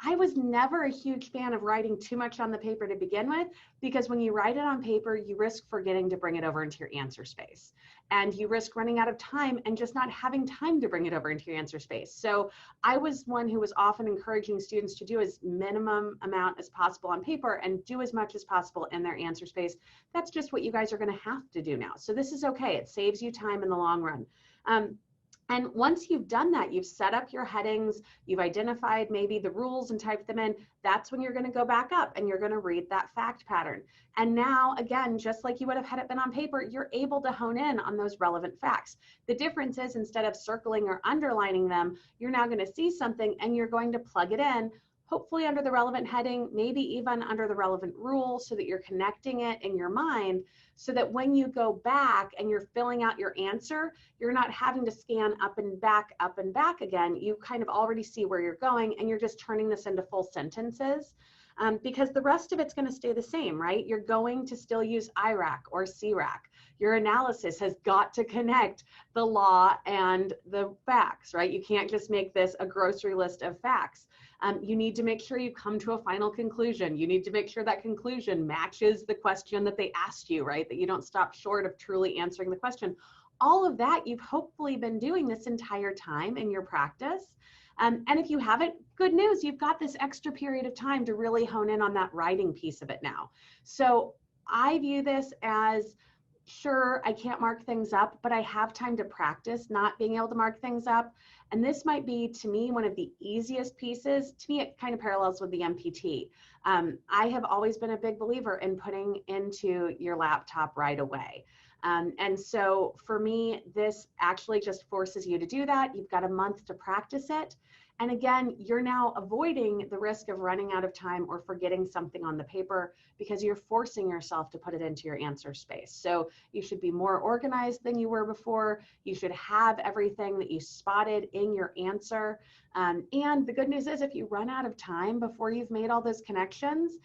I was never a huge fan of writing too much on the paper to begin with, because when you write it on paper, you risk forgetting to bring it over into your answer space. And you risk running out of time and just not having time to bring it over into your answer space. So I was one who was often encouraging students to do as minimum amount as possible on paper and do as much as possible in their answer space. That's just what you guys are going to have to do now. So this is okay. It saves you time in the long run. And once you've done that, you've set up your headings, you've identified maybe the rules and typed them in, that's when you're going to go back up and you're going to read that fact pattern. And now, again, just like you would have had it been on paper, you're able to hone in on those relevant facts. The difference is, instead of circling or underlining them, you're now going to see something and you're going to plug it in, hopefully under the relevant heading, maybe even under the relevant rule, so that you're connecting it in your mind, so that when you go back and you're filling out your answer, you're not having to scan up and back again. You kind of already see where you're going and you're just turning this into full sentences, because the rest of it's going to stay the same, right? You're going to still use IRAC or CRAC. Your analysis has got to connect the law and the facts, right? You can't just make this a grocery list of facts. You need to make sure you come to a final conclusion. You need to make sure that conclusion matches the question that they asked you, right? That you don't stop short of truly answering the question. All of that you've hopefully been doing this entire time in your practice. And if you haven't, good news, you've got this extra period of time to really hone in on that writing piece of it now. So I view this as sure, I can't mark things up, but I have time to practice not being able to mark things up. And this might be, to me, one of the easiest pieces. To me, it kind of parallels with the MPT. I have always been a big believer in putting into your laptop right away. And so for me, this actually just forces you to do that. You've got a month to practice it. And again, you're now avoiding the risk of running out of time or forgetting something on the paper because you're forcing yourself to put it into your answer space. So you should be more organized than you were before. You should have everything that you spotted in your answer. And the good news is if you run out of time before you've made all those connections,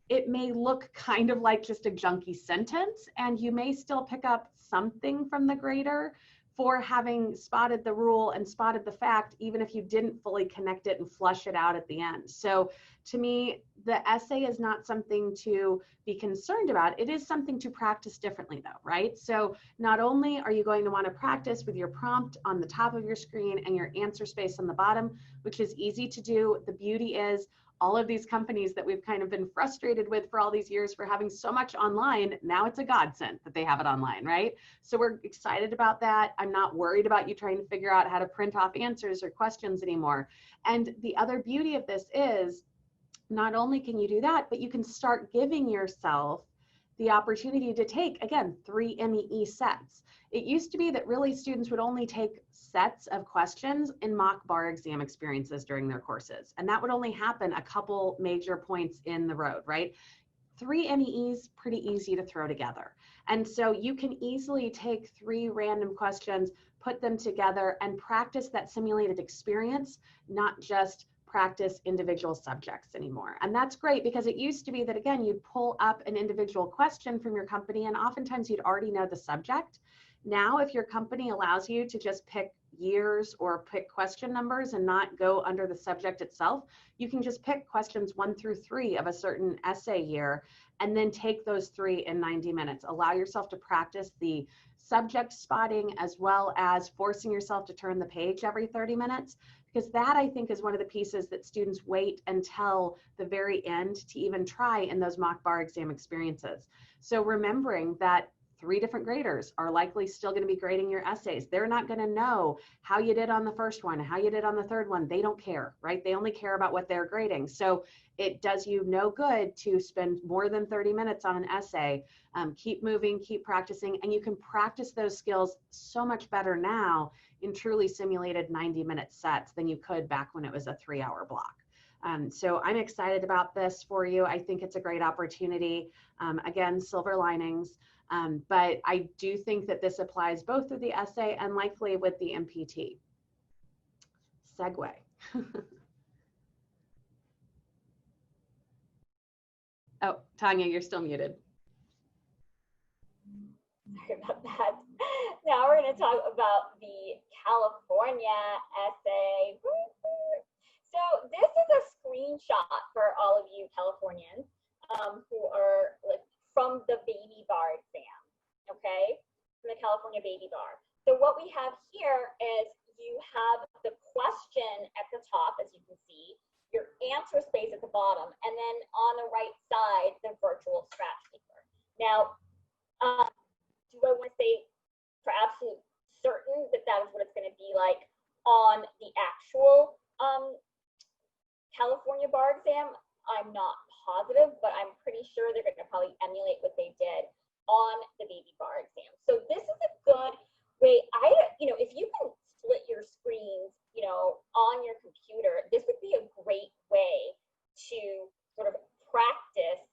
it may look kind of like just a junky sentence, and you may still pick up something from the grader for having spotted the rule and spotted the fact, even if you didn't fully connect it and flush it out at the end. So to me, the essay is not something to be concerned about. It is something to practice differently though, right? So not only are you going to want to practice with your prompt on the top of your screen and your answer space on the bottom, which is easy to do. The beauty is all of these companies that we've kind of been frustrated with for all these years for having so much online, now it's a godsend that they have it online, right? So we're excited about that. I'm not worried about you trying to figure out how to print off answers or questions anymore. And the other beauty of this is not only can you do that, but you can start giving yourself the opportunity to take, again, 3 MEE sets. It used to be that really students would only take sets of questions in mock bar exam experiences during their courses. And that would only happen a couple major points in the road, right? 3 MEEs, pretty easy to throw together. And so you can easily take 3 random questions, put them together and practice that simulated experience, not just practice individual subjects anymore. And that's great because it used to be that, again, you'd pull up an individual question from your company and oftentimes you'd already know the subject. Now, if your company allows you to just pick years or pick question numbers and not go under the subject itself, you can just pick questions 1 through 3 of a certain essay year and then take those 3 in 90 minutes. Allow yourself to practice the subject spotting as well as forcing yourself to turn the page every 30 minutes. Because that, I think, is one of the pieces that students wait until the very end to even try in those mock bar exam experiences. So remembering that 3 different graders are likely still going to be grading your essays. They're not going to know how you did on the first one, how you did on the third one. They don't care, right? They only care about what they're grading. So it does you no good to spend more than 30 minutes on an essay. Keep moving, keep practicing, and you can practice those skills so much better now in truly simulated 90-minute sets than you could back when it was a 3-hour block. So I'm excited about this for you. I think it's a great opportunity. Again, silver linings. But I do think that this applies both to the essay and likely with the MPT. Segue. Oh, Tanya, you're still muted. Sorry about that. Now we're going to talk about the California essay. So this is a screenshot for all of you Californians who are like from the baby bar exam, okay? From the California baby bar. So what we have here is you have the question at the top, as you can see, your answer space at the bottom, and then on the right side, the virtual scratch paper. Now, do I want to say for absolute certain that that is what it's going to be like on the actual California bar exam? I'm not positive, but I'm pretty sure they're going to probably emulate what they did on the baby bar exam. So this is a good way. If you can split your screens, on your computer, this would be a great way to sort of practice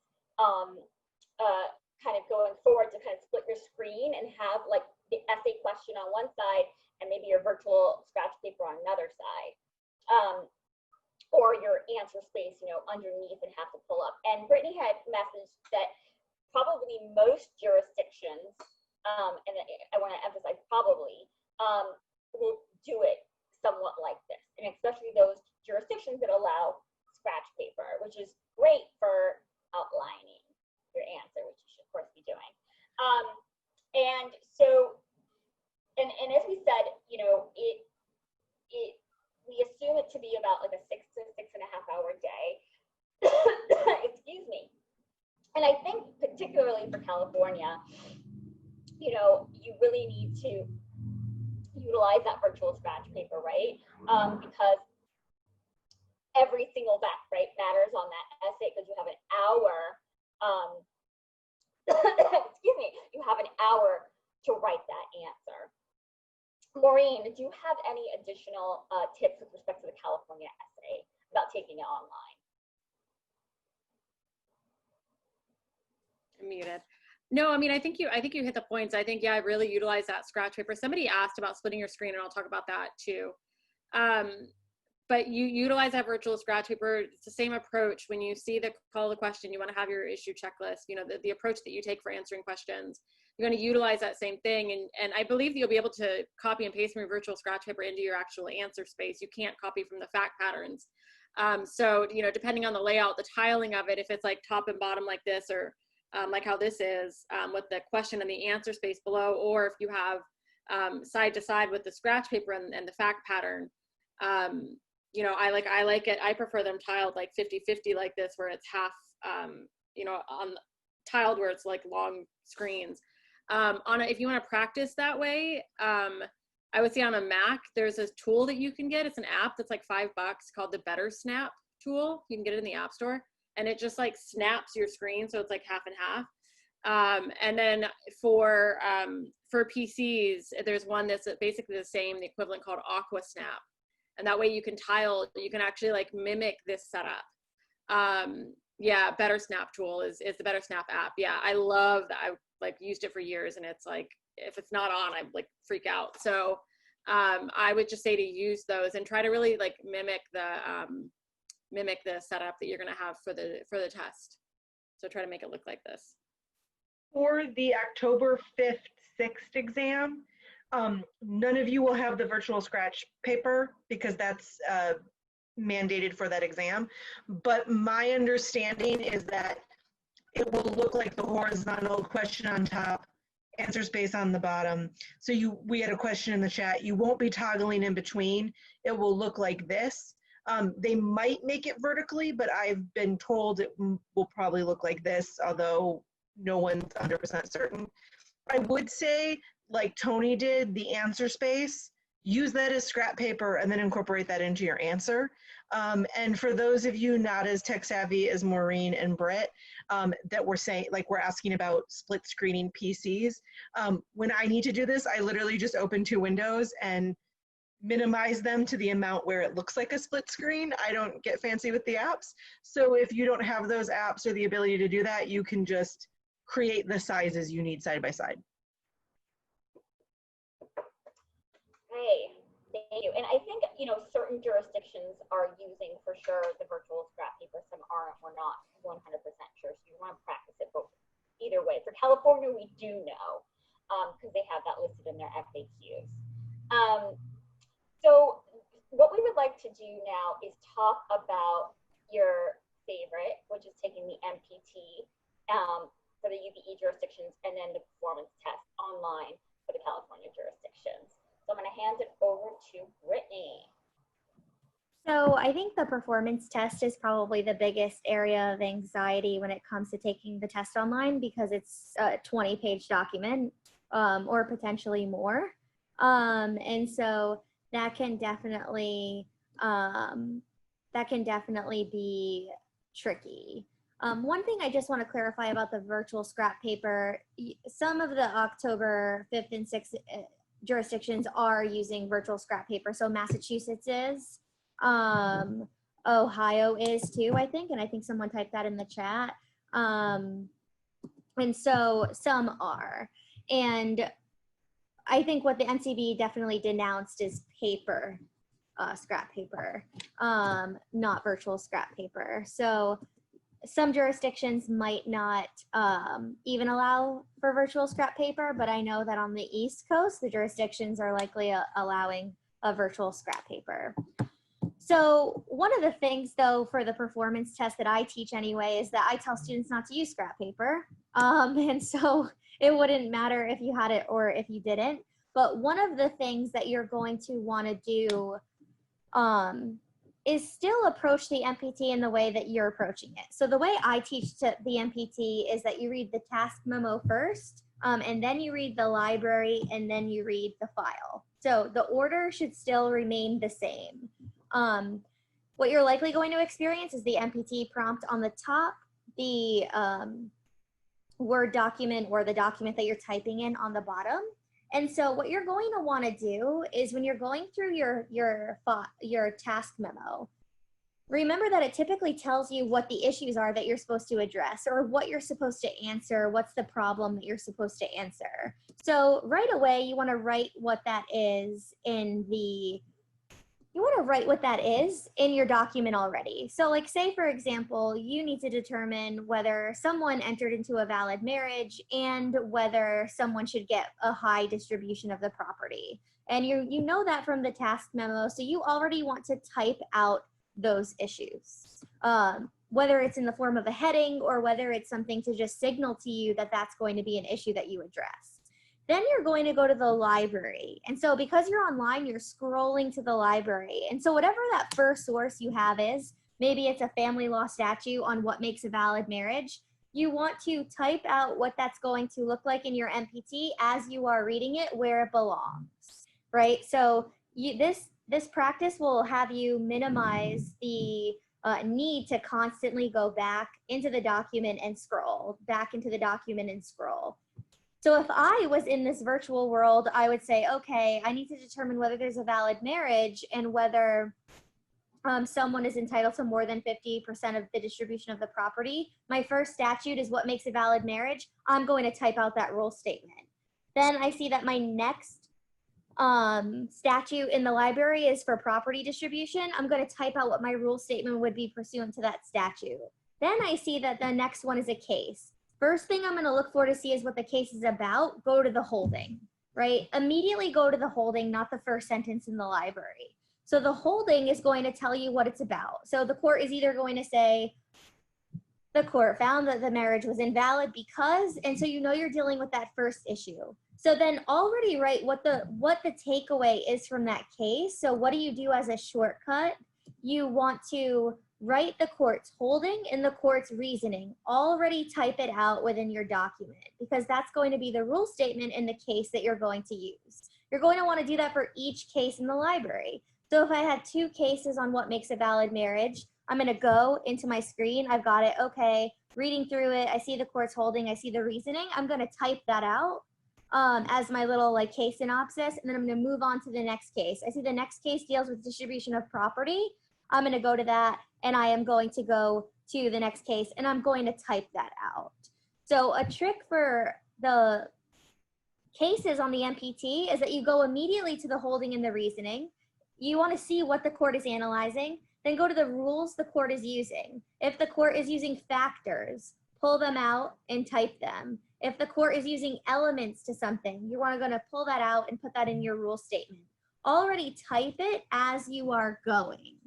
kind of going forward to kind of split your screen and have like the essay question on one side and maybe your virtual scratch paper on another side. Or your answer space, underneath and have to pull up. And Brittany had messaged that probably most jurisdictions, and I want to emphasize probably, will do it somewhat like this. And especially those jurisdictions that allow scratch paper, which is great for outlining your answer, which you should of course be doing. And so, and as we said, we assume it to be about like a 6 to 6.5 hour day. Excuse me. And I think particularly for California, you know, you really need to utilize that virtual scratch paper, right? Because every single fact, right, matters on that essay because you have an hour, excuse me, you have an hour to write that answer. Maureen, do you have any additional tips with respect to the California essay about taking it online? I'm muted. No, I mean, I think you hit the points. I think, yeah, I really utilize that scratch paper. Somebody asked about splitting your screen, and I'll talk about that too. But you utilize that virtual scratch paper. It's the same approach. When you see the call to question, you want to have your issue checklist, you know, the approach that you take for answering questions. You're going to utilize that same thing. And I believe that you'll be able to copy and paste from your virtual scratch paper into your actual answer space. You can't copy from the fact patterns. So, you know, depending on the layout, the tiling of it, if it's like top and bottom like this, or like how this is with the question and the answer space below, or if you have side to side with the scratch paper and the fact pattern, you know, I like it. I prefer them tiled like 50-50 like this, where it's half, you know, on tiled where it's like long screens. If you want to practice that way, I would say on a Mac, there's a tool that you can get. It's an app that's like $5 called the Better Snap tool. You can get it in the App Store, and it just like snaps your screen, so it's like half and half. And then for PCs, there's one that's basically the same, the equivalent, called Aqua Snap. And that way you can tile, you can actually like mimic this setup. Yeah, Better Snap tool is the Better Snap app. Yeah, I love that. I like used it for years, and it's like, if it's not on, I like freak out. So I would just say to use those and try to really like mimic the setup that you're gonna have for the test. So try to make it look like this. For the October 5th, 6th exam, none of you will have the virtual scratch paper because that's mandated for that exam. But my understanding is that it will look like the horizontal question on top, answer space on the bottom. So we had a question in the chat. You won't be toggling in between. It will look like this. They might make it vertically, but I've been told it will probably look like this, although no one's 100% certain. I would say, like Tony did, the answer space, use that as scrap paper and then incorporate that into your answer. And for those of you not as tech savvy as Maureen and Britt, that we're saying, like we're asking about split screening PCs, when I need to do this, I literally just open 2 windows and minimize them to the amount where it looks like a split screen. I don't get fancy with the apps. So if you don't have those apps or the ability to do that, you can just create the sizes you need side by side. Hey, thank you. And I think, you know, certain jurisdictions are using for sure the virtual scrap paper. Some aren't. We're not 100% sure. So you want to practice it both. Either way. For California, we do know because they have that listed in their FAQs. So what we would like to do now is talk about your favorite, which is taking the MPT for the UBE jurisdictions, and then the performance test online for the California jurisdictions. So I'm going to hand it over to Brittany. So I think the performance test is probably the biggest area of anxiety when it comes to taking the test online, because it's a 20-page document or potentially more. And so that can definitely be tricky. One thing I just want to clarify about the virtual scrap paper, some of the October 5th and 6th jurisdictions are using virtual scrap paper. So Massachusetts is, Ohio is too, I think, and I think someone typed that in the chat. And so some are. And I think what the NCB definitely denounced is paper, scrap paper, not virtual scrap paper. So some jurisdictions might not even allow for virtual scrap paper, but I know that on the East Coast, the jurisdictions are likely allowing a virtual scrap paper. So one of the things, though, for the performance test that I teach anyway is that I tell students not to use scrap paper. And so it wouldn't matter if you had it or if you didn't. But one of the things that you're going to want to do is still approach the MPT in the way that you're approaching it. So the way I teach the MPT is that you read the task memo first, and then you read the library, and then you read the file. So the order should still remain the same. What you're likely going to experience is the MPT prompt on the top, the Word document or the document that you're typing in on the bottom. And so what you're going to want to do is when you're going through your task memo, remember that it typically tells you what the issues are that you're supposed to address or what you're supposed to answer, what's the problem that you're supposed to answer. So right away, you want to write what that is in your document already. So like say, for example, you need to determine whether someone entered into a valid marriage and whether someone should get a high distribution of the property. And you know that from the task memo, so you already want to type out those issues, whether it's in the form of a heading or whether it's something to just signal to you that that's going to be an issue that you address. Then you're going to go to the library. And so because you're online, you're scrolling to the library. And so whatever that first source you have is, maybe it's a family law statute on what makes a valid marriage, you want to type out what that's going to look like in your MPT as you are reading it where it belongs, right? So this practice will have you minimize the need to constantly go back into the document and scroll, back into the document and scroll. So if I was in this virtual world, I would say, okay, I need to determine whether there's a valid marriage and whether someone is entitled to more than 50% of the distribution of the property. My first statute is what makes a valid marriage. I'm going to type out that rule statement. Then I see that my next statute in the library is for property distribution. I'm going to type out what my rule statement would be pursuant to that statute. Then I see that the next one is a case. First thing I'm going to look for to see is what the case is about. Go to the holding, right? Immediately go to the holding, not the first sentence in the library. So the holding is going to tell you what it's about. So the court is either going to say, the court found that the marriage was invalid because, and so you know you're dealing with that first issue. So then already write what the takeaway is from that case. So what do you do as a shortcut? You want to write the court's holding and the court's reasoning. Already type it out within your document because that's going to be the rule statement in the case that you're going to use. You're going to want to do that for each case in the library. So if I had 2 cases on what makes a valid marriage, I'm going to go into my screen. I've got it. Okay, reading through it. I see the court's holding. I see the reasoning. I'm going to type that out as my little like case synopsis, and then I'm going to move on to the next case. I see the next case deals with distribution of property. I'm going to go to that, and I am going to go to the next case, and I'm going to type that out. So a trick for the cases on the MPT is that you go immediately to the holding and the reasoning. You want to see what the court is analyzing, then go to the rules the court is using. If the court is using factors, pull them out and type them. If the court is using elements to something, you want to go to pull that out and put that in your rule statement. Already type it as you are going.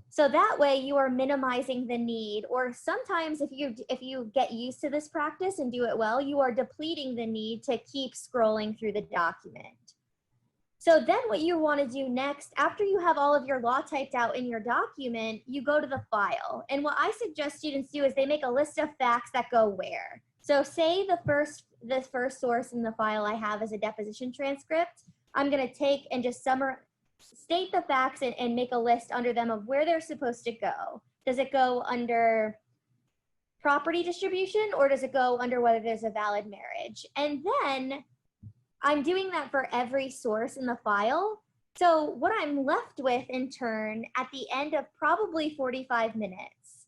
So that way you are minimizing the need, or sometimes if you get used to this practice and do it well, you are depleting the need to keep scrolling through the document. So then what you want to do next, after you have all of your law typed out in your document, you go to the file. And what I suggest students do is they make a list of facts that go where. So say the first source in the file I have is a deposition transcript. I'm going to take and just state the facts and make a list under them of where they're supposed to go. Does it go under property distribution, or does it go under whether there's a valid marriage? And then I'm doing that for every source in the file. So what I'm left with in turn at the end of probably 45 minutes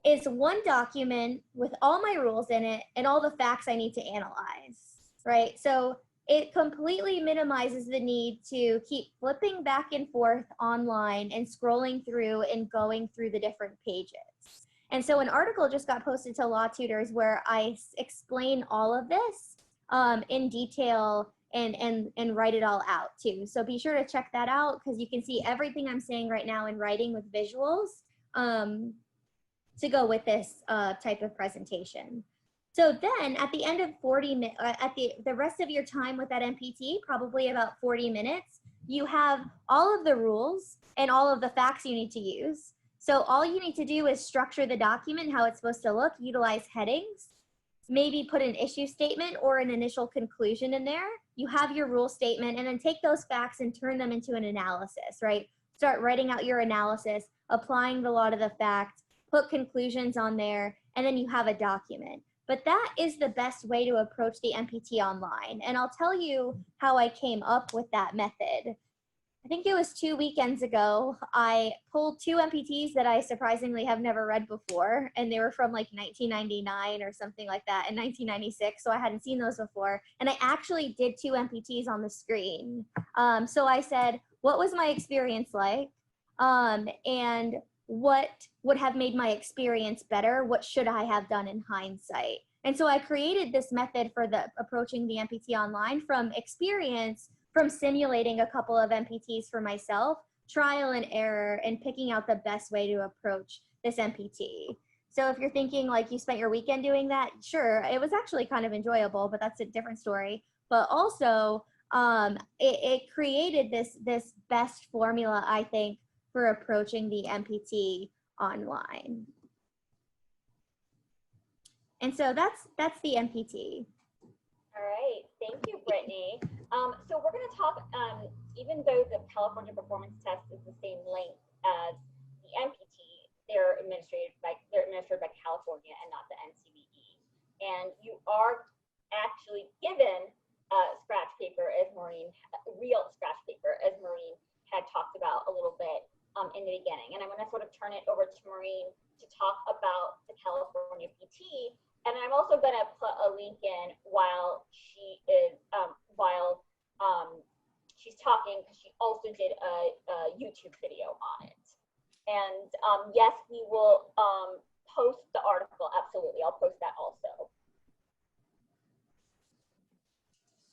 is one document with all my rules in it and all the facts I need to analyze, right? So it completely minimizes the need to keep flipping back and forth online and scrolling through and going through the different pages. And so an article just got posted to LawTutors where I explain all of this in detail and write it all out too. So be sure to check that out because you can see everything I'm saying right now in writing with visuals to go with this type of presentation. So then at the end of 40 minutes, at the rest of your time with that MPT, probably about 40 minutes, you have all of the rules and all of the facts you need to use. So all you need to do is structure the document, how it's supposed to look, utilize headings, maybe put an issue statement or an initial conclusion in there. You have your rule statement, and then take those facts and turn them into an analysis, right? Start writing out your analysis, applying the law to the facts, put conclusions on there, and then you have a document. But that is the best way to approach the MPT online. And I'll tell you how I came up with that method. I think it was 2 weekends ago, I pulled 2 MPTs that I surprisingly have never read before, and they were from like 1999 or something like that, in 1996, so I hadn't seen those before, and I actually did 2 MPTs on the screen. So I said, what was my experience like, and what would have made my experience better? What should I have done in hindsight? And so I created this method for approaching the MPT online from experience, from simulating a couple of MPTs for myself, trial and error, and picking out the best way to approach this MPT. So if you're thinking like you spent your weekend doing that, sure, it was actually kind of enjoyable, but that's a different story. But also, it created this best formula, I think, for approaching the MPT online. And so that's the MPT. All right, thank you, Brittany. So we're going to talk, even though the California Performance Test is the same length as the MPT, they're administered by California and not the NCBE. And you are actually given scratch paper, as Maureen, real scratch paper, as Maureen had talked about a little bit in the beginning. And I'm going to sort of turn it over to Maureen to talk about the California PT. And I'm also going to put a link in while she is, she's talking, because she also did a YouTube video on it. And yes, we will post the article. Absolutely. I'll post that also.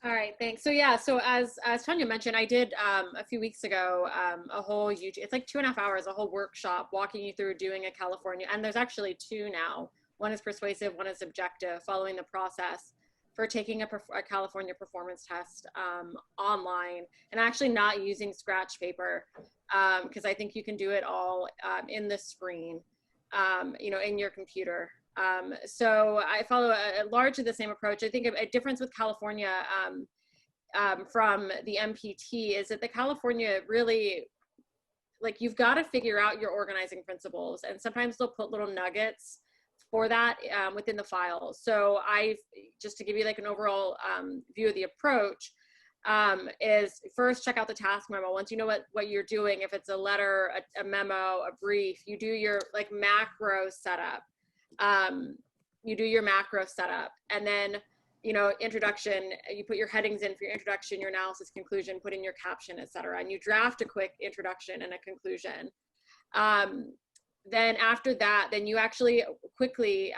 All right, thanks. So yeah, so as Tanya mentioned, I did a few weeks ago a whole YouTube, it's like 2.5 hours, a whole workshop walking you through doing a California, and there's actually 2 now. One is persuasive, one is objective, following the process for taking a California performance test online, and actually not using scratch paper, because I think you can do it all in the screen, you know, in your computer. So I follow largely the same approach. I think a difference with California from the MPT is that the California really, like, you've got to figure out your organizing principles, and sometimes they'll put little nuggets for that within the file. So just to give you like an overall view of the approach, is first check out the task memo. Once you know what you're doing, if it's a letter, a memo, a brief, you do your like macro setup. You do your macro setup, and then, you know, introduction, you put your headings in for your introduction, your analysis, conclusion, put in your caption, etc. And you draft a quick introduction and a conclusion. Then after that, then you actually quickly,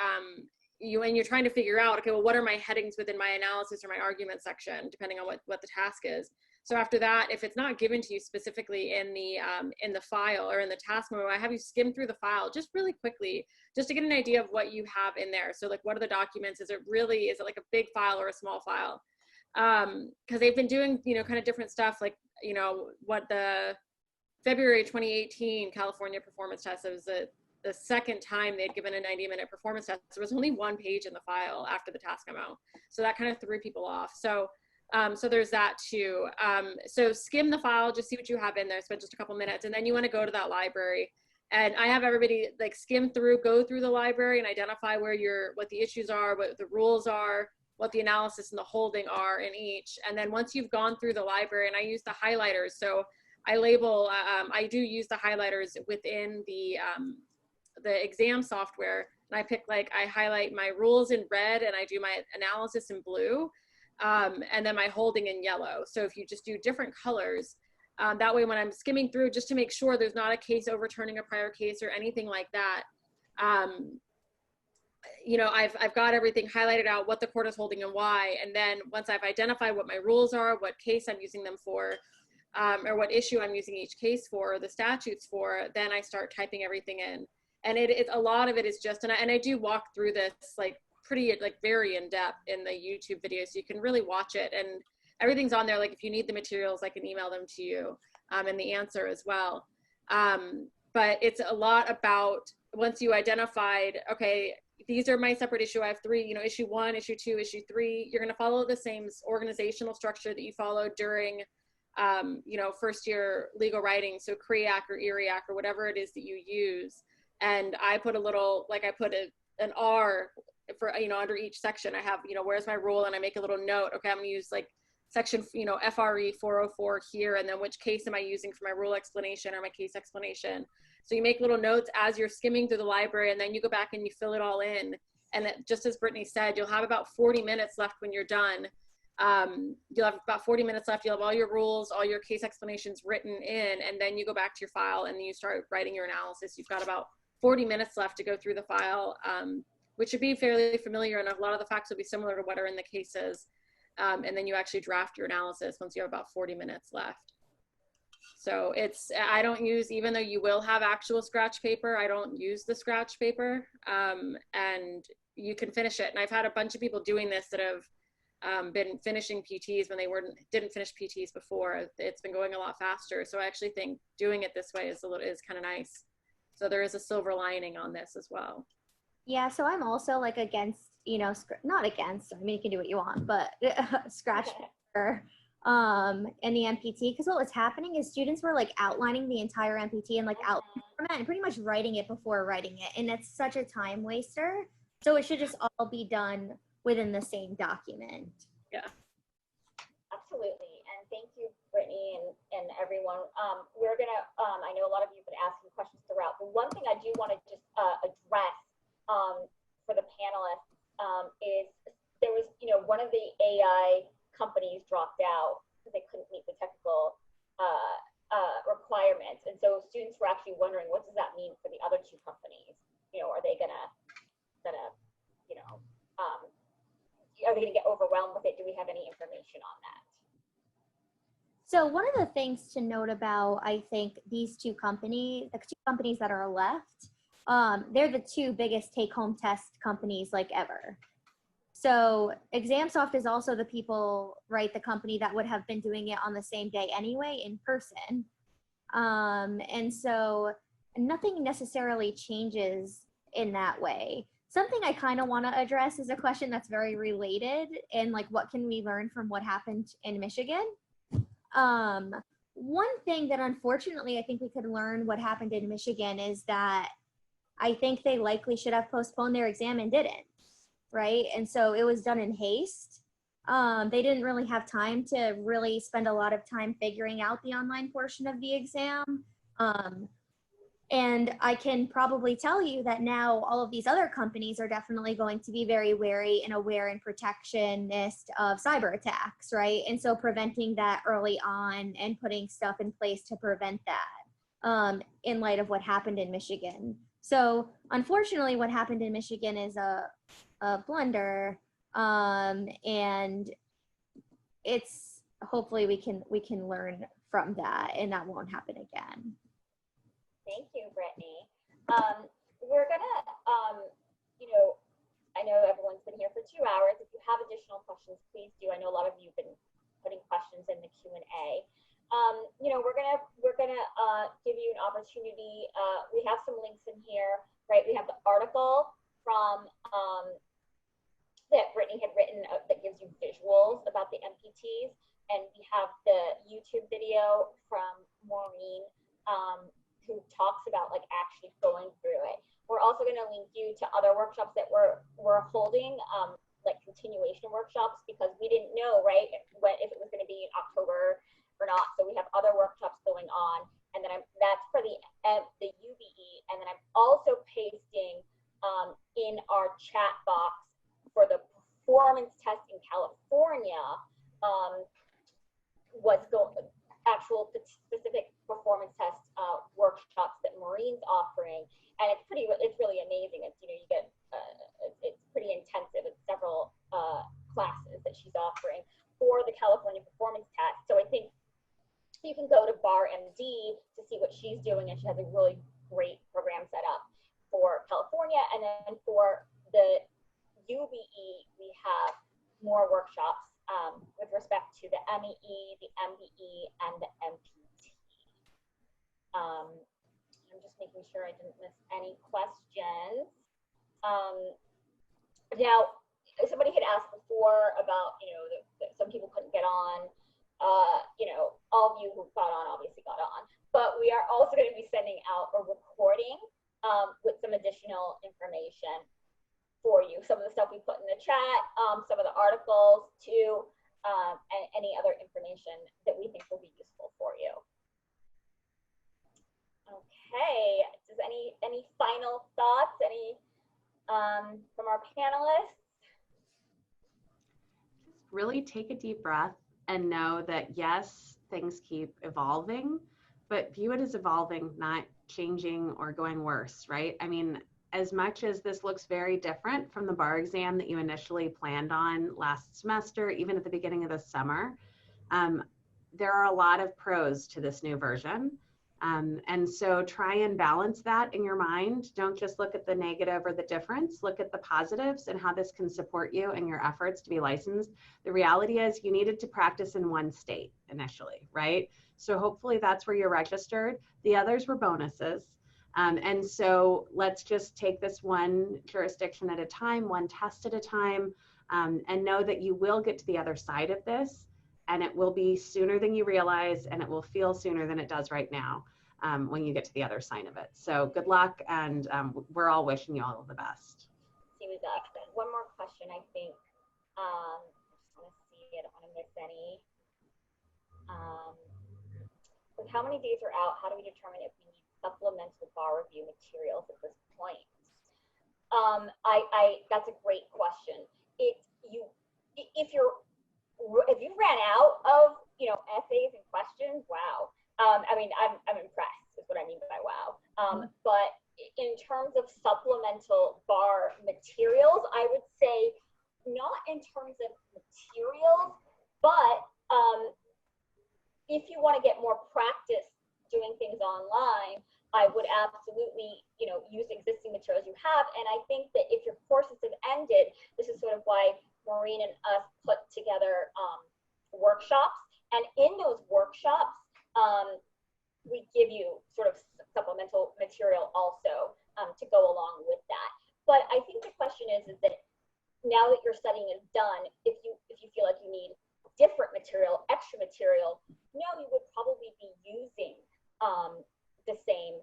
when you're trying to figure out, okay, well, what are my headings within my analysis or my argument section, depending on what the task is. So after that, if it's not given to you specifically in the file or in the task memo, I have you skim through the file just really quickly, just to get an idea of what you have in there. So like, what are the documents? Is it like a big file or a small file? Because they've been doing, you know, kind of different stuff, like, you know, what the February 2018 California performance test, it was the second time they'd given a 90-minute performance test. There was only 1 page in the file after the task memo. So that kind of threw people off. So there's that too. So skim the file, just see what you have in there, spend just a couple minutes, and then you want to go to that library. And I have everybody like skim through, go through the library and identify what the issues are, what the rules are, what the analysis and the holding are in each. And then once you've gone through the library, and I use the highlighters. So I label, I do use the highlighters within the exam software. And I highlight my rules in red, and I do my analysis in blue. And then my holding in yellow. So if you just do different colors, that way when I'm skimming through, just to make sure there's not a case overturning a prior case or anything like that, you know, I've got everything highlighted out, what the court is holding and why. And then once I've identified what my rules are, what case I'm using them for, or what issue I'm using each case for, or the statutes for, then I start typing everything in. And a lot of it is just, and I do walk through this like very in depth in the YouTube video, so you can really watch it, and everything's on there. Like if you need the materials, I can email them to you, and the answer as well. But it's a lot about, once you identified, okay, these are my separate issue. I have 3, you know, issue 1, issue 2, issue 3. You're going to follow the same organizational structure that you followed during, you know, first year legal writing. So CREAC or ERIAC or whatever it is that you use. And I put a little, like I put an R for, you know, under each section. I have, you know, where's my rule, and I make a little note. Okay, I'm going to use like section, you know, FRE 404 here, and then which case am I using for my rule explanation or my case explanation. So you make little notes as you're skimming through the library, and then you go back and you fill it all in. And just as Brittany said, you'll have about 40 minutes left when you're done. You'll have about 40 minutes left. You'll have all your rules, all your case explanations written in, and then you go back to your file and you start writing your analysis. You've got about 40 minutes left to go through the file, which should be fairly familiar, and a lot of the facts will be similar to what are in the cases. And then you actually draft your analysis once you have about 40 minutes left. So I don't use, even though you will have actual scratch paper, I don't use the scratch paper, and you can finish it. And I've had a bunch of people doing this that have been finishing PTs when they didn't finish PTs before. It's been going a lot faster. So I actually think doing it this way is kind of nice. So there is a silver lining on this as well. Yeah, so I'm also like against, you know, not against, I mean, you can do what you want, but scratch paper in the MPT, because what was happening is students were like outlining the entire MPT and like outline format and pretty much writing it before writing it, and it's such a time waster. So it should just all be done within the same document. Yeah. Absolutely, and thank you, Brittany, and everyone. We're gonna, I know a lot of you have been asking questions throughout, but one thing I do want to just address for the panelists is there was, you know, one of the AI companies dropped out because they couldn't meet the technical requirements, and so students were actually wondering, what does that mean for the other 2 companies? You know, are they gonna you know, are they gonna get overwhelmed with it? Do we have any information on that? So one of the things to note about, I think, these 2 companies, the 2 companies that are left, they're the 2 biggest take-home test companies like ever. So ExamSoft is also the people, right, the company that would have been doing it on the same day anyway in person. And so nothing necessarily changes in that way. Something I kind of want to address is a question that's very related, and like, what can we learn from what happened in Michigan? One thing that unfortunately I think we could learn what happened in Michigan is that I think they likely should have postponed their exam and didn't, right? And so it was done in haste. They didn't really have time to really spend a lot of time figuring out the online portion of the exam. And I can probably tell you that now all of these other companies are definitely going to be very wary and aware and protectionist of cyber attacks, right? And so preventing that early on and putting stuff in place to prevent that in light of what happened in Michigan. So unfortunately, what happened in Michigan is a blunder, and it's hopefully we can learn from that and that won't happen again. Thank you, Brittany. We're gonna, you know, I know everyone's been here for 2 hours. If you have additional questions, please do. I know a lot of you have been putting questions in the Q&A. You know, we're gonna give you an opportunity. We have some links in here, right? We have the article from that Brittany had written that gives you visuals about the MPTs, and we have the YouTube video from Maureen, who talks about like actually going through it. We're also going to link you to other workshops that we're holding, like continuation workshops, because we didn't know, right, if it was going to be in October or not. So we have other workshops going on, and then that's for the UBE, and then I'm also pasting in our chat box for the performance test in California, actual specific performance test workshops that Maureen's offering, and it's really amazing. It's, you know, you get it's pretty intensive. It's several classes that she's offering for the California performance test. So I think you can go to BarMD to see what she's doing, and she has a really great program set up for California. And then for the UBE, we have more workshops with respect to the MEE, the MBE, and the MPT. I'm just making sure I didn't miss any questions. Now, somebody had asked before about, that some people couldn't get on. All of you who got on obviously got on, but we are also going to be sending out a recording with some additional information for you. Some of the stuff we put in the chat, some of the articles too, and any other information that we think will be useful for you. Okay, does any final thoughts, from our panelists? Just really take a deep breath and know that yes, things keep evolving, but view it as evolving, not changing or going worse, right? I mean, as much as this looks very different from the bar exam that you initially planned on last semester, even at the beginning of the summer, there are a lot of pros to this new version. And so try and balance that in your mind. Don't just look at the negative or the difference, look at the positives and how this can support you in your efforts to be licensed. The reality is you needed to practice in one state initially, right? So hopefully that's where you're registered. The others were bonuses. And so let's just take this one jurisdiction at a time, one test at a time, and know that you will get to the other side of this, and it will be sooner than you realize, and it will feel sooner than it does right now when you get to the other side of it. So good luck, and we're all wishing you all the best. See, we got one more question, I think. I just want to see, I don't want to miss any. With how many days are out, how do we determine if we need supplemental bar review materials at this point? That's a great question. If you ran out of essays and questions, wow. I mean, I'm impressed is what I mean by wow. But in terms of supplemental bar materials, I would say not in terms of materials, but if you want to get more practice doing things online, I would absolutely, use existing materials you have. And I think that if your courses have ended, this is sort of why Maureen and us put together workshops. And in those workshops, we give you sort of supplemental material also to go along with that. But I think the question is that now that your studying is done, if you feel like you need different material, extra material, you would probably be using the same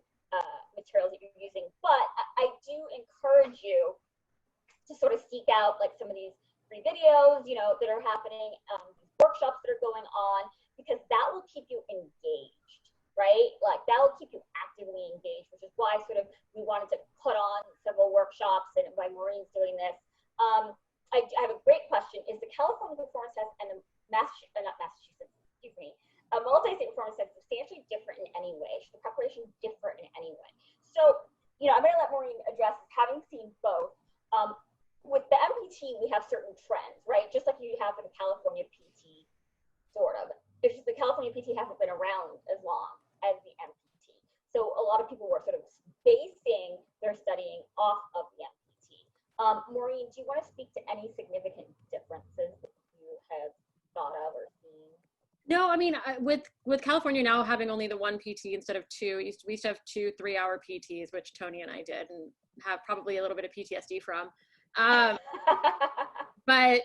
materials that you're using. But I do encourage you to sort of seek out like some of these free videos, that are happening, workshops that are going on, because that will keep you engaged, right? Like that will keep you actively engaged, which is why sort of we wanted to put on several workshops and why Maureen's doing this. I have a great question. Is the California performance test and the multi-state performance test substantially different in any way? Should the preparation differ in any way? So, I'm going to let Maureen address, having seen both. With the MPT, we have certain trends, right? Just like you have for the California PT, sort of. It's just the California PT hasn't been around as long as the MPT. So a lot of people were sort of basing their studying off of the MPT. Maureen, do you want to speak to any significant differences that you have thought of or seen? No, I mean, with California now having only the one PT instead of two, we used to have 2 3-hour PTs, which Tony and I did, and have probably a little bit of PTSD from. But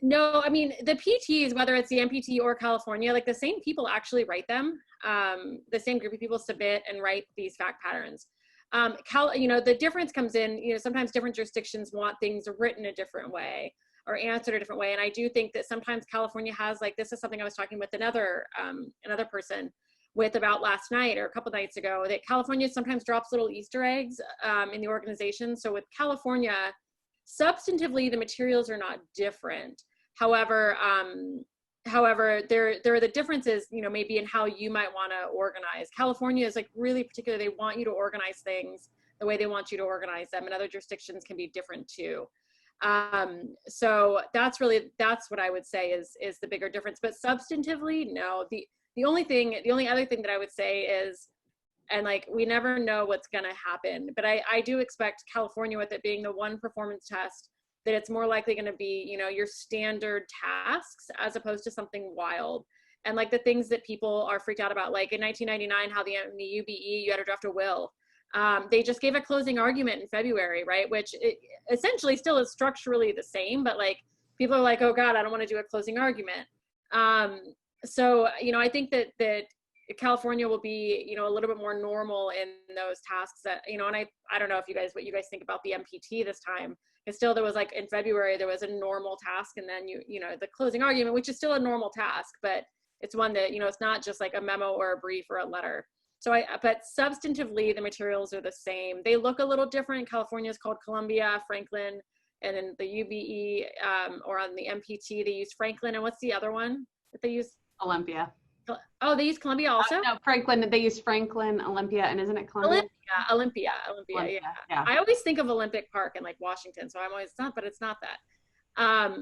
no, I mean, the PTs, whether it's the MPT or California, like the same people actually write them. The same group of people submit and write these fact patterns. The difference comes in, sometimes different jurisdictions want things written a different way or answered a different way. And I do think that sometimes California has, like, this is something I was talking with another person with about last night or a couple nights ago, that California sometimes drops little Easter eggs in the organization. So with California, substantively, the materials are not different. However, there are the differences, maybe in how you might want to organize. California is like really particular. They want you to organize things the way they want you to organize them, and other jurisdictions can be different too. So that's what I would say is the bigger difference. But substantively, no. The only other thing that I would say is, and like, we never know what's going to happen, but I do expect California, with it being the one performance test, that it's more likely going to be, your standard tasks as opposed to something wild. And like the things that people are freaked out about, like in 1999, how the UBE, you had to draft a will. They just gave a closing argument in February, right? Which essentially still is structurally the same, but like people are like, oh God, I don't want to do a closing argument. So, you know, I think that California will be, you know, a little bit more normal in those tasks that, you know, and I don't know if what you guys think about the MPT this time. And still there was like in February, there was a normal task, and then you know, the closing argument, which is still a normal task, but it's one that, you know, it's not just like a memo or a brief or a letter. So but substantively, the materials are the same. They look a little different. California is called Columbia, Franklin, and in the UBE or on the MPT, they use Franklin. And what's the other one that they use? Olympia. Oh, they use Columbia also? No, Franklin. They use Franklin, Olympia, and isn't it Columbia? Olympia, yeah. I always think of Olympic Park in like Washington, so I'm always but it's not that.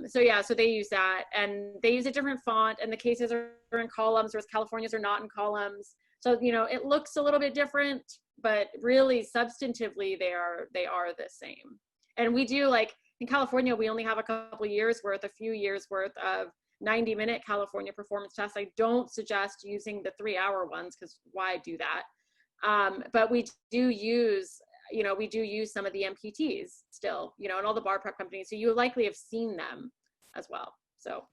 So yeah, so they use that, and they use a different font, and the cases are in columns, whereas California's are not in columns. So, you know, it looks a little bit different, but really substantively they are the same. And we do, like in California, we only have a few years worth of 90-minute California performance tests. I don't suggest using the 3-hour ones, because why do that? But we do use some of the MPTs still, you know, and all the bar prep companies. So you likely have seen them as well. So.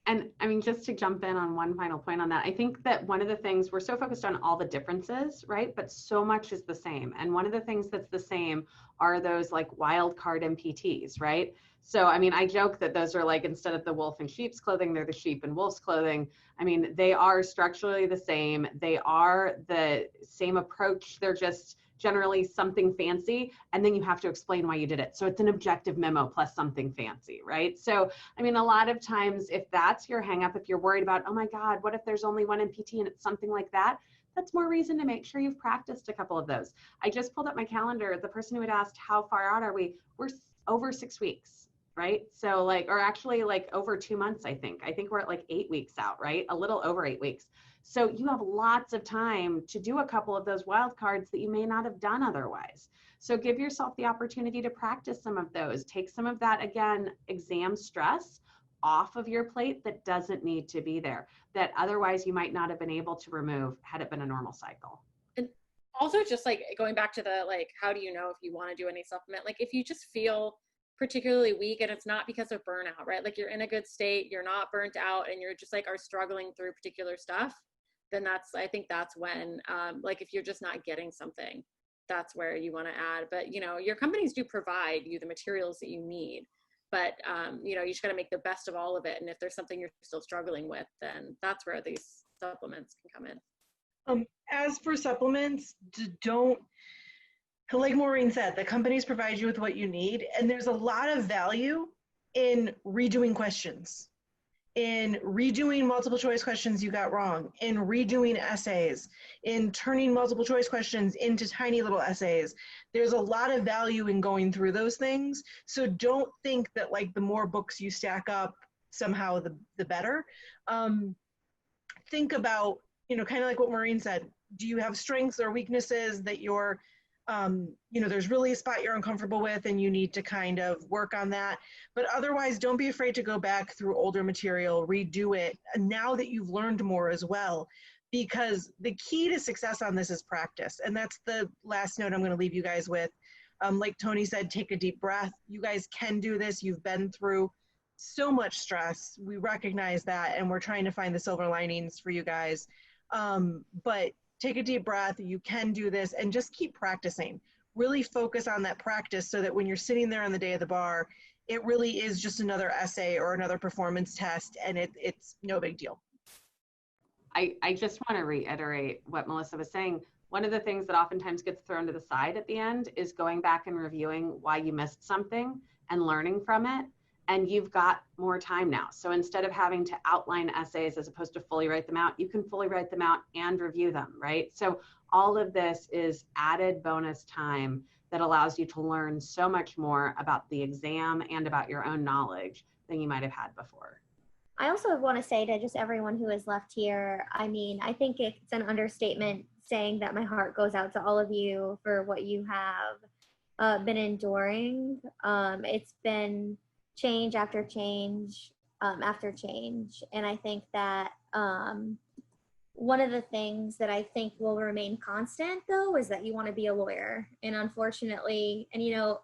And I mean, just to jump in on one final point on that, I think that one of the things, we're so focused on all the differences, right? But so much is the same. And one of the things that's the same are those like wild card MPTs, right? So, I mean, I joke that those are like, instead of the wolf in sheep's clothing, they're the sheep in wolf's clothing. I mean, they are structurally the same. They are the same approach. They're just generally something fancy, and then you have to explain why you did it. So it's an objective memo plus something fancy, right? So, I mean, a lot of times if that's your hang up, if you're worried about, oh my God, what if there's only one MPT and it's something like that? That's more reason to make sure you've practiced a couple of those. I just pulled up my calendar. The person who had asked how far out are we, we're over 6 weeks, right? So like, or actually like over 2 months, I think we're at like 8 weeks out, right? A little over 8 weeks. So you have lots of time to do a couple of those wild cards that you may not have done otherwise. So give yourself the opportunity to practice some of those. Take some of that, again, exam stress off of your plate that doesn't need to be there, that otherwise you might not have been able to remove had it been a normal cycle. And also just like going back to the, like, how do you know if you want to do any supplement? Like if you just feel particularly weak and it's not because of burnout, right? Like you're in a good state, you're not burnt out, and you're just like are struggling through particular stuff, then I think that's when, like if you're just not getting something, that's where you want to add. But, you know, your companies do provide you the materials that you need, but, you know, you just got to make the best of all of it. And if there's something you're still struggling with, then that's where these supplements can come in. As for supplements, don't, like Maureen said, the companies provide you with what you need. And there's a lot of value in redoing questions, in redoing multiple choice questions you got wrong, in redoing essays, in turning multiple choice questions into tiny little essays. There's a lot of value in going through those things. So don't think that like the more books you stack up, somehow the better. Think about, you know, kind of like what Maureen said, do you have strengths or weaknesses that you're, you know, there's really a spot you're uncomfortable with and you need to kind of work on that. But otherwise, don't be afraid to go back through older material, redo it, now that you've learned more as well, because the key to success on this is practice. And that's the last note I'm going to leave you guys with. Like Tony said, take a deep breath. You guys can do this. You've been through so much stress. We recognize that, and we're trying to find the silver linings for you guys. But take a deep breath. You can do this, and just keep practicing. Really focus on that practice so that when you're sitting there on the day of the bar, it really is just another essay or another performance test, and it's no big deal. I just want to reiterate what Melissa was saying. One of the things that oftentimes gets thrown to the side at the end is going back and reviewing why you missed something and learning from it. And you've got more time now. So instead of having to outline essays as opposed to fully write them out, you can fully write them out and review them, right? So all of this is added bonus time that allows you to learn so much more about the exam and about your own knowledge than you might have had before. I also want to say to just everyone who is left here, I mean, I think it's an understatement saying that my heart goes out to all of you for what you have been enduring. It's been change after change after change. And I think that one of the things that I think will remain constant, though, is that you want to be a lawyer. And unfortunately, and you know,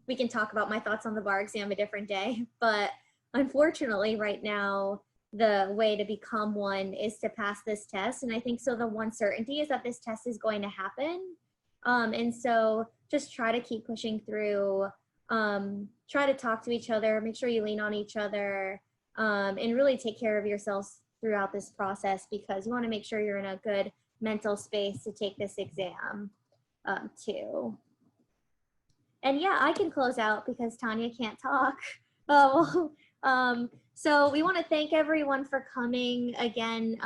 we can talk about my thoughts on the bar exam a different day, but unfortunately, right now, the way to become one is to pass this test. And I think so the one certainty is that this test is going to happen. And so just try to keep pushing through, try to talk to each other, make sure you lean on each other, and really take care of yourselves throughout this process, because you want to make sure you're in a good mental space to take this exam too. And yeah, I can close out because Tanya can't talk. So we want to thank everyone for coming again.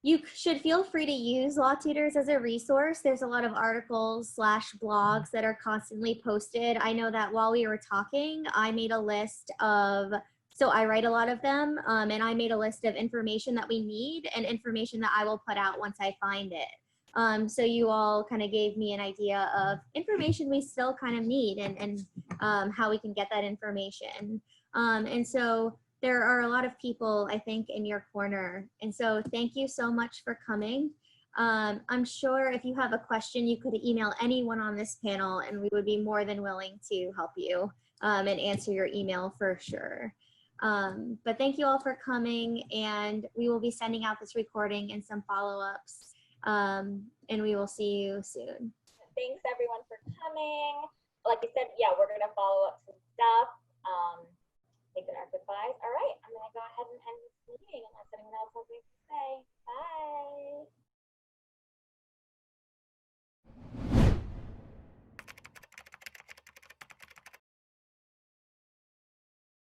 You should feel free to use LawTutors as a resource. There's a lot of articles / blogs that are constantly posted. I know that while we were talking, I made a list of, so I write a lot of them, and I made a list of information that we need and information that I will put out once I find it. So you all kind of gave me an idea of information we still kind of need, and how we can get that information. And so there are a lot of people, I think, in your corner. And so thank you so much for coming. I'm sure if you have a question, you could email anyone on this panel, and we would be more than willing to help you and answer your email for sure. But thank you all for coming, and we will be sending out this recording and some follow-ups, and we will see you soon. Thanks everyone for coming. Like I said, yeah, we're gonna follow up some stuff.